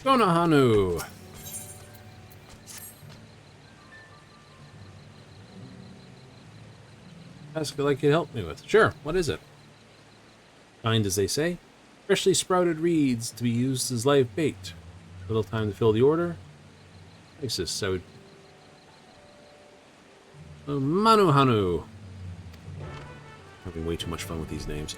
A: Go na Hanu. Ask like you help me with. Sure, what is it? Kind as they say. Freshly sprouted reeds to be used as live bait. Little time to fill the order. Isis, I would... Manu Hanu. Having way too much fun with these names.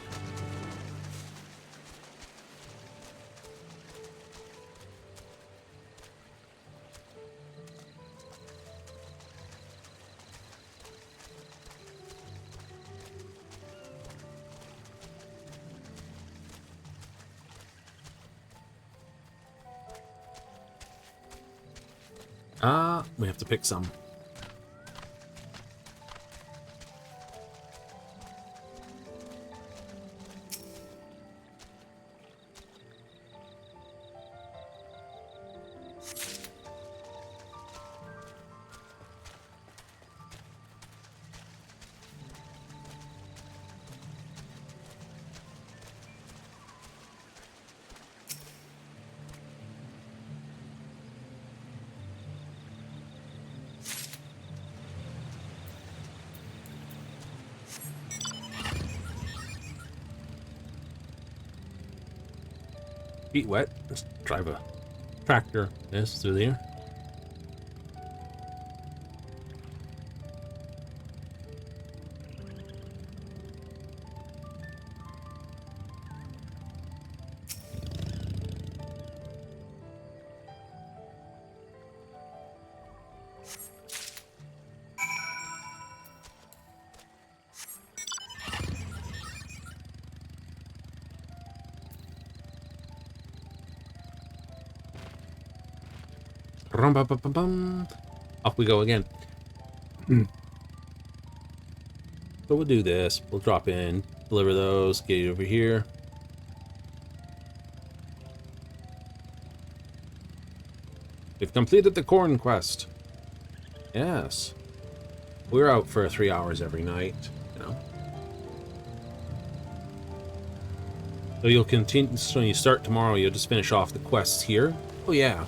A: We have to pick some. Feet wet. Just drive a tractor this through there. Off we go again. So we'll do this. We'll drop in, deliver those, get it over here. We've completed the corn quest. Yes. We're out for 3 hours every night, you know. So you'll continue, so when you start tomorrow, you'll just finish off the quests here. Oh yeah.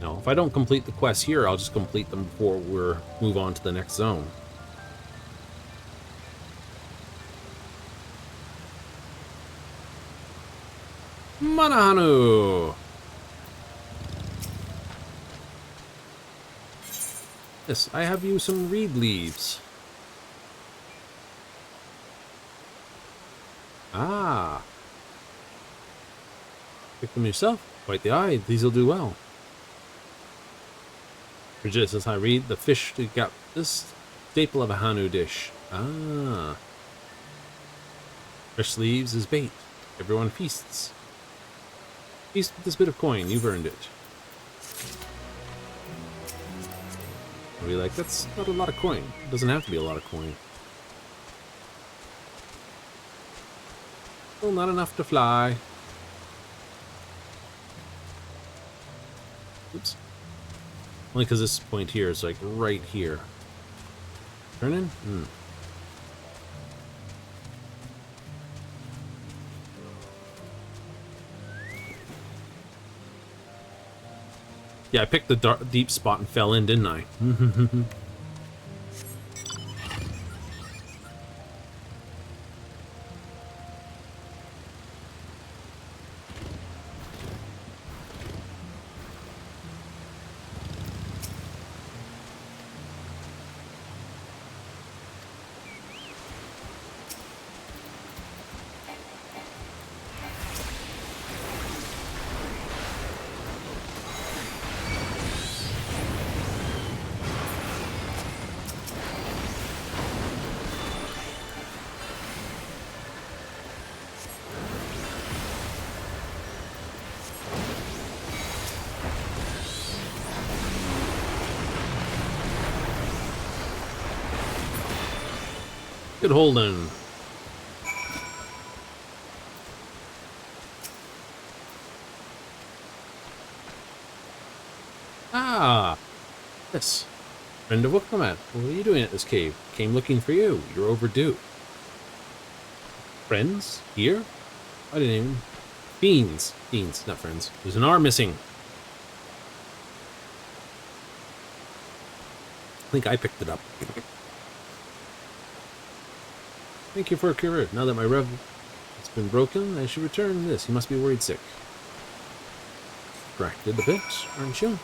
A: No, if I don't complete the quests here, I'll just complete them before we move on to the next zone. Hanu. Yes, I have you some reed leaves. Ah. Pick them yourself. Quite the eye. These'll do well. For just as I read, the fish got this staple of a Hanu dish. Ah. Fresh leaves is bait. Everyone feasts. Feast with this bit of coin. You've earned it. I'll be like, that's not a lot of coin. It doesn't have to be a lot of coin. Still not enough to fly. Oops. Only because this point here is like right here. Turn in? Yeah, I picked the deep spot and fell in, didn't I? Good holding. Ah, yes. Friend of Wukmamat, what are you doing at this cave? Came looking for you. You're overdue. Friends? Here? I didn't even... Fiends. Fiends, not friends. There's an R missing. I think I picked it up. Thank you for a cure. Now that my rev has been broken, I should return this. He must be worried sick. Corrected a bit, aren't you?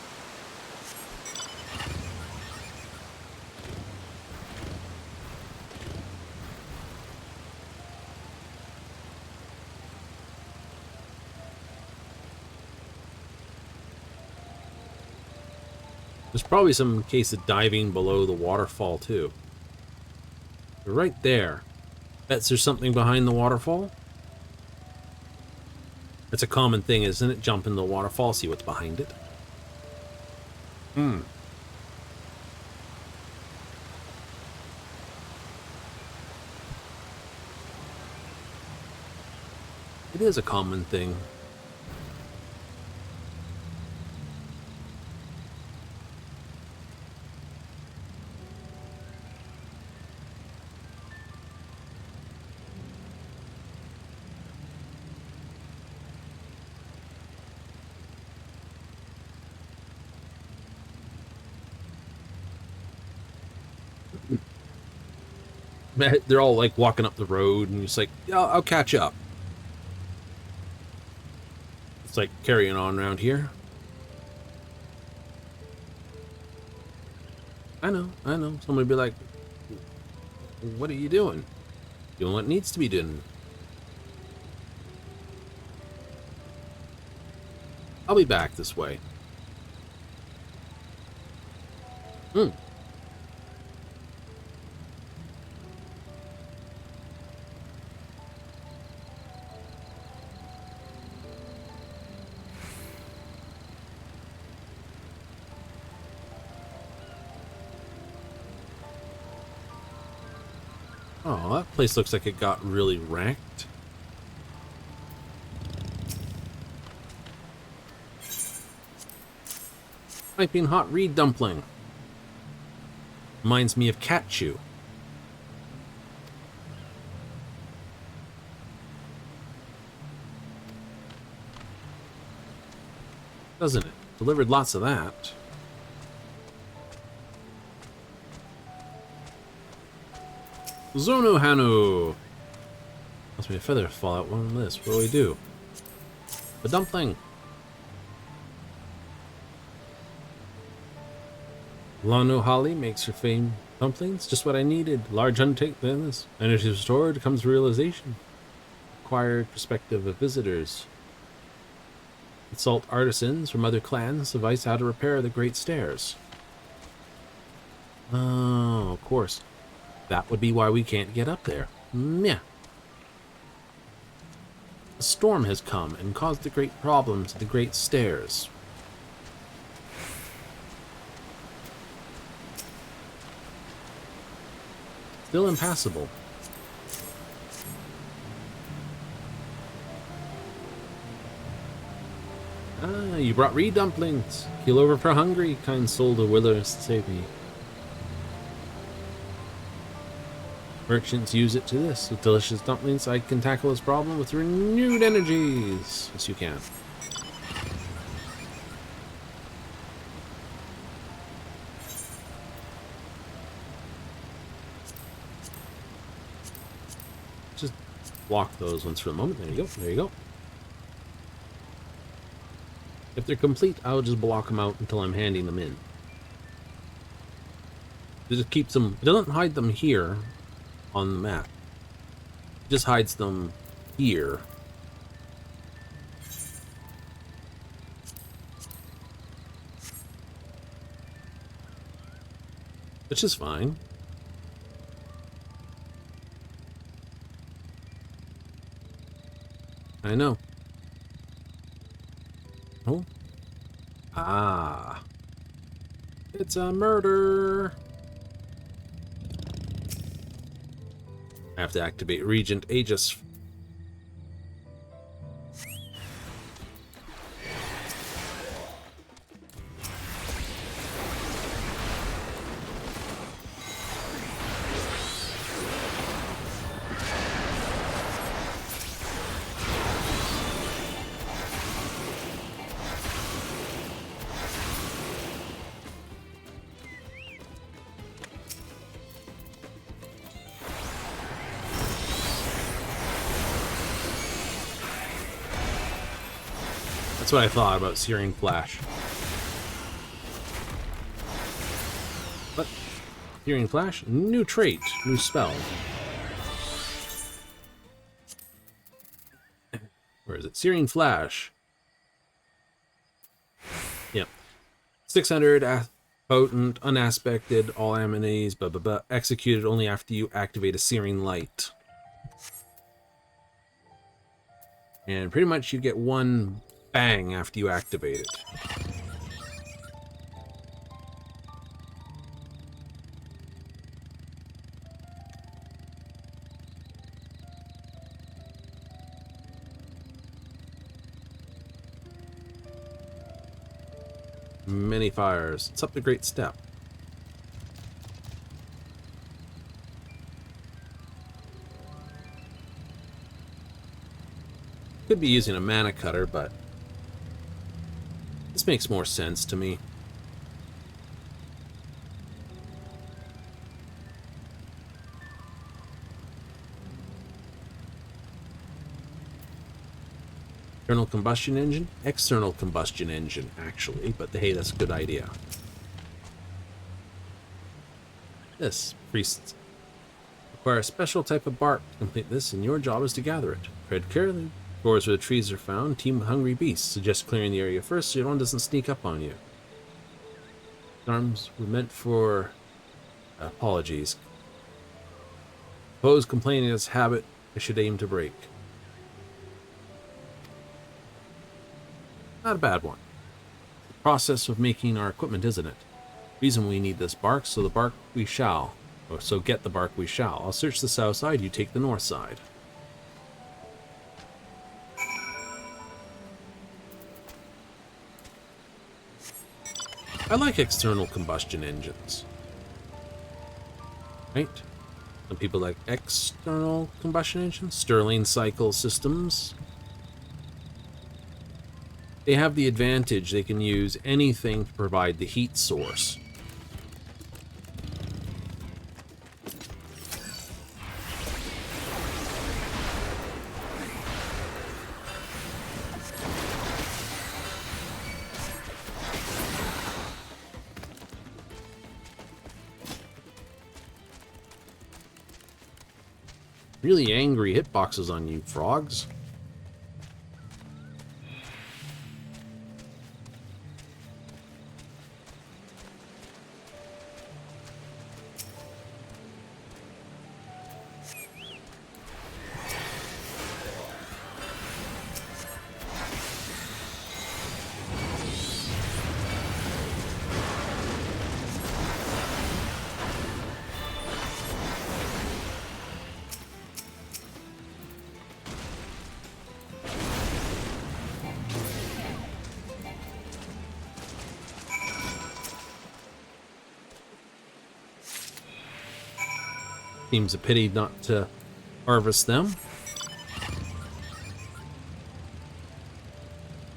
A: There's probably some case of diving below the waterfall too. You're right there. Bets there's something behind the waterfall. That's a common thing, isn't it? Jump in the waterfall, see what's behind it. It is a common thing. They're all like walking up the road and it's like, yeah, I'll catch up. It's like carrying on around here. I know. Someone would be like, what are you doing? Doing what needs to be done. I'll be back this way. Oh, that place looks like it got really wrecked. Piping hot reed dumpling. Reminds me of cat chew. Doesn't it? Delivered lots of that. Zonu Hanu. Must be a feather fall out one of this. What do we do? The dumpling. Lano Holly makes her famed dumplings. Just what I needed. Large untake business. Energy restored comes realization. Acquired perspective of visitors. Consult artisans from other clans. Advice how to repair the great stairs. Oh, of course. That would be why we can't get up there. Yeah. A storm has come and caused a great problem to the great stairs. Still impassable. Ah, you brought reed dumplings. Keel over for hungry, kind soul to willows to save me. Merchants use it to this. With delicious dumplings, I can tackle this problem with renewed energies. Yes, you can. Just block those ones for a moment. There you go. There you go. If they're complete, I'll just block them out until I'm handing them in. It just keeps them. It doesn't hide them here on the map. It just hides them here. Which is fine. I know. Oh. Ah. It's a murder. I have to activate Regent Aegis. That's what I thought about Searing Flash. But Searing Flash, new trait, new spell. Where is it? Searing Flash. Yep. 600 potent, unaspected, all enemies, executed only after you activate a Searing Light. And pretty much you get one bang after you activate it. Many fires. It's up the great step. Could be using a mana cutter, but this makes more sense to me. Internal combustion engine? External combustion engine, actually, but hey, that's a good idea. This, priests require a special type of bark to complete this, and your job is to gather it. Tread carefully. Doors where the trees are found teem with hungry beasts. Suggest clearing the area first so one doesn't sneak up on you. Arms were meant for... apologies. Suppose complaining is habit I should aim to break. Not a bad one. The process of making our equipment, isn't it? Reason we need this bark, so the bark we shall. Or so get the bark we shall. I'll search the south side, you take the north side. I like external combustion engines. Right? Some people like external combustion engines, Stirling cycle systems. They have the advantage they can use anything to provide the heat source. Really angry hitboxes on you, frogs. Seems a pity not to harvest them.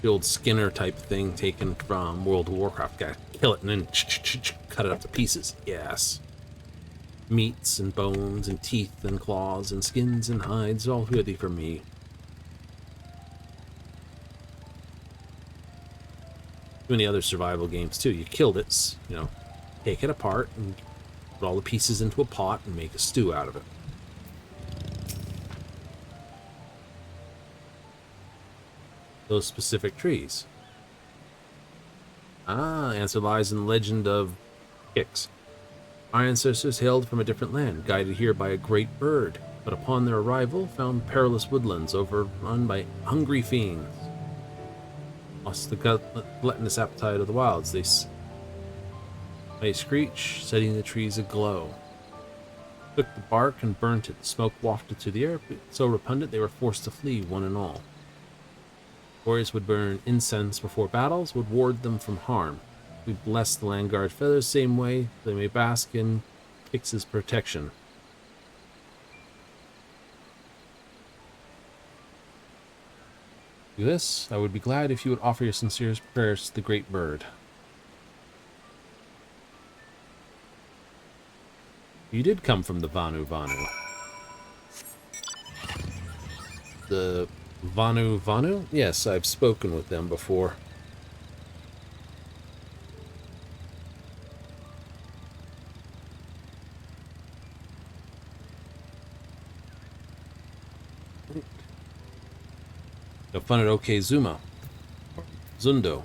A: The old Skinner type thing taken from World of Warcraft. Gotta kill it and then cut it up to pieces. Yes. Meats and bones and teeth and claws and skins and hides, all goody for me. Too many other survival games too. You killed it, you know, take it apart and put all the pieces into a pot and make a stew out of it. Those specific trees. Ah, the answer lies in the legend of Kix. Our ancestors hailed from a different land, guided here by a great bird, but upon their arrival found perilous woodlands overrun by hungry fiends. Lost the gluttonous appetite of the wilds, they screech, setting the trees aglow. Took the bark and burnt it. The smoke wafted through the air, but so repugnant they were forced to flee, one and all. Warriors would burn incense before battles, would ward them from harm. We bless the Landguard feathers same way they may bask in Kix's protection. Do this, I would be glad if you would offer your sincerest prayers to the great bird. You did come from the Vanu. The Vanu? Yes, I've spoken with them before. Have fun at Okezuma. Zundo.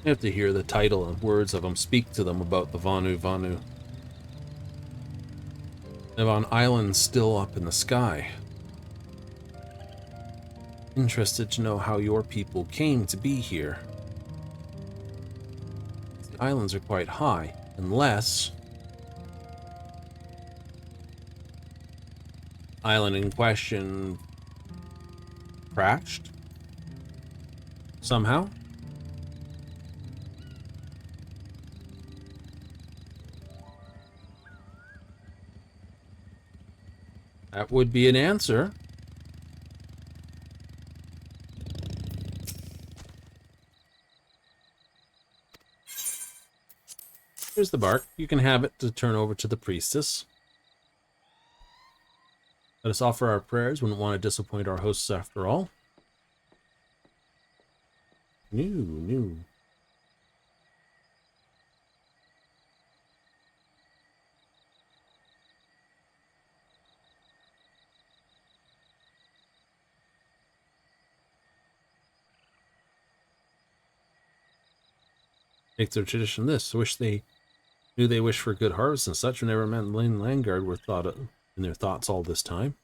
A: I have to hear the title and words of them speak to them about the Vanu. Live on islands still up in the sky. Interested to know how your people came to be here. The islands are quite high, unless island in question crashed somehow. That would be an answer. Here's the bark. You can have it to turn over to the priestess. Let us offer our prayers. Wouldn't want to disappoint our hosts after all. New. Make their tradition this. I wish they knew they wish for good harvest and such whenever Mandalay and Landguard were thought of in their thoughts all this time.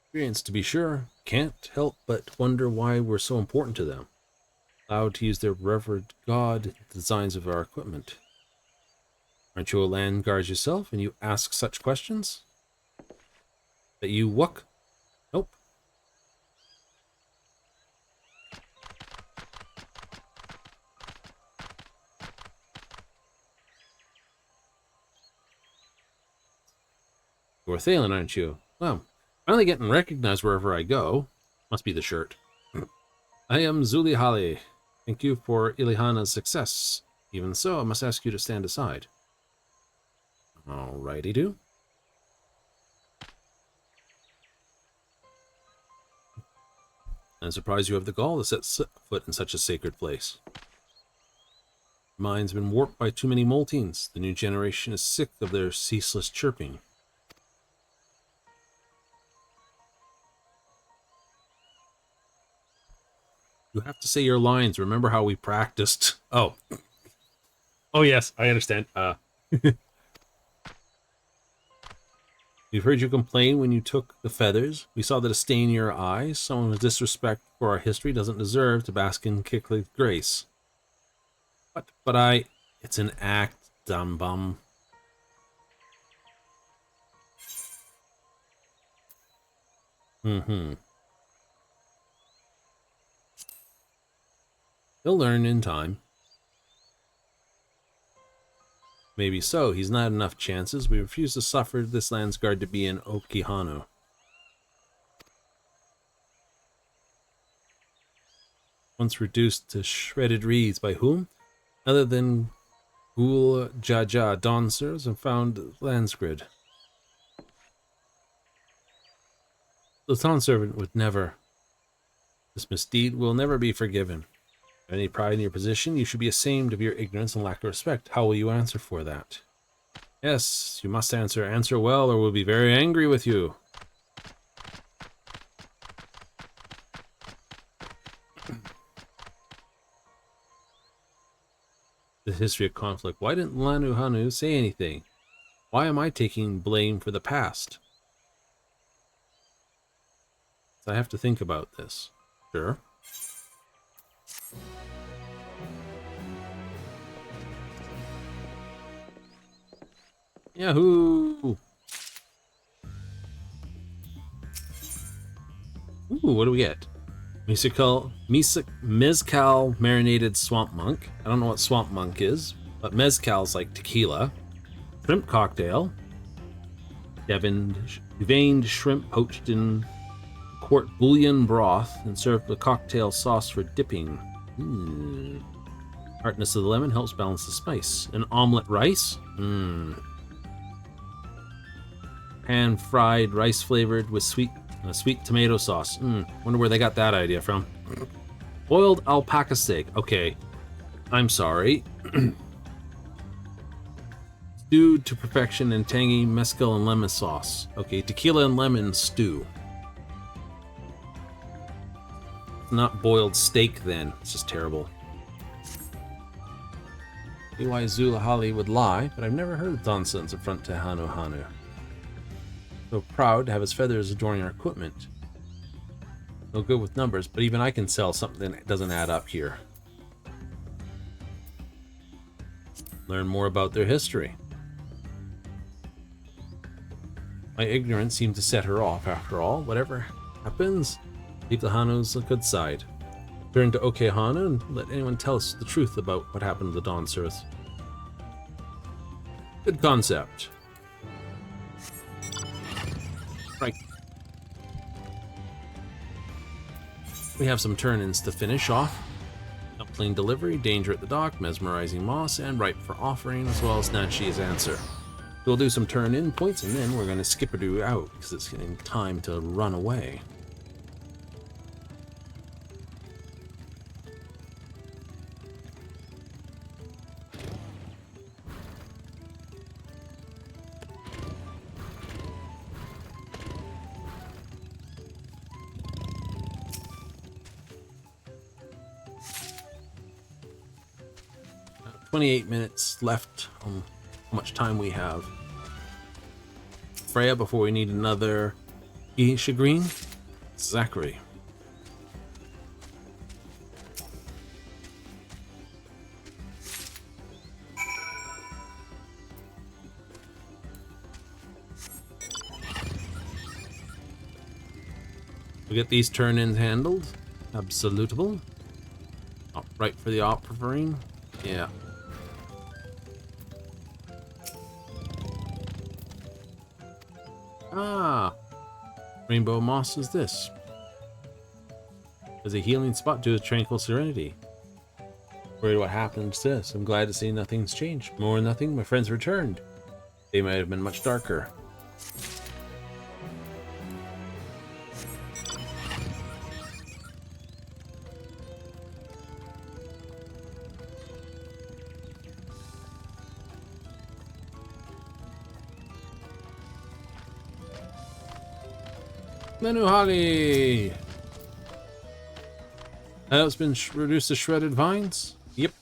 A: Experience, to be sure. Can't help but wonder why we're so important to them. Allowed to use their revered god in the designs of our equipment. Aren't you a Landguard yourself and you ask such questions? That you wook? Nope. You're Thalen, aren't you? Well, finally getting recognized wherever I go. Must be the shirt. I am Zuli Hali. Thank you for Ilihana's success. Even so, I must ask you to stand aside. Alrighty do. I'm surprised you have the gall to set foot in such a sacred place. Your mind's been warped by too many moltings. The new generation is sick of their ceaseless chirping. You have to say your lines. Remember how we practiced. Oh yes, I understand. We've heard you complain when you took the feathers. We saw that a stain in your eyes. Someone with disrespect for our history doesn't deserve to bask in Kiklik grace. But it's an act, dumb bum. He'll learn in time. Maybe so. He's not enough chances. We refuse to suffer this land's guard to be an Hanu. Once reduced to shredded reeds by whom? Other than Ghoul Jaja Dawntrail and found Landsgrid. The town servant would never. This misdeed will never be forgiven. Any pride in your position, you should be ashamed of your ignorance and lack of respect. How will you answer for that? Yes, you must answer. Answer well, or we'll be very angry with you. The history of conflict. Why didn't Hanu say anything? Why am I taking blame for the past? I have to think about this. Sure. Yahoo! Ooh, what do we get? Mezcal marinated swamp monk. I don't know what swamp monk is, but mezcal's like tequila. Shrimp cocktail. Deveined shrimp poached in quart bouillon broth and served with cocktail sauce for dipping. Tartness of the lemon helps balance the spice. An omelet rice. Pan-fried rice flavored with sweet tomato sauce. Wonder where they got that idea from. Boiled alpaca steak. Okay, I'm sorry. Stewed to perfection in tangy mezcal and lemon sauce. Okay, tequila and lemon stew. It's not boiled steak then. It's just terrible. See why Zulahali would lie, but I've never heard of nonsense in front to Hanu. So proud to have his feathers adorning our equipment. No good with numbers, but even I can sell something that doesn't add up here. Learn more about their history. My ignorance seemed to set her off after all. Whatever happens, leave the Hanu's the good side. Turn to Hanu and let anyone tell us the truth about what happened to the Dawntrail. Good concept. Right. We have some turn-ins to finish off. Dumpling delivery, danger at the dock, mesmerizing moss, and ripe for offering, as well as Nanshi's answer. We'll do some turn-in points, and then we're going to skip-a-doo out, because it's getting time to run away. About 28 minutes left on how much time we have. Freya before we need another Shagreen. Zachary. We get these turn-ins handled. Absolutable. Oh, right for the offering. Yeah. Ah, Rainbow Moss is this. There's a healing spot to a tranquil serenity. Worried what happens to this. I'm glad to see nothing's changed. More than nothing, my friends returned. They might have been much darker. Vanu Holly! Has been reduced to shredded vines? Yep.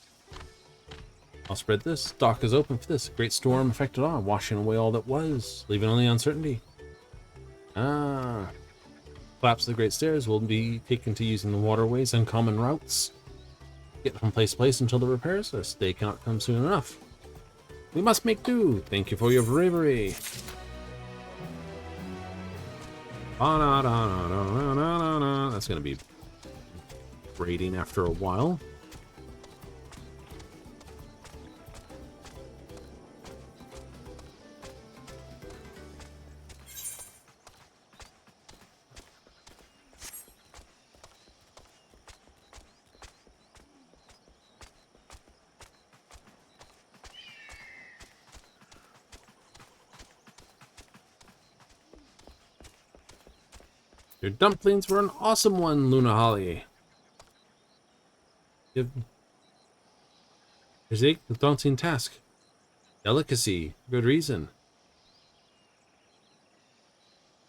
A: I'll spread this. Dock is open for this. A great storm affected all, washing away all that was, leaving only uncertainty. Ah. Collapse of the Great Stairs will be taken to using the waterways and common routes. Get from place to place until the repairs. This day cannot come soon enough. We must make do. Thank you for your bravery. That's going to be braiding after a while. Your dumplings were an awesome one, Luna Holly. Here's a daunting task. Delicacy. Good reason.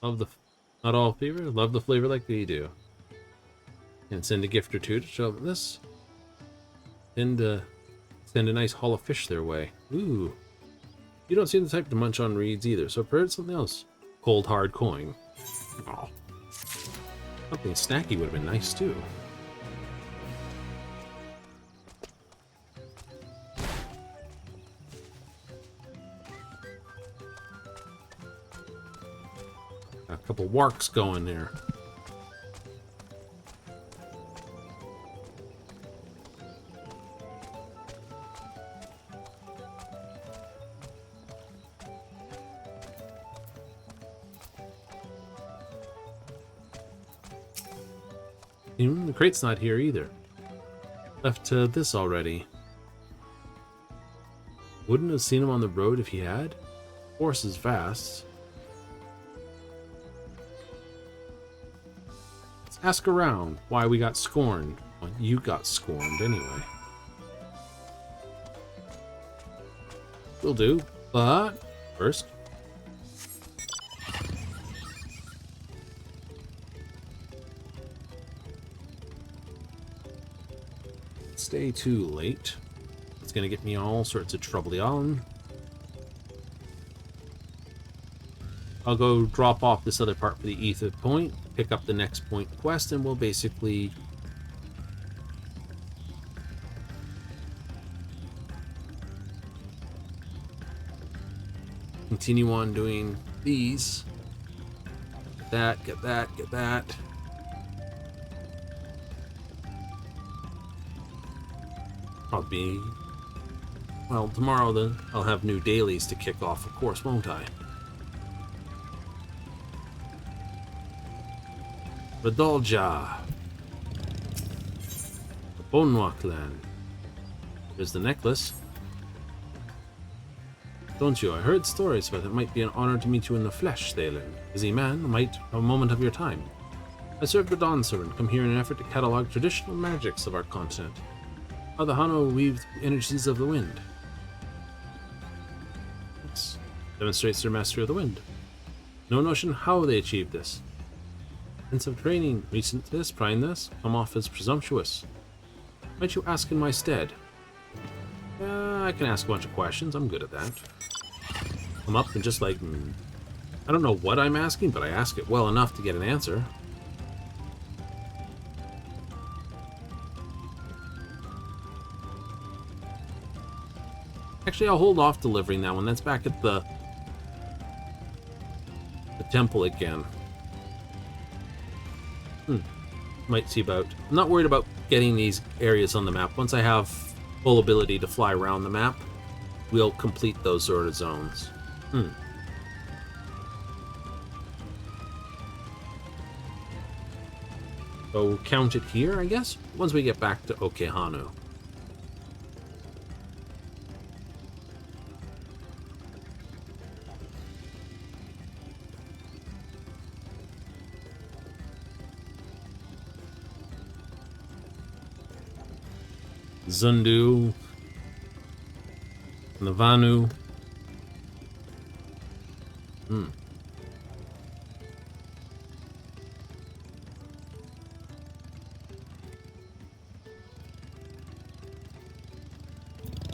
A: Love the... Not all flavor. Love the flavor like they do. And send a gift or two to show up this. Send a nice haul of fish their way. Ooh. You don't seem the type to munch on reeds either, so prepared something else. Cold hard coin. Oh. Something snacky would have been nice too. Got a couple warks going there. The crate's not here either. Left this already. Wouldn't have seen him on the road if he had. Horse is fast. Let's ask around why we got scorned. Well, you got scorned anyway. Will do, but first. Stay too late. It's gonna get me all sorts of trouble on. I'll go drop off this other part for the ether point, pick up the next point quest, and we'll basically continue on doing these. Get that, get that, get that. Probably, well, tomorrow then I'll have new dailies to kick off, of course, won't I? Radolja. Bonwa clan. There's the necklace. Don't you? I heard stories about it might be an honor to meet you in the flesh, Thalen. Busy man, might have a moment of your time. I served the Dawn Servant, come here in an effort to catalog traditional magics of our continent. How the Hanu weave the energies of the wind. This demonstrates their mastery of the wind. No notion how they achieved this. Hints of training, recent this, prying this, come off as presumptuous. Might you ask in my stead? I can ask a bunch of questions, I'm good at that. Come up and just like... I don't know what I'm asking, but I ask it well enough to get an answer. Actually, I'll hold off delivering that one. That's back at the temple again. Might see about... I'm not worried about getting these areas on the map. Once I have full ability to fly around the map, we'll complete those sort of zones. So count it here, I guess, once we get back to Hanu. Zundu and the Vanu.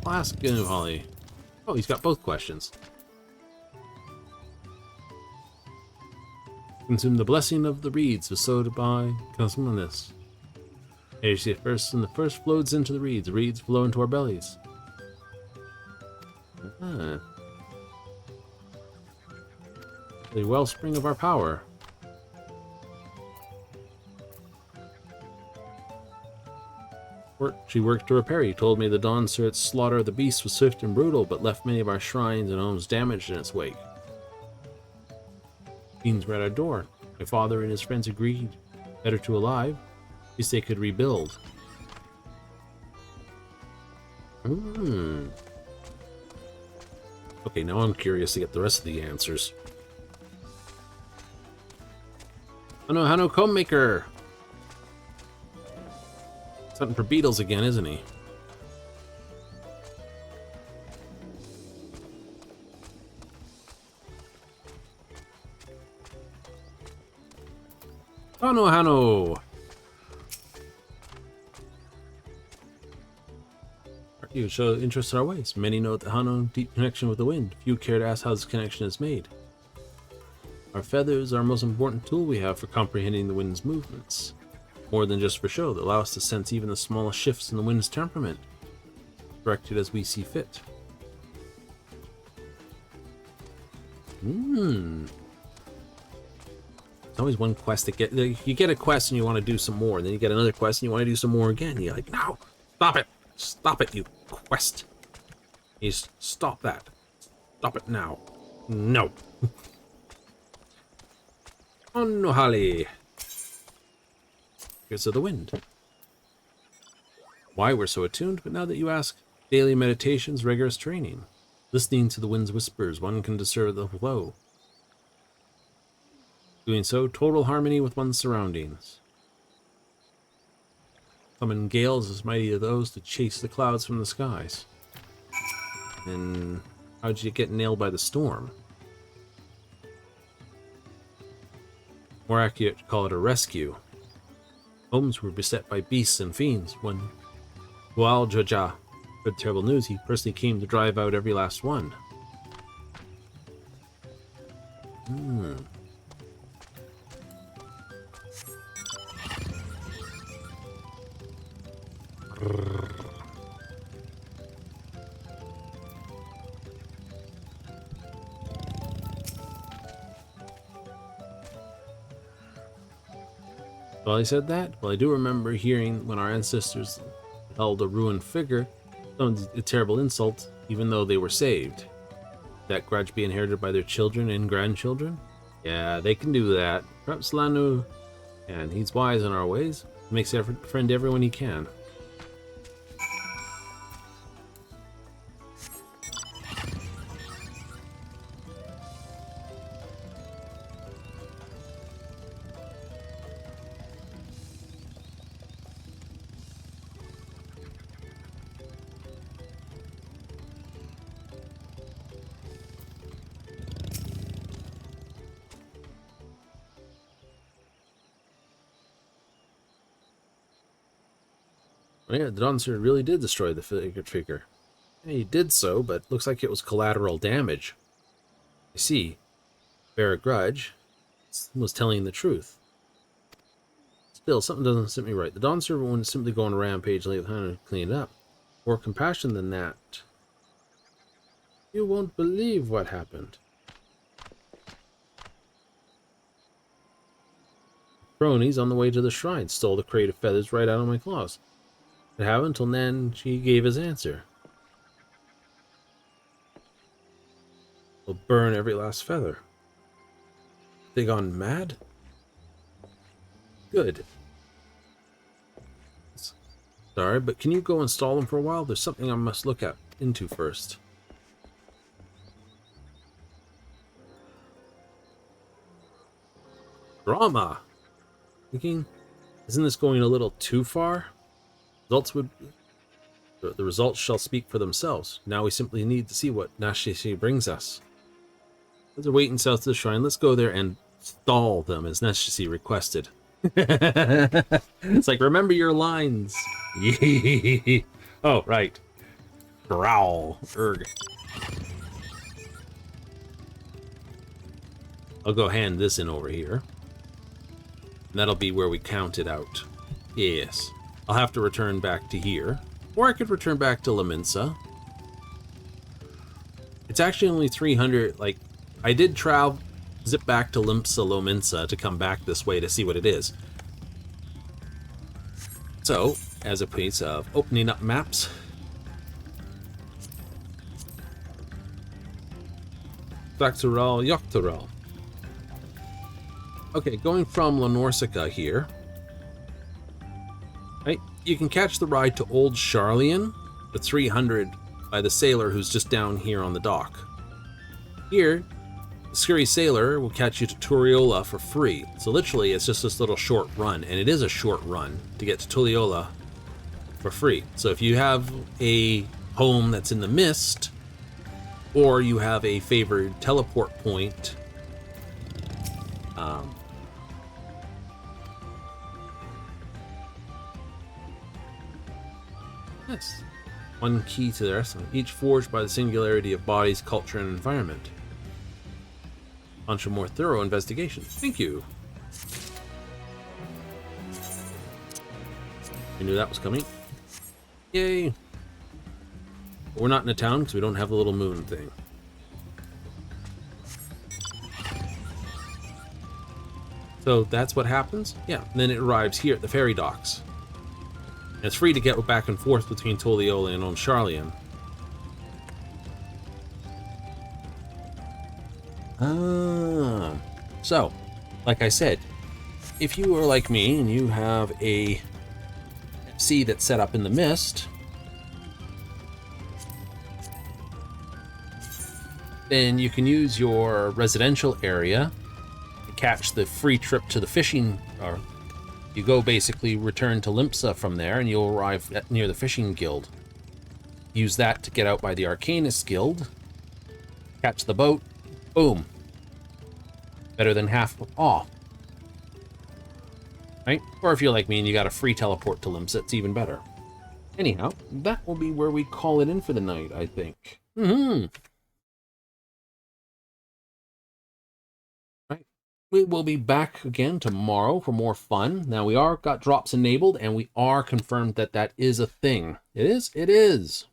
A: I'll ask Holly. Oh, he's got both questions. Consume the blessing of the reeds bestowed by Cosmonis. Here you see it first, and the first flows into the reeds flow into our bellies. The wellspring of our power. She worked to repair. He told me the Dawn Servant's slaughter of the beast was swift and brutal, but left many of our shrines and homes damaged in its wake. Fiends were at our door. My father and his friends agreed. Better to alive. At least they could rebuild. Okay, now I'm curious to get the rest of the answers. Hanu comb maker! He's hunting for beetles again, isn't he? Hanu! You show interest in our ways. Many note the Hanu deep connection with the wind. Few care to ask how this connection is made. Our feathers are our most important tool we have for comprehending the wind's movements. More than just for show, they allow us to sense even the smallest shifts in the wind's temperament, directed as we see fit. It's always one quest to get. You get a quest and you want to do some more, and then you get another quest and you want to do some more again. You're like, no, stop it. Stop it, you quest. You stop that. Stop it now. No. Oh no, Holly. Here's of the wind. Why we're so attuned, but now that you ask, daily meditations, rigorous training. Listening to the wind's whispers, one can discern the flow. Doing so, total harmony with one's surroundings. Summon gales as mighty as those to chase the clouds from the skies. And how'd you get nailed by the storm? More accurate to call it a rescue. Homes were beset by beasts and fiends. When Gual Joja heard terrible news, he personally came to drive out every last one. Well, he said that. Well, I do remember hearing when our ancestors held a ruined figure, a terrible insult, even though they were saved. That grudge be inherited by their children and grandchildren? Yeah, they can do that. Perhaps Hanu, and he's wise in our ways. He makes every friend everyone he can. Yeah, the Dawntrail really did destroy the figure. Yeah, he did so, but looks like it was collateral damage. I see. Bear a grudge was telling the truth. Still, something doesn't sit me right. The Dawn Servant wouldn't simply go on a rampage and leave Hanu to clean it up. More compassion than that. You won't believe what happened. Cronies on the way to the shrine stole the crate of feathers right out of my claws. It happened until then she gave his answer. We'll burn every last feather. They gone mad? Good. Sorry, but can you go install them for a while? There's something I must look into first. Drama. Thinking, isn't this going a little too far? The results shall speak for themselves. Now we simply need to see what Nashishi brings us. They're waiting south of the shrine. Let's go there and stall them as Nashishi requested. It's like, remember your lines. Oh, right. Growl. Erg. I'll go hand this in over here. And that'll be where we count it out. Yes. I'll have to return back to here. Or I could return back to Laminsa. It's actually only 300, like, I did zip back to Laminsa to come back this way to see what it is. So, as a piece of opening up maps, Daktural Yoktural. Okay, going from Lenorsica here. Right, you can catch the ride to Old Sharlayan, the 300 by the sailor who's just down here on the dock. Here, the Scurry Sailor will catch you to Turiola for free. So literally, it's just this little short run, and it is a short run to get to Turiola for free. So if you have a home that's in the mist, or you have a favored teleport point, yes. One key to the rest of them, each forged by the singularity of bodies, culture, and environment. Launch a more thorough investigation. Thank you. I knew that was coming. Yay. But we're not in a town because we don't have the little moon thing. So that's what happens? Yeah, and then it arrives here at the ferry docks. And it's free to get back and forth between Turiola and Old Sharlayan. So, like I said, if you are like me and you have a FC that's set up in the mist, then you can use your residential area to catch the free trip to the fishing, or you go basically return to Limpsa from there and you'll arrive near the fishing guild. Use that to get out by the Arcanist Guild, catch the boat, boom. Better than half off. Right? Or if you're like me and you got a free teleport to Limpsa, it's even better. Anyhow, that will be where we call it in for the night, I think. Right. We will be back again tomorrow for more fun. Now we are got drops enabled and we are confirmed that that is a thing. It is? It is.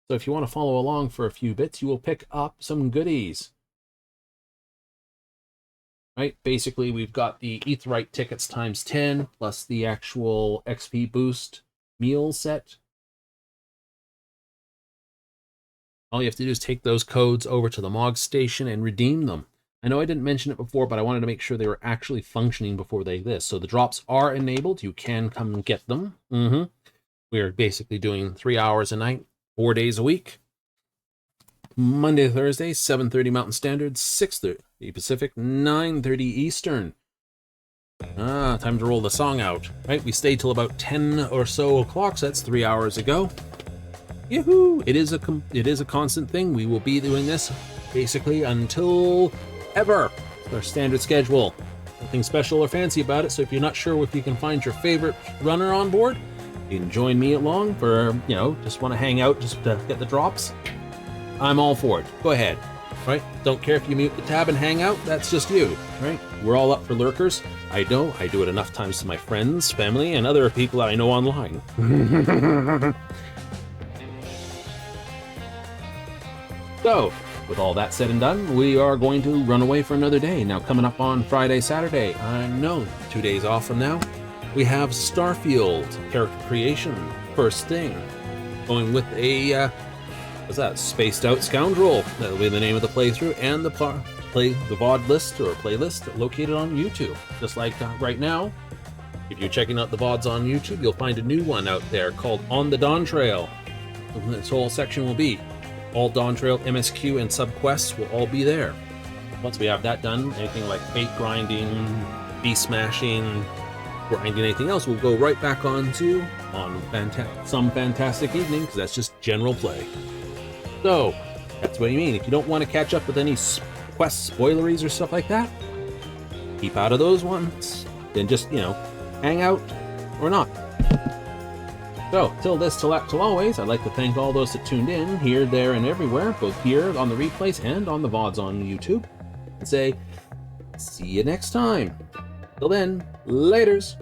A: So if you want to follow along for a few bits, you will pick up some goodies. Right, basically we've got the Aetheryte tickets times 10 plus the actual XP boost meal set. All you have to do is take those codes over to the Mog station and redeem them. I know I didn't mention it before, but I wanted to make sure they were actually functioning before this. So the drops are enabled. You can come and get them. We're basically doing 3 hours a night, 4 days a week. Monday to Thursday, 7:30 Mountain Standard, 6:30 Pacific, 9:30 Eastern. Time to roll the song out. Right, we stayed till about 10 or so o'clock, so that's 3 hours ago. Yoo-hoo! It is a constant thing. We will be doing this basically until ever. Our standard schedule. Nothing special or fancy about it, so if you're not sure if you can find your favorite runner on board, You can join me along for, you know, just want to hang out, just to get the drops. I'm all for it. Go ahead, right? Don't care if you mute the tab and hang out. That's just you, right? We're all up for lurkers. I know. I do it enough times to my friends, family, and other people that I know online. So, with all that said and done, we are going to run away for another day. Now, coming up on Friday, Saturday, I know, 2 days off from now, we have Starfield character creation, first thing. Going with a, what's that, Spaced Out Scoundrel. That'll be the name of the playthrough, and the VOD list, or playlist, located on YouTube. Just like right now, if you're checking out the VODs on YouTube, you'll find a new one out there called On the Dawntrail. This whole section will be all Dawntrail, MSQ, and subquests will all be there. Once we have that done, anything like fate grinding, beast smashing, grinding, anything else, we'll go right back on some fantastic evening, because that's just general play. So, that's what you mean. If you don't want to catch up with any quest spoileries or stuff like that, keep out of those ones. Then just, you know, hang out or not. So, till always, I'd like to thank all those that tuned in, here, there, and everywhere, both here on the replays and on the VODs on YouTube, and say, see you next time. Till then, laters.